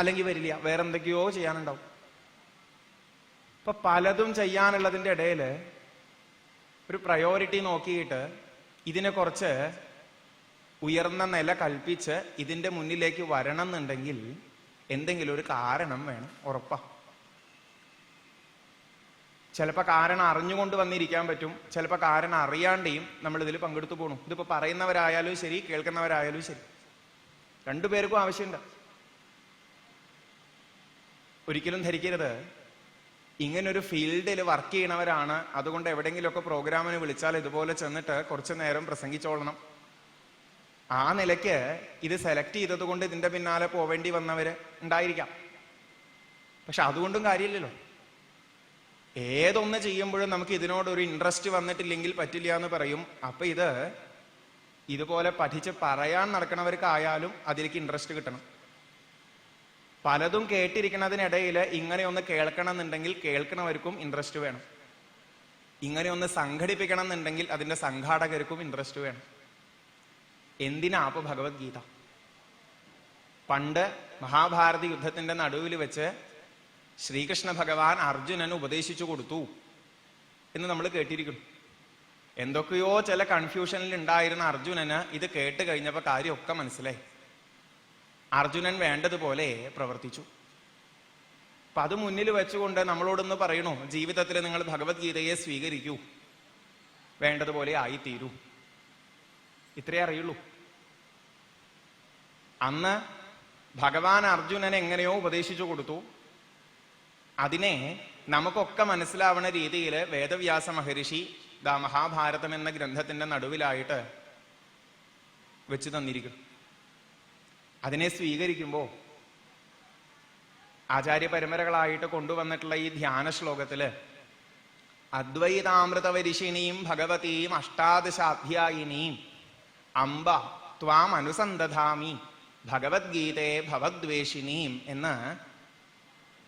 അല്ലെങ്കിൽ വരില്ല, വേറെന്തൊക്കെയോ ചെയ്യാനുണ്ടാവും. ഇപ്പൊ പലതും ചെയ്യാനുള്ളതിന്റെ ഇടയിൽ ഒരു പ്രയോറിറ്റി നോക്കിയിട്ട് ഇതിനെ കുറച്ച് ഉയർന്ന നില കൽപ്പിച്ച് ഇതിന്റെ മുന്നിലേക്ക് വരണം എന്നുണ്ടെങ്കിൽ എന്തെങ്കിലും ഒരു കാരണം വേണം, ഉറപ്പാ. ചിലപ്പോൾ കാരണം അറിഞ്ഞുകൊണ്ട് വന്നിരിക്കാൻ പറ്റും, ചിലപ്പോൾ കാരണം അറിയാണ്ടെയും നമ്മൾ ഇതിൽ പങ്കെടുത്തു പോകണം. ഇതിപ്പോ പറയുന്നവരായാലും ശരി, കേൾക്കുന്നവരായാലും ശരി, രണ്ടുപേർക്കും ആവശ്യമുണ്ട്. ഒരിക്കലും ധരിക്കരുത് ഇങ്ങനൊരു ഫീൽഡിൽ വർക്ക് ചെയ്യണവരാണ്, അതുകൊണ്ട് എവിടെയെങ്കിലുമൊക്കെ പ്രോഗ്രാമിന് വിളിച്ചാൽ ഇതുപോലെ ചെന്നിട്ട് കുറച്ചു നേരം പ്രസംഗിച്ചോളണം. ആ നിലയ്ക്ക് ഇത് സെലക്ട് ചെയ്തത് കൊണ്ട് ഇതിന്റെ പിന്നാലെ പോവേണ്ടി വന്നവര് ഉണ്ടായിരിക്കാം. പക്ഷെ അതുകൊണ്ടും കാര്യമില്ലല്ലോ. ഏതൊന്ന് ചെയ്യുമ്പോഴും നമുക്ക് ഇതിനോടൊരു ഇൻട്രസ്റ്റ് വന്നിട്ടില്ലെങ്കിൽ പറ്റില്ല എന്ന് പറയും. അപ്പൊ ഇതുപോലെ പഠിച്ച് പറയാൻ നടക്കണവർക്കായാലും അതിലേക്ക് ഇൻട്രസ്റ്റ് കിട്ടണം. പലതും കേട്ടിരിക്കുന്നതിനിടയിൽ ഇങ്ങനെ ഒന്ന് കേൾക്കണം എന്നുണ്ടെങ്കിൽ കേൾക്കണവർക്കും ഇൻട്രസ്റ്റ് വേണം. ഇങ്ങനെ ഒന്ന് സംഘടിപ്പിക്കണം എന്നുണ്ടെങ്കിൽ അതിന്റെ സംഘാടകർക്കും ഇൻട്രസ്റ്റ് വേണം. എന്തിനാ അപ്പൊ ഭഗവത്ഗീത? പണ്ട് മഹാഭാരത യുദ്ധത്തിന്റെ നടുവിൽ വെച്ച് ശ്രീകൃഷ്ണ ഭഗവാൻ അർജുനന് ഉപദേശിച്ചു കൊടുത്തു എന്ന് നമ്മൾ കേട്ടിരിക്കുന്നു. എന്തൊക്കെയോ ചില കൺഫ്യൂഷനിൽ ഉണ്ടായിരുന്ന അർജുനന് ഇത് കേട്ട് കഴിഞ്ഞപ്പോ കാര്യമൊക്കെ മനസ്സിലായി. അർജുനൻ വേണ്ടതുപോലെ പ്രവർത്തിച്ചു. അപ്പൊ അത് മുന്നിൽ വെച്ചുകൊണ്ട് നമ്മളോടൊന്ന് പറയണു, ജീവിതത്തിൽ നിങ്ങൾ ഭഗവത്ഗീതയെ സ്വീകരിക്കൂ, വേണ്ടതുപോലെ ആയിത്തീരൂ. ഇത്രയേ അറിയുള്ളൂ. അന്ന് ഭഗവാൻ അർജുനനെ എങ്ങനെയോ ഉപദേശിച്ചു കൊടുത്തു. അതിനെ നമുക്കൊക്കെ മനസ്സിലാവുന്ന രീതിയിൽ വേദവ്യാസ മഹർഷി മഹാഭാരതം എന്ന ഗ്രന്ഥത്തിന്റെ നടുവിലായിട്ട് വെച്ച് തന്നിരിക്കും. അതിനെ സ്വീകരിക്കുമ്പോൾ ആചാര്യ പരമ്പരകളായിട്ട് കൊണ്ടുവന്നിട്ടുള്ള ഈ ധ്യാന ശ്ലോകത്തില് അദ്വൈതാമൃതവരിഷിണീം ഭഗവതീം അഷ്ടാദശാധ്യായിനീം അംബ ത്വാം അനുസന്ധതാമി ഭഗവത്ഗീതേ ഭവദ്വേഷിണീം എന്ന്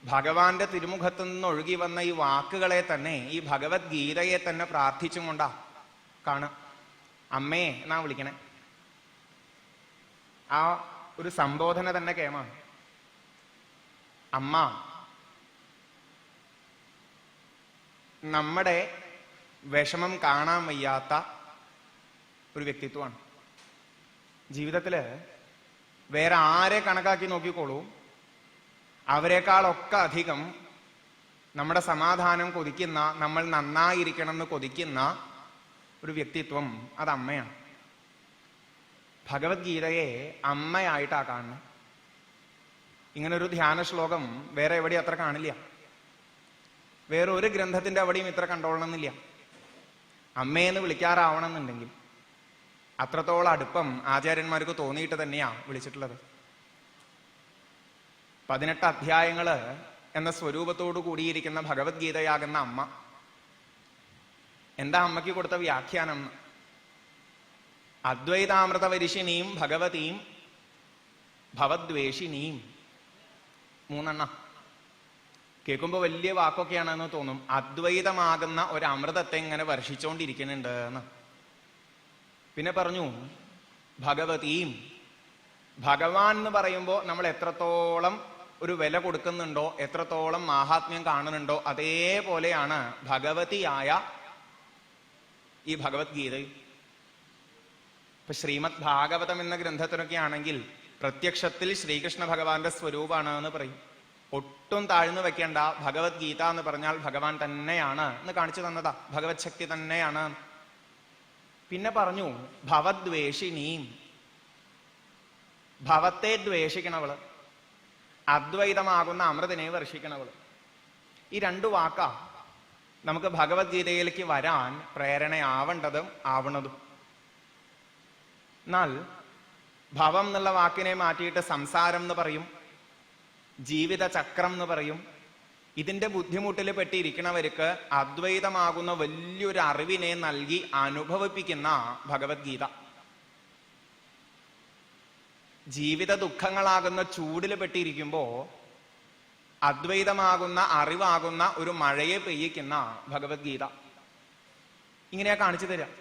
ഭഗവാന്റെ തിരുമുഖത്തു നിന്ന് ഒഴുകി വന്ന ഈ വാക്കുകളെ തന്നെ, ഈ ഭഗവത്ഗീതയെ തന്നെ പ്രാർത്ഥിച്ചും കൊണ്ടാ കാണാം. അമ്മേ എന്നാ വിളിക്കണേ. ആ ഒരു സംബോധന തന്നെ കേമാണ്. അമ്മ നമ്മുടെ വിഷമം കാണാൻ വയ്യാത്ത ഒരു വ്യക്തിത്വമാണ്. ജീവിതത്തില് വേറെ ആരെ കണക്കാക്കി നോക്കിക്കോളൂ, അവരെക്കാളൊക്കെ അധികം നമ്മുടെ സമാധാനം കൊതിക്കുന്ന, നമ്മൾ നന്നായിരിക്കണം എന്ന് കൊതിക്കുന്ന ഒരു വ്യക്തിത്വം അത് അമ്മയാണ്. ഭഗവത്ഗീതയെ അമ്മയായിട്ടാ കാണുന്നത്. ഇങ്ങനൊരു ധ്യാന ശ്ലോകം വേറെ എവിടെ അത്ര കാണില്ല. വേറെ ഒരു ഗ്രന്ഥത്തിന്റെ അവിടെയും ഇത്ര കണ്ടോളണമെന്നില്ല. അമ്മയെന്ന് വിളിക്കാറാവണം എന്നുണ്ടെങ്കിൽ അത്രത്തോളം അടുപ്പം ആചാര്യന്മാർക്ക് തോന്നിയിട്ട് തന്നെയാ വിളിച്ചിട്ടുള്ളത്. 18 അധ്യായങ്ങള് എന്ന സ്വരൂപത്തോടു കൂടിയിരിക്കുന്ന ഭഗവത്ഗീതയാകുന്ന അമ്മ, എന്താ അമ്മയ്ക്ക് കൊടുത്ത വ്യാഖ്യാനം? അദ്വൈതാമൃതവരിഷിണീം ഭഗവതീം ഭവദ്വേഷിണീം. 3 കേൾക്കുമ്പോ വലിയ വാക്കൊക്കെയാണെന്ന് തോന്നും. അദ്വൈതമാകുന്ന ഒരു അമൃതത്തെ ഇങ്ങനെ വർഷിച്ചുകൊണ്ടിരിക്കുന്നുണ്ട് എന്ന്. പിന്നെ പറഞ്ഞു ഭഗവതീം. ഭഗവാൻ എന്ന് പറയുമ്പോൾ നമ്മൾ എത്രത്തോളം ഒരു വില കൊടുക്കുന്നുണ്ടോ, എത്രത്തോളം മാഹാത്മ്യം കാണുന്നുണ്ടോ, അതേപോലെയാണ് ഭഗവതിയായ ഈ ഭഗവത്ഗീത. ഇപ്പൊ ശ്രീമദ് ഭാഗവതം എന്ന ഗ്രന്ഥത്തിനൊക്കെ ആണെങ്കിൽ പ്രത്യക്ഷത്തിൽ ശ്രീകൃഷ്ണ ഭഗവാന്റെ സ്വരൂപമാണ് എന്ന് പറയും. ഒട്ടും താഴ്ന്നു വെക്കേണ്ട, ഭഗവത്ഗീത എന്ന് പറഞ്ഞാൽ ഭഗവാൻ തന്നെയാണ് എന്ന് കാണിച്ചു തന്നതാ, ഭഗവത് ശക്തി തന്നെയാണ്. പിന്നെ പറഞ്ഞു ഭവദ്വേഷിണീം. ഭവത്തെ ദ്വേഷിക്കണവള്, അദ്വൈതമാകുന്ന അമൃതനെ വർഷിക്കണവള്. ഈ 2 വാക്കാ നമുക്ക് ഭഗവത്ഗീതയിലേക്ക് വരാൻ പ്രേരണയാവേണ്ടതും ആവണതും. എന്നാൽ ഭവം എന്നുള്ള വാക്കിനെ മാറ്റിയിട്ട് സംസാരം എന്ന് പറയും, ജീവിത ചക്രം എന്ന് പറയും. ഇതിന്റെ ബുദ്ധിമുട്ടിൽ പെട്ടിരിക്കണവർക്ക് അദ്വൈതമാകുന്ന വലിയൊരു അറിവിനെ നൽകി അനുഭവിപ്പിക്കുന്ന ഭഗവത്ഗീത. ജീവിത ദുഃഖങ്ങളാകുന്ന ചൂടിൽ പെട്ടിരിക്കുമ്പോ അദ്വൈതമാകുന്ന അറിവാകുന്ന ഒരു മഴയെ പെയ്യിക്കുന്ന ഭഗവത്ഗീത. ഇങ്ങനെയാ കാണിച്ചു തരാം.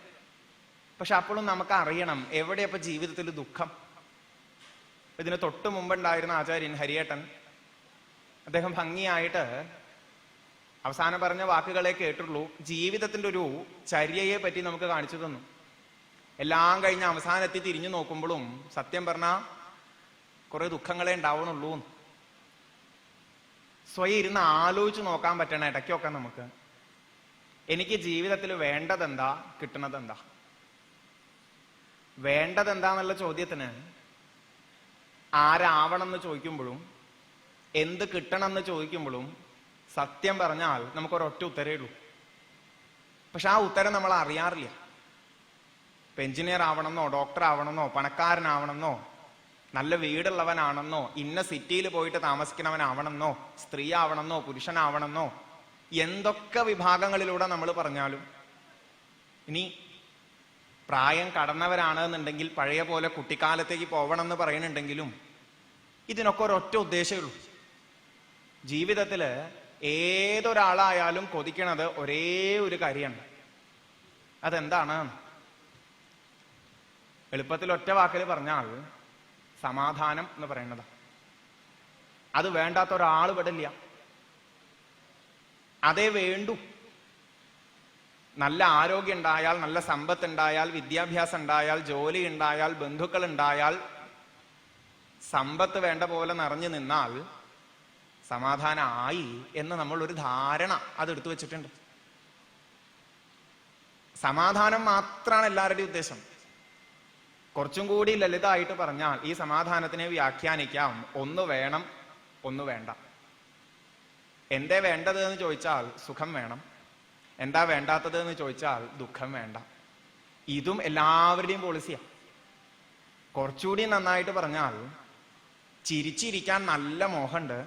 പക്ഷെ അപ്പോഴും നമുക്ക് അറിയണം എവിടെയപ്പോ ജീവിതത്തിൽ ദുഃഖം. ഇതിന് തൊട്ട് മുമ്പുണ്ടായിരുന്ന ആചാര്യൻ ഹരിയേട്ടൻ, അദ്ദേഹം ഭംഗിയായിട്ട് അവസാനം പറഞ്ഞ വാക്കുകളെ കേട്ടുള്ളൂ, ജീവിതത്തിന്റെ ഒരു ചര്യയെ പറ്റി നമുക്ക് കാണിച്ചു തന്നു. എല്ലാം കഴിഞ്ഞ് അവസാനത്തി തിരിഞ്ഞു നോക്കുമ്പോഴും സത്യം പറഞ്ഞാൽ കുറെ ദുഃഖങ്ങളെ ഉണ്ടാവണുള്ളൂ. സ്വയം ഇരുന്ന് ആലോചിച്ച് നോക്കാൻ പറ്റണം ഇടയ്ക്കൊക്കെ നമുക്ക്. എനിക്ക് ജീവിതത്തിൽ വേണ്ടതെന്താ, കിട്ടണതെന്താ? വേണ്ടതെന്താന്നുള്ള ചോദ്യത്തിന് ആരാവണം എന്ന് ചോദിക്കുമ്പോഴും എന്ത് കിട്ടണം എന്ന് ചോദിക്കുമ്പോഴും സത്യം പറഞ്ഞാൽ നമുക്കൊരൊറ്റ ഉത്തരേ ഉള്ളൂ. പക്ഷെ ആ ഉത്തരം നമ്മൾ അറിയാറില്ല. ഇപ്പൊ എഞ്ചിനീയർ ആവണമെന്നോ, ഡോക്ടർ ആവണമെന്നോ, പണക്കാരനാവണമെന്നോ, നല്ല വീടുള്ളവനാണെന്നോ, ഇന്ന സിറ്റിയിൽ പോയിട്ട് താമസിക്കണവനാവണമെന്നോ, സ്ത്രീ ആവണമെന്നോ, പുരുഷനാവണമെന്നോ, എന്തൊക്കെ വിഭാഗങ്ങളിലൂടെ നമ്മൾ പറഞ്ഞാലും, ഇനി പ്രായം കടന്നവരാണ് എന്നുണ്ടെങ്കിൽ പഴയ പോലെ കുട്ടിക്കാലത്തേക്ക് പോകണം എന്ന് പറയുന്നുണ്ടെങ്കിലും ഇതിനൊക്കെ ഒരൊറ്റ ഉദ്ദേശമേ ഉള്ളൂ. ജീവിതത്തില് ഏതൊരാളായാലും കൊതിക്കണത് ഒരേ ഒരു കാര്യമാണ്. അതെന്താണ്? എളുപ്പത്തിൽ ഒറ്റ വാക്കിൽ പറഞ്ഞാൽ സമാധാനം എന്ന് പറയുന്നത്. അത് വേണ്ടാത്ത ഒരാൾ വിടില്ല. അതേ വേണ്ടു. നല്ല ആരോഗ്യം ഉണ്ടായാൽ, നല്ല സമ്പത്ത് ഉണ്ടായാൽ, വിദ്യാഭ്യാസം ഉണ്ടായാൽ, ജോലി ഉണ്ടായാൽ, ബന്ധുക്കൾ ഉണ്ടായാൽ, സമ്പത്ത് വേണ്ട പോലെ നിറഞ്ഞു നിന്നാൽ സമാധാനമായി എന്ന് നമ്മൾ ഒരു ധാരണ അതെടുത്തു വെച്ചിട്ടുണ്ട്. സമാധാനം മാത്രമാണ് എല്ലാവരുടെയും ഉദ്ദേശം. കുറച്ചും കൂടി ലളിതമായിട്ട് പറഞ്ഞാൽ ഈ സമാധാനത്തിനെ വ്യാഖ്യാനിക്കാം: ഒന്ന് വേണം, ഒന്ന് വേണ്ട. എന്തേ വേണ്ടത് എന്ന് ചോദിച്ചാൽ സുഖം വേണം. എന്താ വേണ്ടാത്തത് എന്ന് ചോദിച്ചാൽ ദുഃഖം വേണ്ട. ഇതും എല്ലാവരുടെയും പോളിസിയാണ്. കുറച്ചുകൂടി നന്നായിട്ട് പറഞ്ഞാൽ ചിരിച്ചിരിക്കാൻ നല്ല മോഹമുണ്ട്,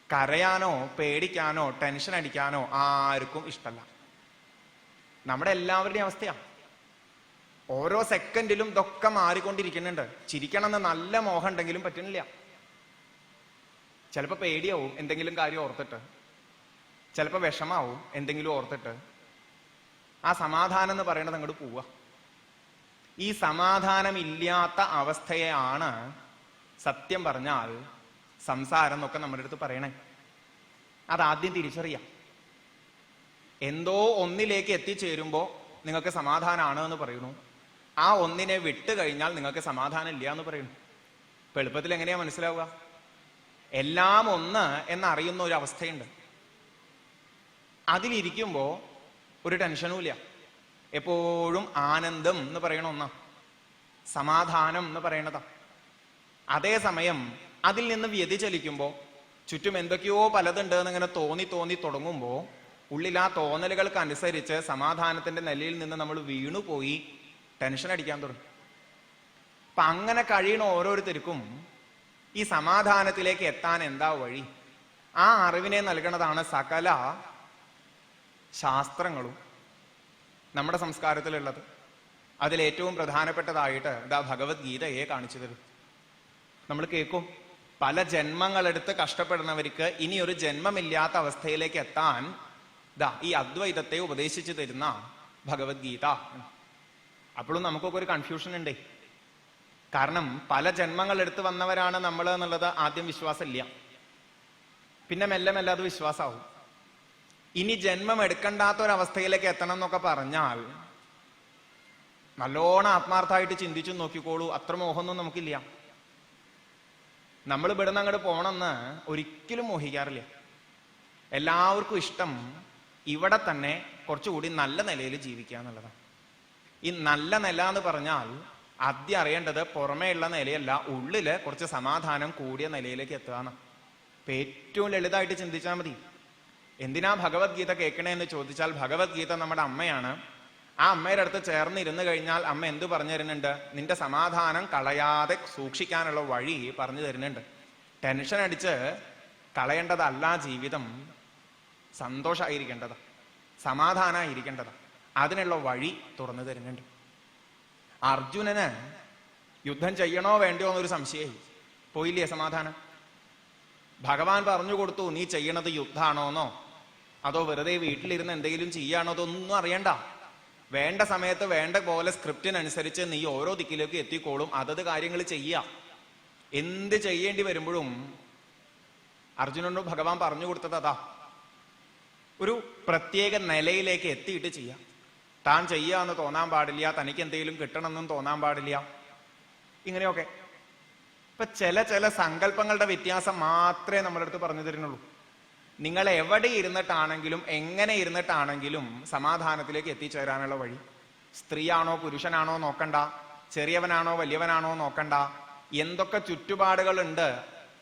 കരയാനോ പേടിക്കാനോ ടെൻഷൻ അടിക്കാനോ ആർക്കും ഇഷ്ടമല്ല. നമ്മുടെ എല്ലാവരുടെയും അവസ്ഥയാണ്. ഓരോ സെക്കൻഡിലും ഇതൊക്കെ മാറിക്കൊണ്ടിരിക്കുന്നുണ്ട്. ചിരിക്കണമെന്ന് നല്ല മോഹം ഉണ്ടെങ്കിലും പറ്റുന്നില്ല. ചിലപ്പോൾ പേടിയാവും എന്തെങ്കിലും കാര്യം ഓർത്തിട്ട്, ചിലപ്പോൾ വിഷമാവും എന്തെങ്കിലും ഓർത്തിട്ട്. ആ സമാധാനം എന്ന് പറയുന്നത് അങ്ങോട്ട് പോവുക. ഈ സമാധാനമില്ലാത്ത അവസ്ഥയെയാണ് സത്യം പറഞ്ഞാൽ സംസാരം എന്നൊക്കെ നമ്മുടെ അടുത്ത് പറയണേ. അതാദ്യം തിരിച്ചറിയാം. എന്തോ ഒന്നിലേക്ക് എത്തിച്ചേരുമ്പോ നിങ്ങൾക്ക് സമാധാനമാണ് എന്ന് പറയുന്നു. ആ ഒന്നിനെ വിട്ട് കഴിഞ്ഞാൽ നിങ്ങൾക്ക് സമാധാനം ഇല്ല എന്ന് പറയുന്നു. ഇപ്പൊ എളുപ്പത്തിൽ എങ്ങനെയാ മനസ്സിലാവുക? എല്ലാം ഒന്ന് എന്നറിയുന്ന ഒരു അവസ്ഥയുണ്ട്. അതിലിരിക്കുമ്പോ ഒരു ടെൻഷനും ഇല്ല. എപ്പോഴും ആനന്ദം എന്ന് പറയണ ഒന്നാ, സമാധാനം എന്ന് പറയണതാ. അതേസമയം അതിൽ നിന്ന് വ്യതിചലിക്കുമ്പോ ചുറ്റും എന്തൊക്കെയോ പലതുണ്ട് എന്നിങ്ങനെ തോന്നി തോന്നി തുടങ്ങുമ്പോ ഉള്ളിൽ ആ തോന്നലുകൾക്ക് അനുസരിച്ച് സമാധാനത്തിന്റെ നിലയിൽ നിന്ന് നമ്മൾ വീണുപോയി ടെൻഷൻ അടിക്കാൻ തുടങ്ങും. അപ്പൊ അങ്ങനെ കഴിയണ ഓരോരുത്തർക്കും ഈ സമാധാനത്തിലേക്ക് എത്താൻ എന്താ വഴി? ആ അറിവിനെ നൽകണതാണ് സകല ശാസ്ത്രങ്ങളും നമ്മുടെ സംസ്കാരത്തിലുള്ളത്. അതിലേറ്റവും പ്രധാനപ്പെട്ടതായിട്ട് ഇതാ ഭഗവത്ഗീതയെ കാണിച്ചു തരും. നമ്മൾ കേൾക്കും, പല ജന്മങ്ങളെടുത്ത് കഷ്ടപ്പെടുന്നവർക്ക് ഇനി ഒരു ജന്മമില്ലാത്ത അവസ്ഥയിലേക്ക് എത്താൻ ദാ ഈ അദ്വൈതത്തെ ഉപദേശിച്ചു തരുന്ന ഭഗവത്ഗീത. അപ്പോഴും നമുക്കൊക്കെ ഒരു കൺഫ്യൂഷൻ ഉണ്ട്. കാരണം പല ജന്മങ്ങൾ എടുത്ത് വന്നവരാണ് നമ്മൾ എന്നുള്ളത് ആദ്യം വിശ്വാസമില്ല, പിന്നെ മെല്ലെ മെല്ലെ അത് വിശ്വാസമാവും. ഇനി ജന്മം എടുക്കണ്ടാത്ത ഒരവസ്ഥയിലേക്ക് എത്തണം എന്നൊക്കെ പറഞ്ഞാൽ നല്ലോണം ആത്മാർത്ഥമായിട്ട് ചിന്തിച്ചു നോക്കിക്കോളൂ, അത്ര മോഹമൊന്നും നമുക്കില്ല. നമ്മൾ ഇവിടുന്ന് അങ്ങോട്ട് പോകണമെന്ന് ഒരിക്കലും മോഹിക്കാറില്ല. എല്ലാവർക്കും ഇഷ്ടം ഇവിടെ തന്നെ കുറച്ചുകൂടി നല്ല നിലയിൽ ജീവിക്കുക എന്നുള്ളതാണ്. ഈ നല്ല നില എന്ന് പറഞ്ഞാൽ ആദ്യം അറിയേണ്ടത് പുറമേ ഉള്ള നിലയല്ല, ഉള്ളില് കുറച്ച് സമാധാനം കൂടിയ നിലയിലേക്ക് എത്തുകയാണ്. ഇപ്പൊ ഏറ്റവും ലളിതമായിട്ട് ചിന്തിച്ചാൽ മതി. എന്തിനാ ഭഗവത്ഗീത കേൾക്കണേന്ന് ചോദിച്ചാൽ, ഭഗവത്ഗീത നമ്മുടെ അമ്മയാണ്. ആ അമ്മയുടെ അടുത്ത് ചേർന്നിരുന്ന് കഴിഞ്ഞാൽ അമ്മ എന്ത് പറഞ്ഞു തരുന്നുണ്ട്? നിന്റെ സമാധാനം കളയാതെ സൂക്ഷിക്കാനുള്ള വഴി പറഞ്ഞു തരുന്നുണ്ട്. ടെൻഷൻ അടിച്ച് കളയേണ്ടതല്ല ജീവിതം, സന്തോഷമായിരിക്കേണ്ടതാ, സമാധാനമായിരിക്കേണ്ടതാ. അതിനുള്ള വഴി തുറന്നു തരുന്നുണ്ട്. അർജുനന് യുദ്ധം ചെയ്യണോ വേണ്ടയോ എന്നൊരു സംശയമായി പോയില്ലേ സമാധാനം. ഭഗവാൻ പറഞ്ഞു കൊടുത്തു, നീ ചെയ്യണത് യുദ്ധാണോന്നോ അതോ വെറുതെ വീട്ടിലിരുന്ന് എന്തെങ്കിലും ചെയ്യാണോ അതൊന്നും അറിയണ്ട. വേണ്ട സമയത്ത് വേണ്ട പോലെ സ്ക്രിപ്റ്റിനനുസരിച്ച് നീ ഓരോ ദിക്കിലേക്ക് എത്തിക്കോളും, അതത് കാര്യങ്ങൾ ചെയ്യാം. എന്ത് ചെയ്യേണ്ടി വരുമ്പോഴും അർജുനനോട് ഭഗവാൻ പറഞ്ഞു കൊടുത്തത് അതാ, ഒരു പ്രത്യേക നിലയിലേക്ക് എത്തിയിട്ട് ചെയ്യാം. താൻ ചെയ്യാന്ന് തോന്നാൻ പാടില്ല, തനിക്ക് എന്തെങ്കിലും കിട്ടണമെന്നും തോന്നാൻ പാടില്ല, ഇങ്ങനെയൊക്കെ. ഇപ്പൊ ചില സങ്കല്പങ്ങളുടെ വ്യത്യാസം മാത്രമേ നമ്മുടെ അടുത്ത് പറഞ്ഞു തരുന്നുള്ളൂ. നിങ്ങൾ എവിടെ ഇരുന്നിട്ടാണെങ്കിലും എങ്ങനെ ഇരുന്നിട്ടാണെങ്കിലും സമാധാനത്തിലേക്ക് എത്തിച്ചേരാനുള്ള വഴി. സ്ത്രീയാണോ പുരുഷനാണോ നോക്കണ്ട, ചെറിയവനാണോ വലിയവനാണോ നോക്കണ്ട, എന്തൊക്കെ ചുറ്റുപാടുകളുണ്ട്,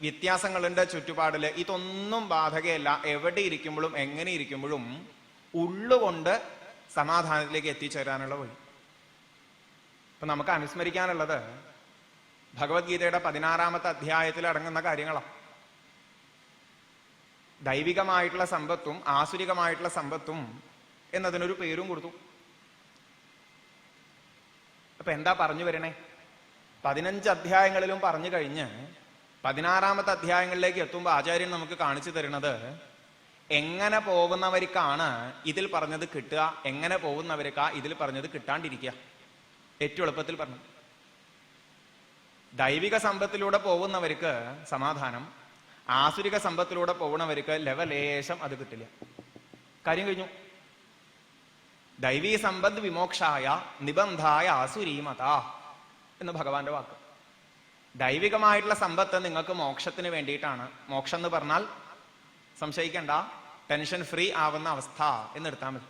വ്യത്യാസങ്ങളുണ്ട് ചുറ്റുപാടില്, ഇതൊന്നും ബാധകയല്ല. എവിടെ ഇരിക്കുമ്പോഴും എങ്ങനെ ഇരിക്കുമ്പോഴും ഉള്ളുകൊണ്ട് സമാധാനത്തിലേക്ക് എത്തിച്ചേരാനുള്ള വഴി. ഇപ്പൊ നമുക്ക് അനുസ്മരിക്കാനുള്ളത് ഭഗവത്ഗീതയുടെ 16-ാമത്തെ അധ്യായത്തിൽ അടങ്ങുന്ന കാര്യങ്ങളാണ്. ദൈവികമായിട്ടുള്ള സമ്പത്തും ആസുരികമായിട്ടുള്ള സമ്പത്തും എന്നതിനൊരു പേരും കൊടുത്തു. അപ്പൊ എന്താ പറഞ്ഞു വരണേ? 15 അധ്യായങ്ങളിലും പറഞ്ഞു കഴിഞ്ഞ് 16-ാമത്തെ അധ്യായങ്ങളിലേക്ക് എത്തുമ്പോൾ ആചാര്യൻ നമുക്ക് കാണിച്ചു തരുന്നത് എങ്ങനെ പോകുന്നവർക്കാണ് ഇതിൽ പറഞ്ഞത് കിട്ടുക, എങ്ങനെ പോകുന്നവർക്കാ ഇതിൽ പറഞ്ഞത് കിട്ടാണ്ടിരിക്കുക. ഏറ്റവും എളുപ്പത്തിൽ പറഞ്ഞു, ദൈവിക സമ്പത്തിലൂടെ പോകുന്നവർക്ക് സമാധാനം, ആസുരിക സമ്പത്തിലൂടെ പോകുന്നവർക്ക് ലവലേശം അത് കിട്ടില്ല. കാര്യം കഴിഞ്ഞു. ദൈവീ സമ്പദ് വിമോക്ഷായ നിബന്ധായ ആസുരീമത എന്ന് ഭഗവാന്റെ വാക്ക്. ദൈവികമായിട്ടുള്ള സമ്പത്ത് നിങ്ങൾക്ക് മോക്ഷത്തിന് വേണ്ടിയിട്ടാണ്. മോക്ഷം എന്ന് പറഞ്ഞാൽ സംശയിക്കണ്ട, ടെൻഷൻ ഫ്രീ ആവുന്ന അവസ്ഥ എന്നെടുത്താൽ മതി.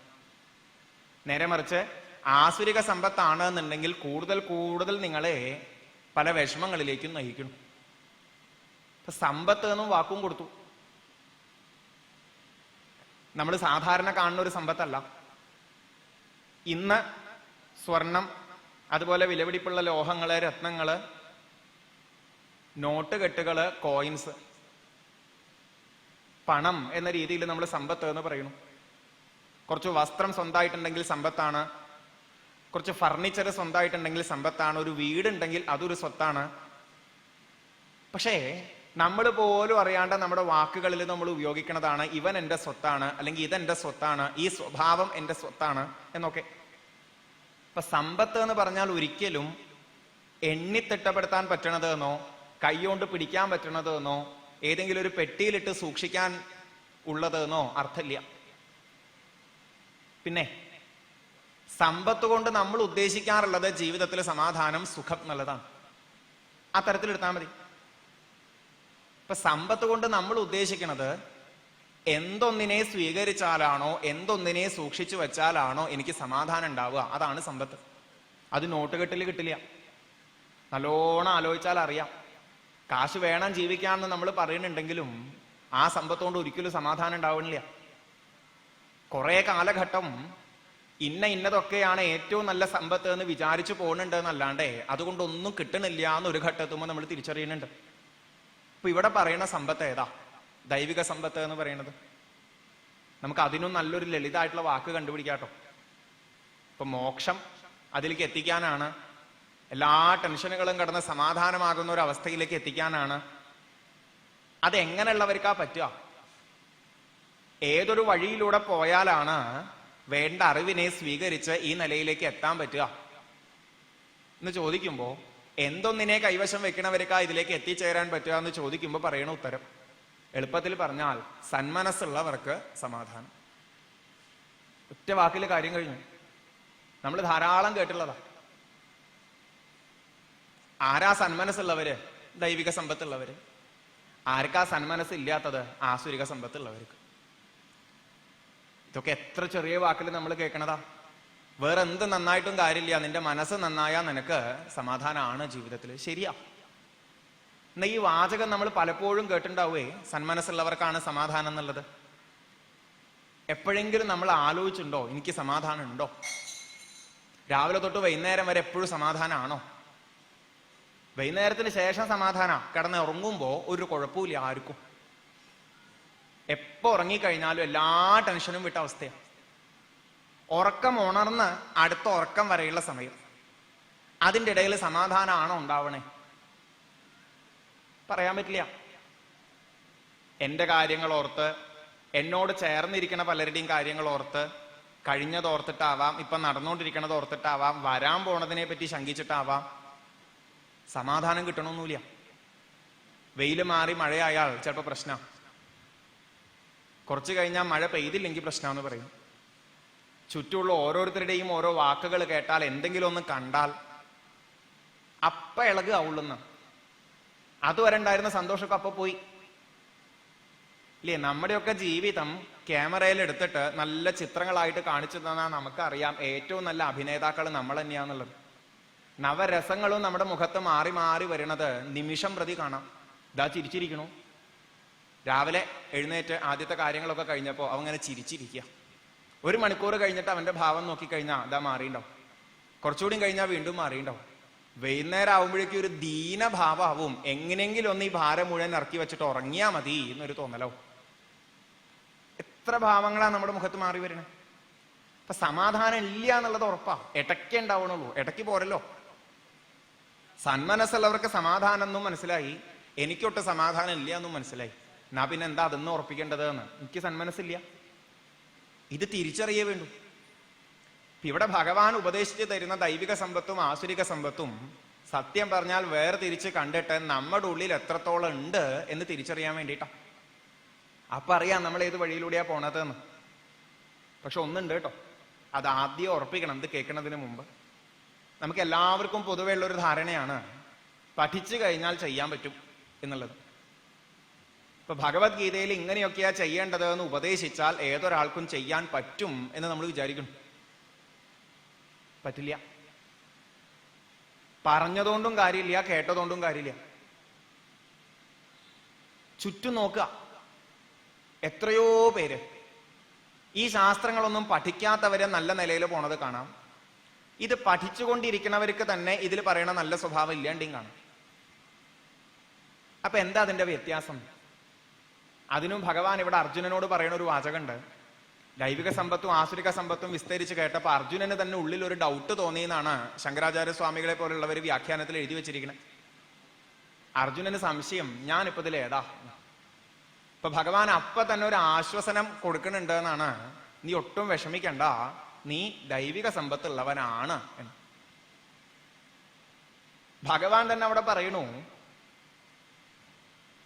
നേരെ മറിച്ച് ആസുരിക സമ്പത്താണ് എന്നുണ്ടെങ്കിൽ കൂടുതൽ കൂടുതൽ നിങ്ങളെ പല വിഷമങ്ങളിലേക്കും നയിക്കുന്നു. ഇപ്പൊ സമ്പത്ത് എന്നും വാക്കും കൊടുത്തു. നമ്മൾ സാധാരണ കാണുന്ന ഒരു സമ്പത്തല്ല. ഇന്ന് സ്വർണം, അതുപോലെ വിലപിടിപ്പുള്ള ലോഹങ്ങള്, രത്നങ്ങള്, നോട്ട് കെട്ടുകള്, കോയിൻസ്, പണം എന്ന രീതിയിൽ നമ്മൾ സമ്പത്ത് എന്ന് പറയുന്നു. കുറച്ച് വസ്ത്രം സ്വന്തമായിട്ടുണ്ടെങ്കിൽ സമ്പത്താണ്, കുറച്ച് ഫർണിച്ചർ സ്വന്തമായിട്ടുണ്ടെങ്കിൽ സമ്പത്താണ്, ഒരു വീടുണ്ടെങ്കിൽ അതൊരു സ്വത്താണ്. പക്ഷേ നമ്മൾ പോലും അറിയാണ്ട് നമ്മുടെ വാക്കുകളിൽ നമ്മൾ ഉപയോഗിക്കുന്നതാണ് ഇവൻ എൻ്റെ സ്വത്താണ്, അല്ലെങ്കിൽ ഇതെന്റെ സ്വത്താണ്, ഈ സ്വഭാവം എൻ്റെ സ്വത്താണ് എന്നൊക്കെ. ഇപ്പൊ സമ്പത്ത് എന്ന് പറഞ്ഞാൽ ഒരിക്കലും എണ്ണിത്തിട്ടപ്പെടുത്താൻ പറ്റണതെന്നോ കൈകൊണ്ട് പിടിക്കാൻ പറ്റണതെന്നോ ഏതെങ്കിലും ഒരു പെട്ടിയിലിട്ട് സൂക്ഷിക്കാൻ ഉള്ളതെന്നോ അർത്ഥമില്ല. പിന്നെ സമ്പത്ത് കൊണ്ട് നമ്മൾ ഉദ്ദേശിക്കാറുള്ളത് ജീവിതത്തിൽ സമാധാനം, സുഖം എന്നുള്ളതാണ്. ആ തരത്തിലെടുത്താൽ മതി. ഇപ്പൊ സമ്പത്ത് കൊണ്ട് നമ്മൾ ഉദ്ദേശിക്കുന്നത് എന്തൊന്നിനെ സ്വീകരിച്ചാലാണോ, എന്തൊന്നിനെ സൂക്ഷിച്ചു വെച്ചാലാണോ എനിക്ക് സമാധാനം ഉണ്ടാവുക, അതാണ് സമ്പത്ത്. അത് നോട്ടുകെട്ടിൽ കിട്ടില്ല. നല്ലോണം ആലോചിച്ചാൽ അറിയാം. കാശ് വേണം ജീവിക്കാമെന്ന് നമ്മൾ പറയുന്നുണ്ടെങ്കിലും ആ സമ്പത്ത് കൊണ്ട് ഒരിക്കലും സമാധാനം ഉണ്ടാവുന്നില്ല. കുറെ കാലഘട്ടം ഇന്നതൊക്കെയാണ് ഏറ്റവും നല്ല സമ്പത്ത് എന്ന് വിചാരിച്ചു പോകുന്നുണ്ട് എന്നല്ലാണ്ടേ അതുകൊണ്ടൊന്നും കിട്ടണില്ല എന്നൊരു ഘട്ടത്തുമ്പോൾ നമ്മൾ തിരിച്ചറിയുന്നുണ്ട്. അപ്പൊ ഇവിടെ പറയുന്ന സമ്പത്ത് ഏതാ? ദൈവിക സമ്പത്ത് എന്ന് പറയുന്നത്. നമുക്ക് അതിനും നല്ലൊരു ലളിതമായിട്ടുള്ള വാക്ക് കണ്ടുപിടിക്കാട്ടോ. ഇപ്പൊ മോക്ഷം അതിലേക്ക് എത്തിക്കാനാണ്, എല്ലാ ടെൻഷനുകളും കടന്ന് സമാധാനമാകുന്ന ഒരു അവസ്ഥയിലേക്ക് എത്തിക്കാനാണ്. അതെങ്ങനെയുള്ളവർക്കാ പറ്റുക? ഏതൊരു വഴിയിലൂടെ പോയാലാണ് വേണ്ട അറിവിനെ സ്വീകരിച്ച് ഈ നിലയിലേക്ക് എത്താൻ പറ്റുക എന്ന് ചോദിക്കുമ്പോ എന്തൊന്നിനെ കൈവശം വെക്കണവർക്കാ ഇതിലേക്ക് എത്തിച്ചേരാൻ പറ്റുക എന്ന് ചോദിക്കുമ്പോൾ പറയണ ഉത്തരം എളുപ്പത്തിൽ പറഞ്ഞാൽ സന്മനസ്സുള്ളവർക്ക് സമാധാനം. ഒറ്റ വാക്കിൽ കാര്യം കഴിഞ്ഞു. നമ്മൾ ധാരാളം കേട്ടുള്ളതാ. ആരാ സന്മനസ്സുള്ളവര്? ദൈവിക സമ്പത്തുള്ളവര്. ആർക്കാ സന്മനസ് ഇല്ലാത്തത്? ആസുരിക സമ്പത്തുള്ളവർക്ക്. ഇതൊക്കെ എത്ര ചെറിയ വാക്കിൽ നമ്മൾ കേൾക്കണതാ. വേറെ എന്ത് നന്നായിട്ടും കാര്യമില്ല, നിന്റെ മനസ്സ് നന്നായാ നിനക്ക് സമാധാനമാണ് ജീവിതത്തിൽ. ശരിയാ. എന്നാ ഈ വാചകം നമ്മൾ പലപ്പോഴും കേട്ടിട്ടുണ്ടാവേ, സന്മനസ്സുള്ളവർക്കാണ് സമാധാനം എന്നുള്ളത്. എപ്പോഴെങ്കിലും നമ്മൾ ആലോചിച്ചിട്ടുണ്ടോ എനിക്ക് സമാധാനം ഉണ്ടോ? രാവിലെ തൊട്ട് വൈകുന്നേരം വരെ എപ്പോഴും സമാധാനമാണോ? വൈകുന്നേരത്തിന് ശേഷം സമാധാനം, കിടന്ന് ഉറങ്ങുമ്പോ ഒരു കുഴപ്പമില്ല ആർക്കും. എപ്പോ ഉറങ്ങിക്കഴിഞ്ഞാലും എല്ലാ ടെൻഷനും വിട്ട അവസ്ഥയാണ്. ഉറക്കം ഉണർന്ന് അടുത്ത ഉറക്കം വരെയുള്ള സമയം, അതിൻ്റെ ഇടയിൽ സമാധാനമാണോ ഉണ്ടാവണേ? പറയാൻ പറ്റില്ല. എൻ്റെ കാര്യങ്ങൾ ഓർത്ത്, എന്നോട് ചേർന്നിരിക്കുന്ന പലരുടെയും കാര്യങ്ങൾ ഓർത്ത്, കഴിഞ്ഞത് ഓർത്തിട്ടാവാം, ഇപ്പൊ നടന്നുകൊണ്ടിരിക്കണത് ഓർത്തിട്ടാവാം, വരാൻ പോണതിനെ പറ്റി ശങ്കിച്ചിട്ടാവാം, സമാധാനം കിട്ടണമെന്നില്ല. വെയില് മാറി മഴയായാൽ ചിലപ്പോൾ പ്രശ്നം, കുറച്ചു കഴിഞ്ഞാൽ മഴ പെയ്തില്ലെങ്കിൽ പ്രശ്നമെന്ന് പറയും. ചുറ്റുമുള്ള ഓരോരുത്തരുടെയും ഓരോ വാക്കുകൾ കേട്ടാൽ, എന്തെങ്കിലും ഒന്ന് കണ്ടാൽ അപ്പ ഇളക് ആവുള്ളൂന്ന്. അതുവരെ ഉണ്ടായിരുന്ന സന്തോഷമൊക്കെ അപ്പൊ പോയി ഇല്ലേ? നമ്മുടെയൊക്കെ ജീവിതം ക്യാമറയിൽ എടുത്തിട്ട് നല്ല ചിത്രങ്ങളായിട്ട് കാണിച്ചു തന്നാൽ നമുക്കറിയാം ഏറ്റവും നല്ല അഭിനേതാക്കൾ നമ്മൾ തന്നെയാന്നുള്ളത്. നവരസങ്ങളും നമ്മുടെ മുഖത്ത് മാറി മാറി വരുന്നത് നിമിഷം പ്രതി കാണാം. ഇതാ ചിരിച്ചിരിക്കണു, രാവിലെ എഴുന്നേറ്റ് ആദ്യത്തെ കാര്യങ്ങളൊക്കെ കഴിഞ്ഞപ്പോൾ അവങ്ങനെ ചിരിച്ചിരിക്കുക. 1 മണിക്കൂർ കഴിഞ്ഞിട്ട് അവന്റെ ഭാവം നോക്കിക്കഴിഞ്ഞാൽ അതാ മാറിയിട്ടുണ്ടാവും. കുറച്ചുകൂടി കഴിഞ്ഞാൽ വീണ്ടും മാറിയിട്ടുണ്ടാവും. വൈകുന്നേരം ആവുമ്പോഴേക്കും ഒരു ദീനഭാവമാവും. എങ്ങനെയെങ്കിലും ഒന്ന് ഈ ഭാരം മുഴുവൻ ഇറക്കി വെച്ചിട്ട് ഉറങ്ങിയാ മതി എന്നൊരു തോന്നലാവും. എത്ര ഭാവങ്ങളാണ് നമ്മുടെ മുഖത്ത് മാറി വരണേ. അപ്പൊ സമാധാനം ഇല്ല എന്നുള്ളത് ഉറപ്പാ. ഇടയ്ക്കേ ഉണ്ടാവണുള്ളൂ, ഇടയ്ക്ക് പോരല്ലോ. സന്മനസ്സുള്ളവർക്ക് സമാധാനം എന്നും മനസ്സിലായി, എനിക്കൊട്ട് സമാധാനം ഇല്ല എന്നും മനസ്സിലായി. എന്നാ പിന്നെ എന്താ അതൊന്നും ഉറപ്പിക്കേണ്ടത് എന്ന്. എനിക്ക് സന്മനസ്സില്ല, ഇത് തിരിച്ചറിയേ വേണ്ടു. ഇവിടെ ഭഗവാൻ ഉപദേശിച്ച് തരുന്ന ദൈവിക സമ്പത്തും ആസുരിക സമ്പത്തും സത്യം പറഞ്ഞാൽ വേർതിരിച്ച് കണ്ടിട്ട് നമ്മുടെ ഉള്ളിൽ എത്രത്തോളം ഉണ്ട് എന്ന് തിരിച്ചറിയാൻ വേണ്ടിയിട്ടാ. അപ്പൊ അറിയാം നമ്മൾ ഏത് വഴിയിലൂടെയാ പോണതെന്ന്. പക്ഷെ ഒന്നുണ്ട് കേട്ടോ, അത് ആദ്യം ഉറപ്പിക്കണം. ഇത് കേൾക്കുന്നതിന് മുമ്പ് നമുക്ക് എല്ലാവർക്കും പൊതുവെ ഉള്ളൊരു ധാരണയാണ് പഠിച്ചു കഴിഞ്ഞാൽ ചെയ്യാൻ പറ്റും എന്നുള്ളത്. ഇപ്പൊ ഭഗവത്ഗീതയിൽ ഇങ്ങനെയൊക്കെയാ ചെയ്യേണ്ടത് എന്ന് ഉപദേശിച്ചാൽ ഏതൊരാൾക്കും ചെയ്യാൻ പറ്റും എന്ന് നമ്മൾ വിചാരിക്കണം. പറ്റില്ല. പറഞ്ഞതുകൊണ്ടും കാര്യമില്ല, കേട്ടതുകൊണ്ടും കാര്യമില്ല. ചുറ്റും നോക്കുക, എത്രയോ പേര് ഈ ശാസ്ത്രങ്ങളൊന്നും പഠിക്കാത്തവരെ നല്ല നിലയിൽ പോണത് കാണാം. ഇത് പഠിച്ചുകൊണ്ടിരിക്കുന്നവർക്ക് തന്നെ ഇതിൽ പറയണ നല്ല സ്വഭാവം ഇല്ലാണ്ടും കാണാം. അപ്പൊ എന്താ അതിന്റെ വ്യത്യാസം? അതിനും ഭഗവാൻ ഇവിടെ അർജുനനോട് പറയുന്ന ഒരു വാചകമുണ്ട്. ദൈവിക സമ്പത്തും ആസുരിക സമ്പത്തും വിസ്തരിച്ച് കേട്ടപ്പോ അർജുനന് തന്നെ ഉള്ളിൽ ഒരു ഡൗട്ട് തോന്നിയെന്നാണ് ശങ്കരാചാര്യ സ്വാമികളെ പോലുള്ളവർ വ്യാഖ്യാനത്തിൽ എഴുതി വെച്ചിരിക്കുന്നത്. അർജുനന് സംശയം, ഞാനിപ്പോ ഇതിൽ ഏതാ? ഇപ്പൊ ഭഗവാൻ അപ്പൊ തന്നെ ഒരു ആശ്വാസനം കൊടുക്കുന്നുണ്ട് എന്നാണ്, നീ ഒട്ടും വിഷമിക്കണ്ട, നീ ദൈവിക സമ്പത്തുള്ളവനാണ് എന്ന്. ഭഗവാൻ തന്നെ അവിടെ പറയണു,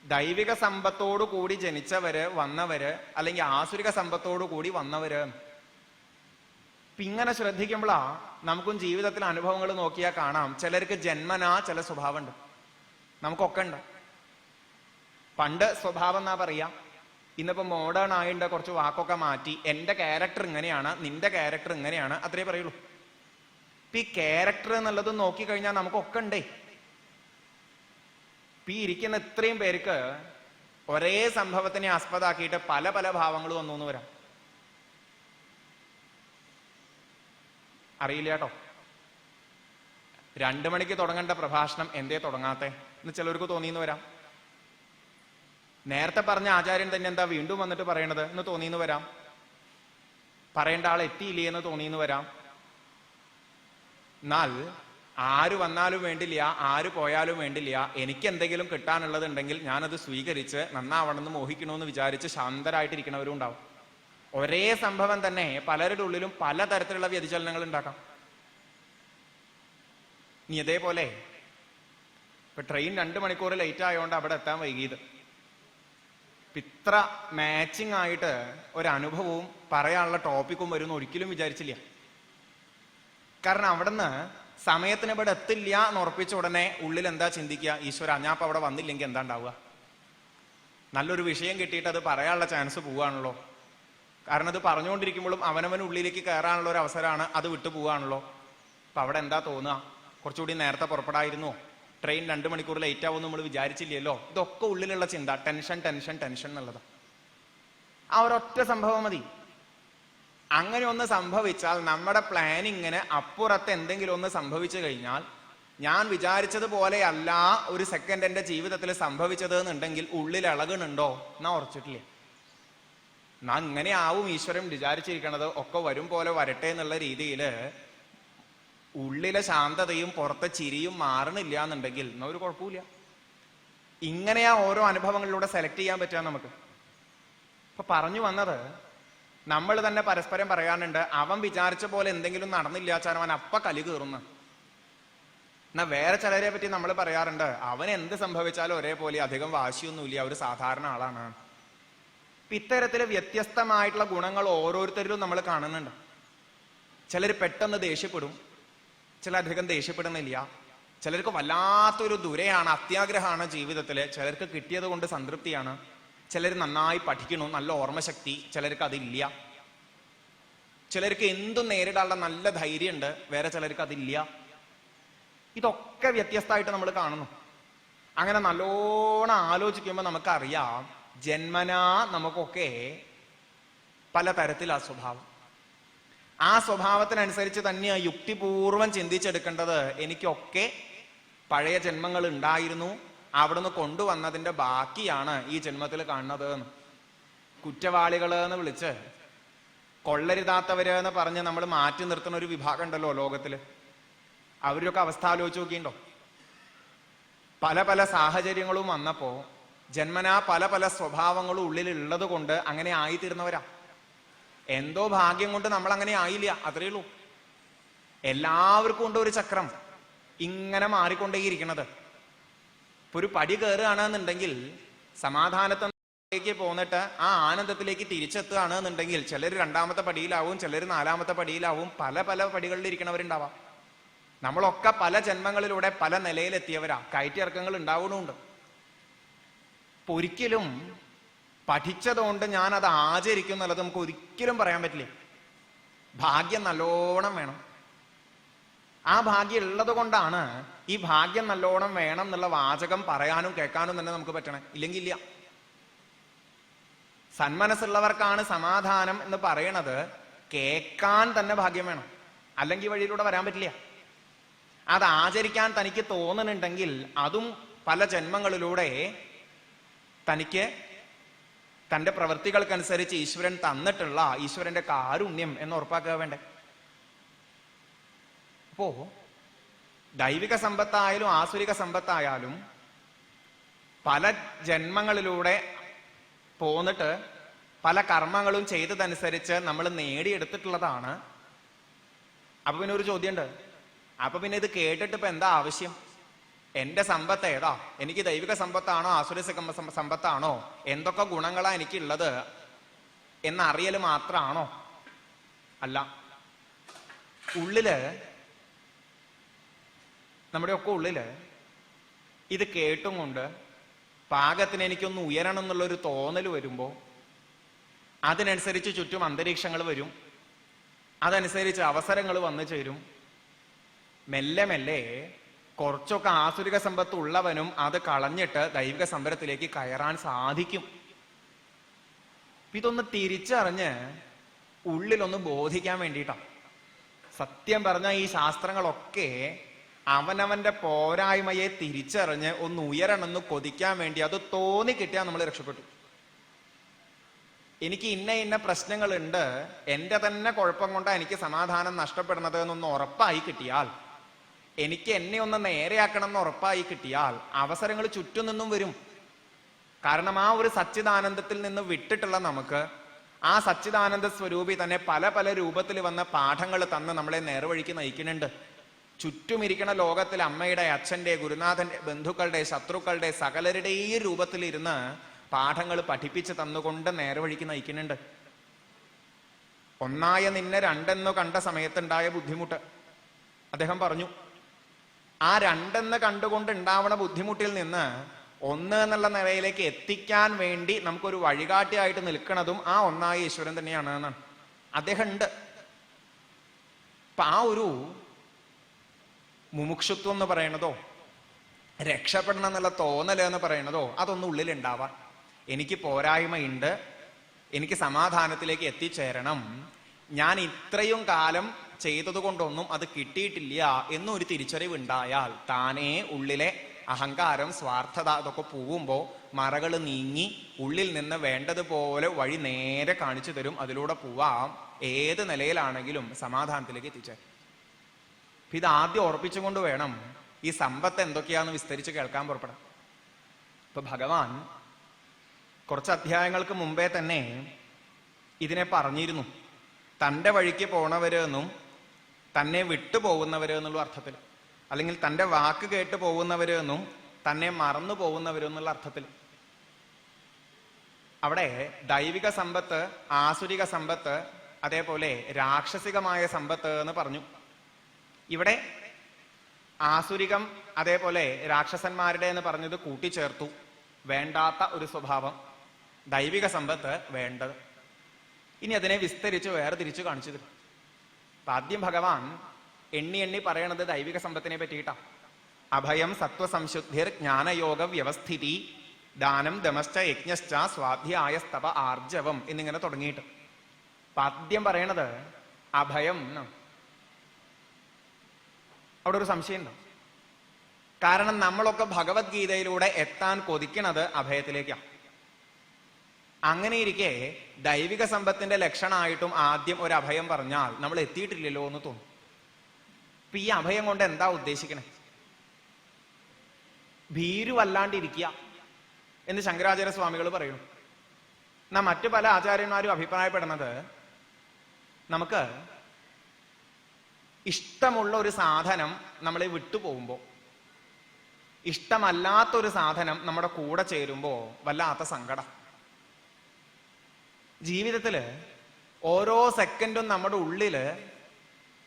ദൈവിക സമ്പത്തോടു കൂടി ജനിച്ചവര് വന്നവര് അല്ലെങ്കിൽ ആസുരിക സമ്പത്തോടു കൂടി വന്നവര്. ഇങ്ങനെ ശ്രദ്ധിക്കുമ്പോഴാ നമുക്കും ജീവിതത്തിൽ അനുഭവങ്ങൾ നോക്കിയാൽ കാണാം. ചിലർക്ക് ജന്മനാ ചില സ്വഭാവം ഉണ്ട്, നമുക്കൊക്കെ ഉണ്ട്. പണ്ട് സ്വഭാവം എന്നാ പറയാ, ഇന്നിപ്പോ മോഡേൺ ആയിട്ട് കുറച്ച് വാക്കൊക്കെ മാറ്റി എന്റെ ക്യാരക്ടർ ഇങ്ങനെയാണ്, നിന്റെ ക്യാരക്ടർ ഇങ്ങനെയാണ്, അത്രേ പറയുള്ളൂ. ഇപ്പൊ ഈ ക്യാരക്ടർ എന്നുള്ളത് നോക്കിക്കഴിഞ്ഞാൽ നമുക്കൊക്കെ ഉണ്ടേ. ഈ ഇരിക്കുന്ന ഇത്രയും പേർക്ക് ഒരേ സംഭവത്തിനെ ആസ്പദമാക്കിയിട്ട് പല പല ഭാവങ്ങൾ വന്നു എന്ന് വരാം. അറിയില്ല കേട്ടോ. 2 മണിക്ക് തുടങ്ങേണ്ട പ്രഭാഷണം എന്തേ തുടങ്ങാത്തെ എന്ന് ചിലർക്ക് തോന്നിയെന്ന് വരാം. നേരത്തെ പറഞ്ഞ ആചാര്യൻ തന്നെ എന്താ വീണ്ടും വന്നിട്ട് പറയണത് എന്ന് തോന്നിയെന്ന് വരാം. പറയേണ്ട ആൾ എത്തിയില്ലേ എന്ന് തോന്നിയെന്ന് വരാം. എന്നാൽ ആര് വന്നാലും വേണ്ടില്ല, ആര് പോയാലും വേണ്ടില്ല, എനിക്ക് എന്തെങ്കിലും കിട്ടാനുള്ളത് ഉണ്ടെങ്കിൽ ഞാനത് സ്വീകരിച്ച് നന്നാവണമെന്ന് മോഹിക്കണമെന്ന് വിചാരിച്ച് ശാന്തരായിട്ടിരിക്കുന്നവരും ഉണ്ടാവും. ഒരേ സംഭവം തന്നെ പലരുടെ ഉള്ളിലും പലതരത്തിലുള്ള വ്യതിചലനങ്ങൾ ഉണ്ടാക്കാം. ഇനി അതേപോലെ ഇപ്പൊ ട്രെയിൻ 2 മണിക്കൂർ ലേറ്റ് ആയതുകൊണ്ട് അവിടെ എത്താൻ വൈകിയത്. ഇത്ര മാച്ചിങ് ആയിട്ട് ഒരനുഭവവും പറയാനുള്ള ടോപ്പിക്കും വരുമെന്ന് ഒരിക്കലും വിചാരിച്ചില്ല. കാരണം അവിടുന്ന് സമയത്തിന് ഇവിടെ എത്തില്ല എന്ന് ഉറപ്പിച്ച ഉടനെ ഉള്ളിൽ എന്താ ചിന്തിക്കുക? ഈശ്വര, ഞാൻ ഇപ്പൊ അവിടെ വന്നില്ലെങ്കിൽ എന്താ ഉണ്ടാവുക? നല്ലൊരു വിഷയം കിട്ടിയിട്ട് അത് പറയാനുള്ള ചാൻസ് പോവുകയാണല്ലോ. കാരണം അത് പറഞ്ഞുകൊണ്ടിരിക്കുമ്പോഴും അവനവൻ ഉള്ളിലേക്ക് കയറാനുള്ള ഒരു അവസരമാണ്, അത് വിട്ടു പോവുകയാണല്ലോ. അപ്പൊ അവിടെ എന്താ തോന്നുക? കുറച്ചുകൂടി നേരത്തെ പുറപ്പെടായിരുന്നോ? ട്രെയിൻ 2 മണിക്കൂർ ലേറ്റ് ആവും നമ്മൾ വിചാരിച്ചില്ലല്ലോ. ഇതൊക്കെ ഉള്ളിലുള്ള ചിന്ത, ടെൻഷൻ ടെൻഷൻ ടെൻഷൻ എന്നുള്ളത്. ആ ഒരൊറ്റ സംഭവം മതി. അങ്ങനെ ഒന്ന് സംഭവിച്ചാൽ നമ്മുടെ പ്ലാനിങ്ങിന് അപ്പുറത്ത് എന്തെങ്കിലും ഒന്ന് സംഭവിച്ചു കഴിഞ്ഞാൽ, ഞാൻ വിചാരിച്ചതുപോലെയല്ല ഒരു സെക്കൻഡ് എന്റെ ജീവിതത്തിൽ സംഭവിച്ചത് എന്നുണ്ടെങ്കിൽ ഉള്ളിൽ ഇളകുന്നുണ്ടോ എന്നാ ഉറച്ചിട്ടില്ല. എന്നാ ഇങ്ങനെ ആവും ഈശ്വരൻ വിചാരിച്ചിരിക്കണത്, ഒക്കെ വരും പോലെ വരട്ടെ എന്നുള്ള രീതിയിൽ ഉള്ളിലെ ശാന്തതയും പുറത്തെ ചിരിയും മാറണില്ല എന്നുണ്ടെങ്കിൽ എന്നാ ഒരു കുഴപ്പമില്ല. ഇങ്ങനെയാ ഓരോ അനുഭവങ്ങളിലൂടെ സെലക്ട് ചെയ്യാൻ പറ്റുക നമുക്ക്. ഇപ്പൊ പറഞ്ഞു വന്നത്, നമ്മൾ തന്നെ പരസ്പരം പറയാനുണ്ട്, അവൻ വിചാരിച്ച പോലെ എന്തെങ്കിലും നടന്നില്ല ചാൻ അവൻ അപ്പ കലി കയറുന്ന. എന്നാ വേറെ ചിലരെ പറ്റി നമ്മൾ പറയാറുണ്ട്, അവൻ എന്ത് സംഭവിച്ചാലും ഒരേപോലെ, അധികം വാശിയൊന്നുമില്ല, അവർ സാധാരണ ആളാണ്. ഇത്തരത്തില് വ്യത്യസ്തമായിട്ടുള്ള ഗുണങ്ങൾ ഓരോരുത്തരിലും നമ്മൾ കാണുന്നുണ്ട്. ചിലർ പെട്ടെന്ന് ദേഷ്യപ്പെടും, ചിലധികം ദേഷ്യപ്പെടുന്നില്ല. ചിലർക്ക് വല്ലാത്തൊരു ദുരയാണ്, അത്യാഗ്രഹമാണ് ജീവിതത്തില്. ചിലർക്ക് കിട്ടിയത് കൊണ്ട് സംതൃപ്തിയാണ്. ചിലർ നന്നായി പഠിക്കണം, നല്ല ഓർമ്മശക്തി. ചിലർക്ക് അതില്ല. ചിലർക്ക് എന്തും നേരിടാനുള്ള നല്ല ധൈര്യമുണ്ട്, വേറെ ചിലർക്ക് അതില്ല. ഇതൊക്കെ വ്യത്യസ്തമായിട്ട് നമ്മൾ കാണുന്നു. അങ്ങനെ നല്ലോണം ആലോചിക്കുമ്പോൾ നമുക്കറിയാം, ജന്മനാ നമുക്കൊക്കെ പലതരത്തിലാ സ്വഭാവം. ആ സ്വഭാവത്തിനനുസരിച്ച് തന്നെയാണ് യുക്തിപൂർവം ചിന്തിച്ചെടുക്കേണ്ടത്. എനിക്കൊക്കെ പഴയ ജന്മങ്ങൾ ഉണ്ടായിരുന്നു, അവിടുന്ന് കൊണ്ടുവന്നതിന്റെ ബാക്കിയാണ് ഈ ജന്മത്തിൽ കാണുന്നത്. കുറ്റവാളികള് എന്ന് വിളിച്ച്, കൊള്ളരുതാത്തവര് എന്ന് പറഞ്ഞ് നമ്മൾ മാറ്റി നിർത്തുന്ന ഒരു വിഭാഗം ഉണ്ടല്ലോ ലോകത്തില്. അവരൊക്കെ അവസ്ഥ ആലോചിച്ച് നോക്കിയിട്ടുണ്ടോ? പല പല സാഹചര്യങ്ങളും വന്നപ്പോ ജന്മനാ പല പല സ്വഭാവങ്ങളും ഉള്ളിൽ ഉള്ളത് കൊണ്ട് അങ്ങനെ ആയിത്തീർന്നവരാ. എന്തോ ഭാഗ്യം കൊണ്ട് നമ്മൾ അങ്ങനെ ആയില്ല, അത്രയേ ഉള്ളൂ. എല്ലാവർക്കും ഉണ്ട് ഒരു ചക്രം ഇങ്ങനെ മാറിക്കൊണ്ടേയിരിക്കണത്. ഇപ്പൊ ഒരു പടി കയറുകയാണെന്നുണ്ടെങ്കിൽ സമാധാനത്തിലേക്ക് പോന്നിട്ട് ആ ആനന്ദത്തിലേക്ക് തിരിച്ചെത്തുകയാണ് എന്നുണ്ടെങ്കിൽ ചിലർ രണ്ടാമത്തെ പടിയിലാവും, ചിലർ നാലാമത്തെ പടിയിലാവും. പല പല പടികളിൽ ഇരിക്കണവരുണ്ടാവാം. നമ്മളൊക്കെ പല ജന്മങ്ങളിലൂടെ പല നിലയിലെത്തിയവരാ. കയറ്റിറക്കങ്ങൾ ഉണ്ടാവണമുണ്ട്. ഒരിക്കലും പഠിച്ചതുകൊണ്ട് ഞാൻ അത് ആചരിക്കും എന്നുള്ളത് നമുക്ക് ഒരിക്കലും പറയാൻ പറ്റില്ല. ഭാഗ്യം നല്ലോണം വേണം. ആ ഭാഗ്യം ഉള്ളത് കൊണ്ടാണ് ഈ ഭാഗ്യം നല്ലോണം വേണം എന്നുള്ള വാചകം പറയാനും കേൾക്കാനും തന്നെ നമുക്ക് പറ്റണേ. ഇല്ലെങ്കിൽ ഇല്ല. സന്മനസ്സുള്ളവർക്കാണ് സമാധാനം എന്ന് പറയണത്. കേൾക്കാൻ തന്നെ ഭാഗ്യം വേണം, അല്ലെങ്കിൽ വഴിയിലൂടെ വരാൻ പറ്റില്ല. അത് ആചരിക്കാൻ തനിക്ക് തോന്നുന്നുണ്ടെങ്കിൽ അതും പല ജന്മങ്ങളിലൂടെ തനിക്ക് തന്റെ പ്രവൃത്തികൾക്കനുസരിച്ച് ഈശ്വരൻ തന്നിട്ടുള്ള ഈശ്വരന്റെ കാരുണ്യം എന്ന് ഉറപ്പാക്കുക വേണ്ടേ. അപ്പോ ദൈവിക സമ്പത്തായാലും ആസുരിക സമ്പത്തായാലും പല ജന്മങ്ങളിലൂടെ പോന്നിട്ട് പല കർമ്മങ്ങളും ചെയ്തതനുസരിച്ച് നമ്മൾ നേടിയെടുത്തിട്ടുള്ളതാണ്. അപ്പൊ പിന്നെ ഒരു ചോദ്യമുണ്ട്, അപ്പൊ പിന്നെ ഇത് കേട്ടിട്ട് ഇപ്പൊ എന്താ ആവശ്യം? എന്റെ സമ്പത്ത് ഏതാ? എനിക്ക് ദൈവിക സമ്പത്താണോ ആസുര സമ്പത്താണോ, എന്തൊക്കെ ഗുണങ്ങളാ എനിക്കുള്ളത് എന്നറിയല് മാത്രമാണോ? അല്ല. ഉള്ളില്, നമ്മുടെ ഒക്കെ ഉള്ളില് ഇത് കേട്ടും കൊണ്ട് പാകത്തിന് എനിക്കൊന്ന് ഉയരണം എന്നുള്ളൊരു തോന്നൽ വരുമ്പോ അതിനനുസരിച്ച് ചുറ്റും അന്തരീക്ഷങ്ങൾ വരും, അതനുസരിച്ച് അവസരങ്ങൾ വന്നു ചേരും. മെല്ലെ മെല്ലെ കുറച്ചൊക്കെ ആസുരിക സമ്പത്ത് ഉള്ളവനും അത് കളഞ്ഞിട്ട് ദൈവിക സമ്പരത്തിലേക്ക് കയറാൻ സാധിക്കും. ഇതൊന്ന് തിരിച്ചറിഞ്ഞ് ഉള്ളിലൊന്ന് ബോധിക്കാൻ വേണ്ടിയിട്ടാണ്. സത്യം പറഞ്ഞ ഈ ശാസ്ത്രങ്ങളൊക്കെ അവനവന്റെ പോരായ്മയെ തിരിച്ചറിഞ്ഞ് ഒന്ന് ഉയരണമെന്ന് കൊതിക്കാൻ വേണ്ടി അത് തോന്നി കിട്ടിയാൽ നമ്മൾ രക്ഷപ്പെട്ടു. എനിക്ക് ഇന്ന ഇന്ന പ്രശ്നങ്ങളുണ്ട്, എന്റെ തന്നെ കുഴപ്പം കൊണ്ടാണ് എനിക്ക് സമാധാനം നഷ്ടപ്പെടുന്നത് എന്നൊന്ന് ഉറപ്പായി കിട്ടിയാൽ, എനിക്ക് എന്നെ ഒന്ന് നേരെയാക്കണം എന്ന് ഉറപ്പായി കിട്ടിയാൽ അവസരങ്ങൾ ചുറ്റും നിന്നും വരും. കാരണം ആ ഒരു സച്ചിദാനന്ദത്തിൽ നിന്ന് വിട്ടിട്ടുള്ള നമുക്ക് ആ സച്ചിദാനന്ദ സ്വരൂപി തന്നെ പല പല രൂപത്തിൽ വന്ന പാഠങ്ങൾ തന്ന് നമ്മളെ നേർവഴിക്ക് നയിക്കുന്നുണ്ട്. ചുറ്റുമിരിക്കണ ലോകത്തിൽ അമ്മയുടെ, അച്ഛന്റെ, ഗുരുനാഥന്റെ, ബന്ധുക്കളുടെ, ശത്രുക്കളുടെ സകലരുടെയും രൂപത്തിലിരുന്ന് പാഠങ്ങൾ പഠിപ്പിച്ച് തന്നുകൊണ്ട് നേർവഴിക്ക് നയിക്കുന്നുണ്ട്. ഒന്നായ നിന്നെ രണ്ടെന്നു കണ്ട സമയത്തുണ്ടായ ബുദ്ധിമുട്ട് അദ്ദേഹം പറഞ്ഞു. ആ രണ്ടെന്ന് കണ്ടുകൊണ്ട് ഉണ്ടാവണ ബുദ്ധിമുട്ടിൽ നിന്ന് ഒന്ന് എന്നുള്ള നിലയിലേക്ക് എത്തിക്കാൻ വേണ്ടി നമുക്കൊരു വഴികാട്ടിയായിട്ട് നിൽക്കുന്നതും ആ ഒന്നായ ഈശ്വരൻ തന്നെയാണ് എന്നാണ് അദ്ദേഹം ഉണ്ട്. അപ്പൊ ആ ഒരു മുമുക്ഷുത്വം എന്ന് പറയണതോ രക്ഷപ്പെടണം എന്നുള്ള തോന്നല് എന്ന് പറയണതോ അതൊന്നും ഉള്ളിലുണ്ടാവാൻ, എനിക്ക് പോരായ്മയുണ്ട്, എനിക്ക് സമാധാനത്തിലേക്ക് എത്തിച്ചേരണം, ഞാൻ ഇത്രയും കാലം ചെയ്തത് കൊണ്ടൊന്നും അത് കിട്ടിയിട്ടില്ല എന്നൊരു തിരിച്ചറിവ് ഉണ്ടായാൽ താനേ ഉള്ളിലെ അഹങ്കാരം, സ്വാർത്ഥത അതൊക്കെ പോവുമ്പോ മറകൾ നീങ്ങി ഉള്ളിൽ നിന്ന് വേണ്ടതുപോലെ വഴി നേരെ കാണിച്ചു തരും. അതിലൂടെ പോവാം. ഏത് നിലയിലാണെങ്കിലും സമാധാനത്തിലേക്ക് എത്തിച്ചേരും. ഇത് ആദ്യം ഉറപ്പിച്ചുകൊണ്ട് വേണം ഈ സമ്പത്ത് എന്തൊക്കെയാന്ന് വിസ്തരിച്ച് കേൾക്കാൻ പുറപ്പെടാം. ഇപ്പൊ ഭഗവാൻ കുറച്ച് അധ്യായങ്ങൾക്ക് മുമ്പേ തന്നെ ഇതിനെ പറഞ്ഞിരുന്നു. തൻ്റെ വഴിക്ക് പോണവര് എന്നും തന്നെ വിട്ടുപോകുന്നവര് എന്നുള്ള അർത്ഥത്തിൽ. അല്ലെങ്കിൽ തൻ്റെ വാക്ക് കേട്ട് പോകുന്നവരെന്നും തന്നെ മറന്നു പോകുന്നവരെന്നുള്ള അർത്ഥത്തിൽ. അവിടെ ദൈവിക സമ്പത്ത്, ആസുരിക സമ്പത്ത്, അതേപോലെ രാക്ഷസികമായ സമ്പത്ത് എന്ന് പറഞ്ഞു. ഇവിടെ ആസുരികം അതേപോലെ രാക്ഷസന്മാരുടെ എന്ന് പറഞ്ഞത് കൂട്ടിച്ചേർത്തു. വേണ്ടാത്ത ഒരു സ്വഭാവം, ദൈവിക സമ്പത്ത് വേണ്ടത്. ഇനി അതിനെ വിസ്തരിച്ച് വേറെ തിരിച്ചു കാണിച്ചു തരും. ആദ്യം ഭഗവാൻ എണ്ണി എണ്ണി പറയണത് ദൈവിക സമ്പത്തിനെ പറ്റിയിട്ടാ. അഭയം, സത്വസംശുദ്ധിർ, ജ്ഞാനയോഗ വ്യവസ്ഥിതി, ദാനം, ദമശ്ച, യജ്ഞശ്ച, സ്വാധ്യായ, സ്തപ, ആർജവം എന്നിങ്ങനെ തുടങ്ങിയിട്ട് ആദ്യം പറയണത് അഭയം. അവിടെ ഒരു സംശയമുണ്ടോ? കാരണം നമ്മളൊക്കെ ഭഗവത്ഗീതയിലൂടെ എത്താൻ കൊതിക്കണത് അഭയത്തിലേക്കാണ്. അങ്ങനെ ഇരിക്കെ ദൈവിക സമ്പത്തിന്റെ ലക്ഷണമായിട്ടും ആദ്യം ഒരു അഭയം പറഞ്ഞാൽ നമ്മൾ എത്തിയിട്ടില്ലല്ലോ എന്ന് തോന്നും. ഇപ്പൊ ഈ അഭയം കൊണ്ട് എന്താ ഉദ്ദേശിക്കണേ? ഭീരുവല്ലാണ്ടിരിക്കുക എന്ന് ശങ്കരാചാര്യ സ്വാമികൾ പറയുന്നു. എന്നാ മറ്റു പല ആചാര്യന്മാരും അഭിപ്രായപ്പെടുന്നത് നമുക്ക് ഇഷ്ടമുള്ള ഒരു സാധനം നമ്മളെ വിട്ടുപോകുമ്പോൾ, ഇഷ്ടമല്ലാത്തൊരു സാധനം നമ്മുടെ കൂടെ ചേരുമ്പോ വല്ലാത്ത സങ്കടം. ജീവിതത്തില് ഓരോ സെക്കൻഡും നമ്മുടെ ഉള്ളില്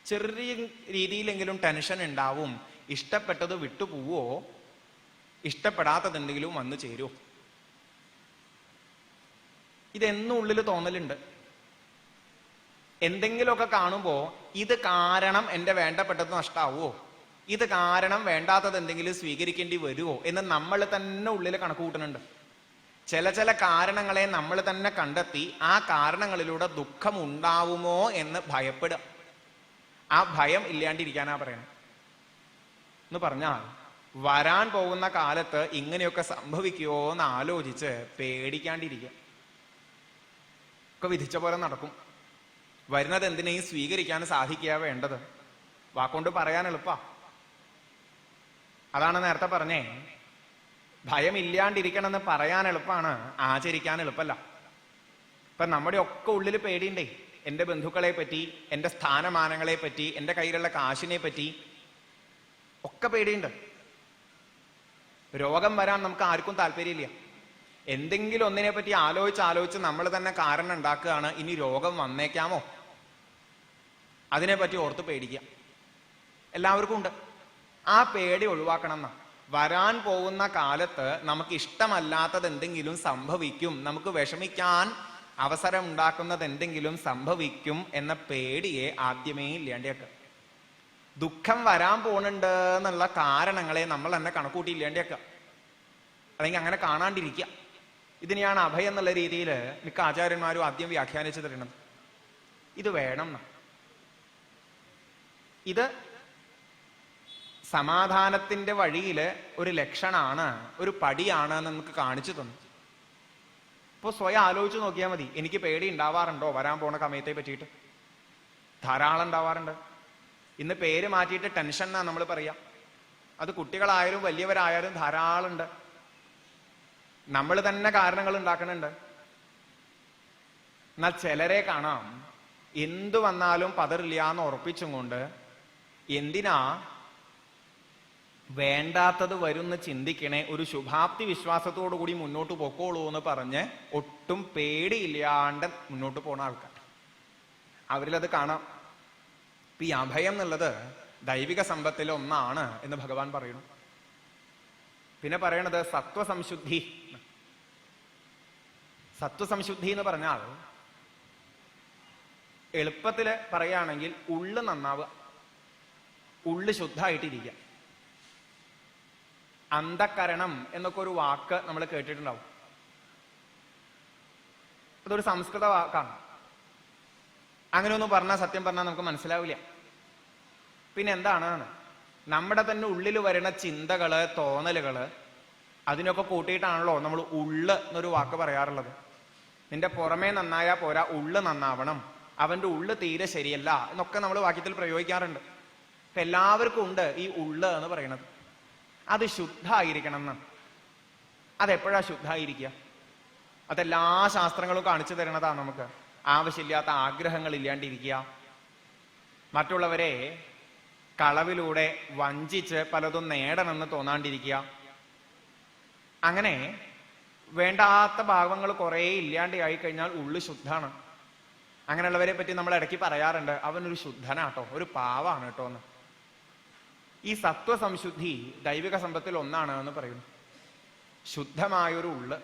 ചെറിയ രീതിയിലെങ്കിലും ടെൻഷൻ ഉണ്ടാവും. ഇഷ്ടപ്പെട്ടത് വിട്ടുപോവോ, ഇഷ്ടപ്പെടാത്തതെന്തെങ്കിലും വന്നു ചേരുമോ? ഇതെന്നും ഉള്ളിൽ തോന്നലുണ്ട്. എന്തെങ്കിലുമൊക്കെ കാണുമ്പോ ഇത് കാരണം എന്റെ വേണ്ടപ്പെട്ടത് നഷ്ടാവോ, ഇത് കാരണം വേണ്ടാത്തത് എന്തെങ്കിലും സ്വീകരിക്കേണ്ടി വരുമോ എന്ന് നമ്മൾ തന്നെ ഉള്ളിൽ കണക്ക് കൂട്ടുന്നുണ്ട്. ചില കാരണങ്ങളെ നമ്മൾ തന്നെ കണ്ടെത്തി ആ കാരണങ്ങളിലൂടെ ദുഃഖം ഉണ്ടാവുമോ എന്ന് ഭയപ്പെടുക. ആ ഭയം ഇല്ലാണ്ടിരിക്കാനാ പറയണേ. എന്ന് പറഞ്ഞാൽ വരാൻ പോകുന്ന കാലത്ത് ഇങ്ങനെയൊക്കെ സംഭവിക്കുമോ എന്ന് ആലോചിച്ച് പേടിക്കാണ്ടിരിക്കുക. ഒക്കെ വിധിച്ച പോലെ നടക്കും. വരുന്നത് എന്തിനേയും സ്വീകരിക്കാൻ സാധിക്കുക വേണ്ടത്. വാക്കുകൊണ്ട് പറയാൻ എളുപ്പാ. അതാണ് നേരത്തെ പറഞ്ഞേ, ഭയം ഇല്ലാണ്ടിരിക്കണമെന്ന് പറയാൻ എളുപ്പമാണ്, ആചരിക്കാൻ എളുപ്പമല്ല. ഇപ്പൊ നമ്മുടെ ഒക്കെ ഉള്ളിൽ പേടിയുണ്ടേ. എന്റെ ബന്ധുക്കളെ പറ്റി, എന്റെ സ്ഥാനമാനങ്ങളെ പറ്റി, എന്റെ കയ്യിലുള്ള കാശിനെ പറ്റി ഒക്കെ പേടിയുണ്ട്. രോഗം വരാൻ നമുക്ക് ആർക്കും താല്പര്യമില്ല. എന്തെങ്കിലും ഒന്നിനെ പറ്റി ആലോചിച്ച് നമ്മൾ തന്നെ കാരണം ഉണ്ടാക്കുകയാണ്. ഇനി രോഗം വന്നേക്കാമോ, അതിനെപ്പറ്റി ഓർത്ത് പേടിക്കുക. എല്ലാവർക്കും ഉണ്ട്. ആ പേടി ഒഴിവാക്കണം എന്നാ. വരാൻ പോകുന്ന കാലത്ത് നമുക്ക് ഇഷ്ടമല്ലാത്തത് എന്തെങ്കിലും സംഭവിക്കും, നമുക്ക് വിഷമിക്കാൻ അവസരം ഉണ്ടാക്കുന്നത് എന്തെങ്കിലും സംഭവിക്കും എന്ന പേടിയെ ആദ്യമേ ഇല്ലാണ്ടിയൊക്കെ. ദുഃഖം വരാൻ പോകുന്നുണ്ട് എന്നുള്ള കാരണങ്ങളെ നമ്മൾ തന്നെ കണക്കൂട്ടി ഇല്ലാണ്ടിയൊക്കെ, അല്ലെങ്കിൽ അങ്ങനെ കാണാണ്ടിരിക്കുക. ഇതിനെയാണ് അഭയം എന്നുള്ള രീതിയിൽ മിക്ക ആചാര്യന്മാരും ആദ്യം വ്യാഖ്യാനിച്ചു തരുന്നത്. ഇത് വേണം എന്നാ. ഇത് സമാധാനത്തിന്റെ വഴിയില് ഒരു ലക്ഷണാണ്, ഒരു പടിയാണ് എന്ന് നമുക്ക് കാണിച്ചു തന്നു. ഇപ്പൊ സ്വയം ആലോചിച്ച് നോക്കിയാൽ മതി. എനിക്ക് പേടി ഉണ്ടാവാറുണ്ടോ വരാൻ പോണ സമയത്തെ പറ്റിയിട്ട്? ധാരാളം ഉണ്ടാവാറുണ്ട്. ഇന്ന് പേര് മാറ്റിയിട്ട് ടെൻഷൻ എന്നാ നമ്മൾ പറയാം. അത് കുട്ടികളായാലും വലിയവരായാലും ധാരാളം ഉണ്ട്. നമ്മൾ തന്നെ കാരണങ്ങൾ ഉണ്ടാക്കുന്നുണ്ട്. എന്നാൽ ചിലരെ കാണാം എന്തു വന്നാലും പതറില്ല എന്ന് ഉറപ്പിച്ചും കൊണ്ട് എന്തിനാ വേണ്ടാത്തത് വരുന്ന് ചിന്തിക്കണേ, ഒരു ശുഭാപ്തി വിശ്വാസത്തോടു കൂടി മുന്നോട്ട് പൊക്കോളൂ എന്ന് പറഞ്ഞ് ഒട്ടും പേടിയില്ലാണ്ട് മുന്നോട്ട് പോണ ആൾക്കാർ, അവരിലത് കാണാം. ഇപ്പൊ ഈ അഭയം എന്നുള്ളത് ദൈവിക സമ്പത്തിൽ ഒന്നാണ് എന്ന് ഭഗവാൻ പറയുന്നു. പിന്നെ പറയണത് സത്വസംശുദ്ധി. സത്വസംശുദ്ധി എന്ന് പറഞ്ഞാൽ എളുപ്പത്തില് പറയുകയാണെങ്കിൽ ഉള്ളു നന്നാവുക, ഉള്ളു ശുദ്ധമായിട്ടിരിക്കുക. അന്ധകരണം എന്നൊക്കെ ഒരു വാക്ക് നമ്മൾ കേട്ടിട്ടുണ്ടാവും. അതൊരു സംസ്കൃത വാക്കാണ്. അങ്ങനെ ഒന്നും പറഞ്ഞാൽ സത്യം പറഞ്ഞാൽ നമുക്ക് മനസ്സിലാവില്ല. പിന്നെ എന്താണ് നമ്മുടെ തന്നെ ഉള്ളിൽ വരുന്ന ചിന്തകള്, തോന്നലുകള്, അതിനൊക്കെ കൂട്ടിയിട്ടാണല്ലോ നമ്മൾ ഉള്ള് എന്നൊരു വാക്ക് പറയാറുള്ളത്. നിന്റെ പുറമേ നന്നായാ പോരാ, ഉള്ള് നന്നാവണം, അവന്റെ ഉള്ള് തീരെ ശരിയല്ല എന്നൊക്കെ നമ്മൾ വാക്യത്തിൽ പ്രയോഗിക്കാറുണ്ട്. അപ്പൊ എല്ലാവർക്കും ഉണ്ട് ഈ ഉള്ള് എന്ന് പറയുന്നത്. അത് ശുദ്ധമായിരിക്കണം എന്ന്. അതെപ്പോഴാ ശുദ്ധമായിരിക്കുക? അതെല്ലാ ശാസ്ത്രങ്ങളും കാണിച്ചു തരണതാണ് നമുക്ക്. ആവശ്യമില്ലാത്ത ആഗ്രഹങ്ങൾ ഇല്ലാണ്ടിരിക്കുക, മറ്റുള്ളവരെ കളവിലൂടെ വഞ്ചിച്ച് പലതും നേടണമെന്ന് തോന്നാണ്ടിരിക്കുക. അങ്ങനെ വേണ്ടാത്ത ഭാവങ്ങൾ കുറേ ഇല്ലാണ്ടായി കഴിഞ്ഞാൽ ഉള്ളു ശുദ്ധാണ്. അങ്ങനെയുള്ളവരെ പറ്റി നമ്മൾ ഇടയ്ക്ക് പറയാറുണ്ട്, അവനൊരു ശുദ്ധനാട്ടോ, ഒരു പാവാണ് കേട്ടോ എന്ന്. ഈ സത്വസംശുദ്ധി ദൈവിക സമ്പത്തിൽ ഒന്നാണ് എന്ന് പറയുന്നു. ശുദ്ധമായൊരു ഉള്ള്,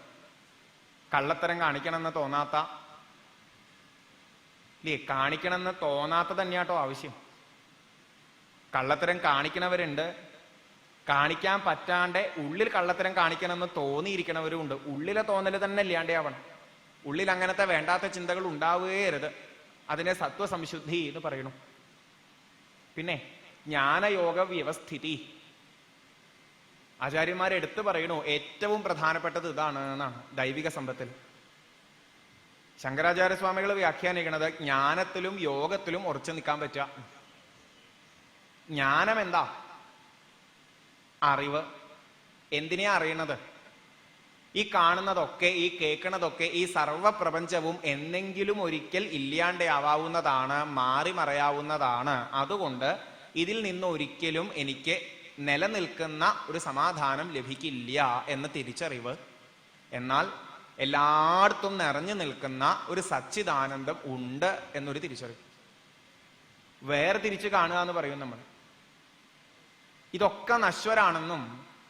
കള്ളത്തരം കാണിക്കണമെന്ന് തോന്നാത്ത, കാണിക്കണമെന്ന് തോന്നാത്ത തന്നെയാട്ടോ ആവശ്യം. കള്ളത്തരം കാണിക്കണവരുണ്ട്, കാണിക്കാൻ പറ്റാണ്ട് ഉള്ളിൽ കള്ളത്തരം കാണിക്കണമെന്ന് തോന്നിയിരിക്കണവരും ഉണ്ട്. ഉള്ളിലെ തോന്നല് തന്നെ ഇല്ലാണ്ടാവണം. ഉള്ളിൽ അങ്ങനത്തെ വേണ്ടാത്ത ചിന്തകൾ ഉണ്ടാവുകയരുത്. അതിനെ സത്വസംശുദ്ധി എന്ന് പറയുന്നു. പിന്നെ ജ്ഞാനയോഗ വ്യവസ്ഥിതി, ആചാര്യന്മാരെടുത്ത് പറയണു ഏറ്റവും പ്രധാനപ്പെട്ടത് ഇതാണ് എന്നാണ് ദൈവിക സമ്പത്തിൽ. ശങ്കരാചാര്യസ്വാമികൾ വ്യാഖ്യാനിക്കണത് ജ്ഞാനത്തിലും യോഗത്തിലും ഉറച്ചു നിൽക്കാൻ പറ്റുക. ജ്ഞാനം എന്താ? അറിവ്. എന്തിനെയാ അറിയണത്? ഈ കാണുന്നതൊക്കെ, ഈ കേൾക്കണതൊക്കെ, ഈ സർവപ്രപഞ്ചവും എന്നെങ്കിലും ഒരിക്കൽ ഇല്ലാണ്ടാവാവുന്നതാണ്, മാറി മറയാവുന്നതാണ്. അതുകൊണ്ട് ഇതിൽ നിന്ന് ഒരിക്കലും എനിക്ക് നിലനിൽക്കുന്ന ഒരു സമാധാനം ലഭിക്കില്ല എന്ന തിരിച്ചറിവ്. എന്നാൽ എല്ലായിടത്തും നിറഞ്ഞു നിൽക്കുന്ന ഒരു സച്ചിദാനന്ദം ഉണ്ട് എന്നൊരു തിരിച്ചറിവ്. വേറെ തിരിച്ചു കാണുക എന്ന് പറയും നമ്മൾ. ഇതൊക്കെ നശ്വരാണെന്നും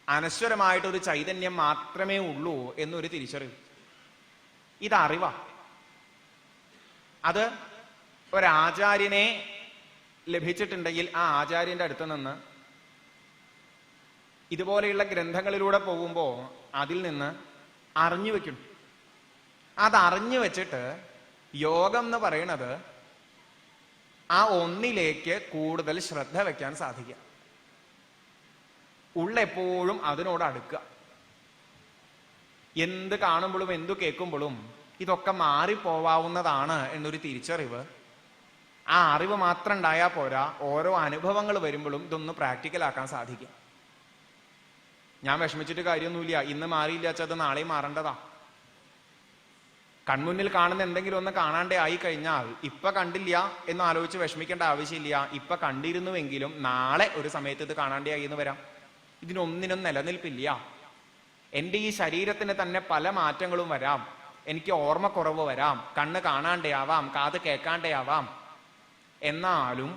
അനശ്വരമായിട്ടൊരു ചൈതന്യം മാത്രമേ ഉള്ളൂ എന്നൊരു തിരിച്ചറിവ്. ഇതറിവാ. അത് ഒരാചാര്യനെ ലഭിച്ചിട്ടുണ്ടെങ്കിൽ ആ ആചാര്യന്റെ അടുത്ത് നിന്ന് ഇതുപോലെയുള്ള ഗ്രന്ഥങ്ങളിലൂടെ പോകുമ്പോൾ അതിൽ നിന്ന് അറിഞ്ഞു വെക്കണം. അതറിഞ്ഞു വെച്ചിട്ട് യോഗം എന്ന് പറയുന്നത് ആ ഒന്നിലേക്ക് കൂടുതൽ ശ്രദ്ധ വെക്കാൻ സാധിക്കുക. ഉള്ളെപ്പോഴും അതിനോട് അടുക്കുക. എന്ത് കാണുമ്പോഴും എന്തു കേൾക്കുമ്പോഴും ഇതൊക്കെ മാറിപ്പോവാവുന്നതാണ് എന്നൊരു തിരിച്ചറിവ്. ആ അറിവ് മാത്രം ഉണ്ടായാൽ പോരാ, ഓരോ അനുഭവങ്ങൾ വരുമ്പോഴും ഇതൊന്ന് പ്രാക്ടിക്കലാക്കാൻ സാധിക്കും. ഞാൻ വിഷമിച്ചിട്ട് കാര്യമൊന്നുമില്ല, ഇന്ന് മാറിയില്ലാച്ചത് നാളെ മാറേണ്ടതാ. കൺമുന്നിൽ കാണുന്ന എന്തെങ്കിലും ഒന്ന് കാണാണ്ടേ ആയി കഴിഞ്ഞാൽ ഇപ്പൊ കണ്ടില്ല എന്ന് ആലോചിച്ച് വിഷമിക്കേണ്ട ആവശ്യമില്ല. ഇപ്പൊ കണ്ടിരുന്നുവെങ്കിലും നാളെ ഒരു സമയത്ത് ഇത് കാണാണ്ടേ ആയി എന്ന് വരാം. ഇതിനൊന്നിനും നിലനിൽപ്പില്ല. എൻ്റെ ഈ ശരീരത്തിന് തന്നെ പല മാറ്റങ്ങളും വരാം. എനിക്ക് ഓർമ്മക്കുറവ് വരാം, കണ്ണ് കാണാണ്ടേ ആവാം, കാത് കേൾക്കാണ്ടേ ആവാം. എന്നാലും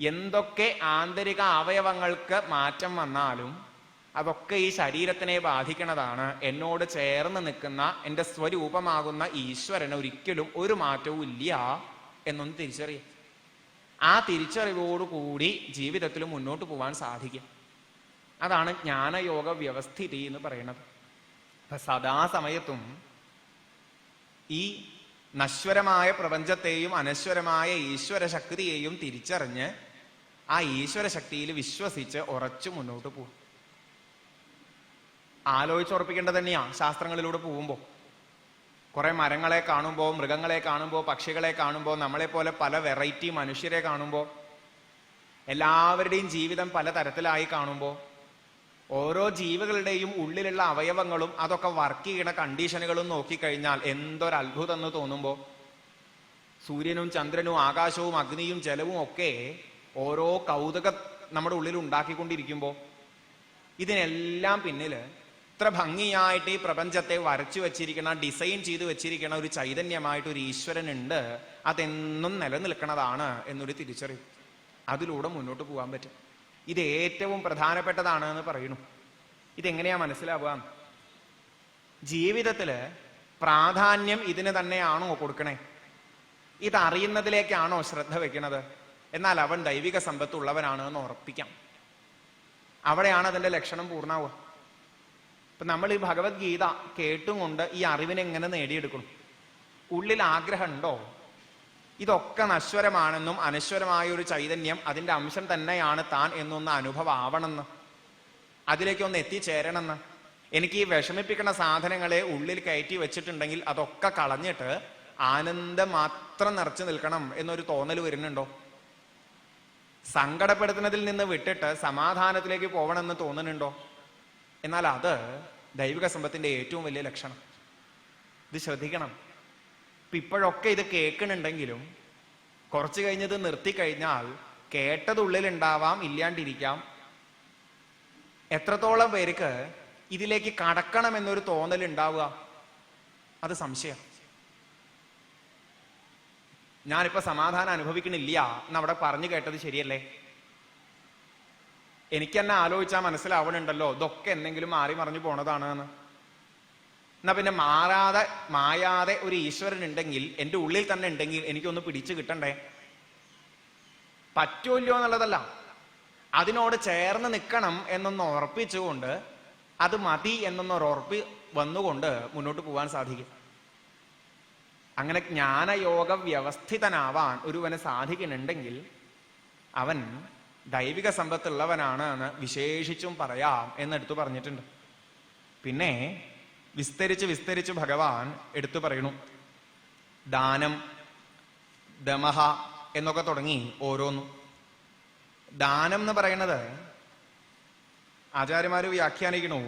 എന്തൊക്കെ ആന്തരിക അവയവങ്ങൾക്ക് മാറ്റം വന്നാലും അതൊക്കെ ഈ ശരീരത്തിനെ ബാധിക്കണതാണ്. എന്നോട് ചേർന്ന് നിൽക്കുന്ന എൻ്റെ സ്വരൂപമാകുന്ന ഈശ്വരന് ഒരിക്കലും ഒരു മാറ്റവും ഇല്ല എന്നൊന്ന് തിരിച്ചറിയും. ആ തിരിച്ചറിവോടുകൂടി ജീവിതത്തിൽ മുന്നോട്ട് പോകാൻ സാധിക്കും. അതാണ് ജ്ഞാനയോഗ വ്യവസ്ഥിതി എന്ന് പറയുന്നത്. അപ്പൊ സദാസമയത്തും ഈ നശ്വരമായ പ്രപഞ്ചത്തെയും അനശ്വരമായ ഈശ്വര ശക്തിയെയും തിരിച്ചറിഞ്ഞ് ആ ഈശ്വര ശക്തിയിൽ വിശ്വസിച്ച് ഉറച്ചു മുന്നോട്ട് പോകും. ആലോചിച്ചുറപ്പിക്കേണ്ടത് തന്നെയാ ശാസ്ത്രങ്ങളിലൂടെ പോകുമ്പോൾ. കുറെ മരങ്ങളെ കാണുമ്പോൾ, മൃഗങ്ങളെ കാണുമ്പോൾ, പക്ഷികളെ കാണുമ്പോൾ, നമ്മളെപ്പോലെ പല വെറൈറ്റി മനുഷ്യരെ കാണുമ്പോൾ, എല്ലാവരുടെയും ജീവിതം പലതരത്തിലായി കാണുമ്പോൾ, ഓരോ ജീവികളുടെയും ഉള്ളിലുള്ള അവയവങ്ങളും അതൊക്കെ വർക്ക് ചെയ്യണ കണ്ടീഷനുകളും നോക്കിക്കഴിഞ്ഞാൽ എന്തൊരത്ഭുതം എന്ന് തോന്നുമ്പോൾ, സൂര്യനും ചന്ദ്രനും ആകാശവും അഗ്നിയും ജലവും ഒക്കെ ഓരോ കൗതുക നമ്മുടെ ഉള്ളിൽ ഉണ്ടാക്കിക്കൊണ്ടിരിക്കുമ്പോൾ ഇതിനെല്ലാം പിന്നില് ഇത്ര ഭംഗിയായിട്ട് ഈ പ്രപഞ്ചത്തെ വരച്ചു വെച്ചിരിക്കണ, ഡിസൈൻ ചെയ്ത് വെച്ചിരിക്കണ ഒരു ചൈതന്യമായിട്ട് ഒരു ഈശ്വരനുണ്ട്. അതെന്നും നിലനിൽക്കണതാണ് എന്നൊരു തിരിച്ചറിവ്. അതിലൂടെ മുന്നോട്ട് പോകാൻ പറ്റും. ഇത് ഏറ്റവും പ്രധാനപ്പെട്ടതാണ് എന്ന് പറയുന്നു. ഇതെങ്ങനെയാ മനസ്സിലാവുക? ജീവിതത്തില് പ്രാധാന്യം ഇതിന് തന്നെയാണോ കൊടുക്കണേ? ഇതറിയുന്നതിലേക്കാണോ ശ്രദ്ധ വെക്കണത്? എന്നാൽ അവൻ ദൈവിക സമ്പത്തുള്ളവനാണ് എന്ന് ഉറപ്പിക്കാം. അവിടെയാണ് അതിന്റെ ലക്ഷണം പൂർണ്ണാവുക. ഇപ്പൊ നമ്മൾ ഈ ഭഗവത്ഗീത കേട്ടും കൊണ്ട് ഈ അറിവിനെ എങ്ങനെ നേടിയെടുക്കണം? ഉള്ളിൽ ആഗ്രഹം ഉണ്ടോ ഇതൊക്കെ നശ്വരമാണെന്നും അനശ്വരമായ ഒരു ചൈതന്യം അതിന്റെ അംശം തന്നെയാണ് താൻ എന്നൊന്ന് അനുഭവം ആവണമെന്ന്, അതിലേക്കൊന്ന് എത്തിച്ചേരണമെന്ന്? എനിക്ക് ഈ വിഷമിപ്പിക്കുന്ന സാധനങ്ങളെ ഉള്ളിൽ കയറ്റി വെച്ചിട്ടുണ്ടെങ്കിൽ അതൊക്കെ കളഞ്ഞിട്ട് ആനന്ദം മാത്രം നിറച്ചു നിൽക്കണം എന്നൊരു തോന്നൽ വരുന്നുണ്ടോ? സങ്കടപ്പെടുത്തുന്നതിൽ നിന്ന് വിട്ടിട്ട് സമാധാനത്തിലേക്ക് പോകണമെന്ന് തോന്നുന്നുണ്ടോ? എന്നാൽ അത് ദൈവിക സമ്പത്തിന്റെ ഏറ്റവും വലിയ ലക്ഷണം. ഇത് ശ്രദ്ധിക്കണം. ഇപ്പോഴൊക്കെ ഇത് കേൾക്കണുണ്ടെങ്കിലും കുറച്ചു കഴിഞ്ഞത് നിർത്തിക്കഴിഞ്ഞാൽ കേട്ടതുള്ളിലുണ്ടാവാം, ഇല്ലാണ്ടിരിക്കാം. എത്രത്തോളം പേർക്ക് ഇതിലേക്ക് കടക്കണം എന്നൊരു തോന്നൽ ഉണ്ടാവുക, അത് സംശയം. ഞാനിപ്പോ സമാധാനം അനുഭവിക്കണില്ല എന്നവിടെ പറഞ്ഞു കേട്ടത് ശരിയല്ലേ? എനിക്ക് തന്നെ ആലോചിച്ചാൽ മനസ്സിലാവണുണ്ടല്ലോ ഇതൊക്കെ എന്തെങ്കിലും മാറി മറിഞ്ഞു പോണതാണ് എന്ന്. എന്നാ പിന്നെ മായാതെ ഒരു ഈശ്വരൻ ഉണ്ടെങ്കിൽ, എൻ്റെ ഉള്ളിൽ തന്നെ ഉണ്ടെങ്കിൽ എനിക്കൊന്ന് പിടിച്ചു കിട്ടണ്ടേ? പറ്റൂല്ലോ എന്നുള്ളതല്ല, അതിനോട് ചേർന്ന് നിൽക്കണം എന്നൊന്ന് ഉറപ്പിച്ചുകൊണ്ട്, അത് മതി എന്നൊന്നൊരു ഉറപ്പ് വന്നുകൊണ്ട് മുന്നോട്ട് പോകാൻ സാധിക്കും. അങ്ങനെ ജ്ഞാനയോഗ വ്യവസ്ഥിതനാവാൻ ഒരുവന് സാധിക്കുന്നുണ്ടെങ്കിൽ അവൻ ദൈവിക സമ്പത്തുള്ളവനാണ് എന്ന് വിശേഷിച്ചും പറയാം എന്നെടുത്തു പറഞ്ഞിട്ടുണ്ട്. പിന്നെ വിസ്തരിച്ച് ഭഗവാൻ എടുത്തു പറയണു. ദാനം, ദമഹ എന്നൊക്കെ തുടങ്ങി ഓരോന്നും. ദാനം എന്ന് പറയുന്നത് ആചാര്യന്മാര് വ്യാഖ്യാനിക്കണു,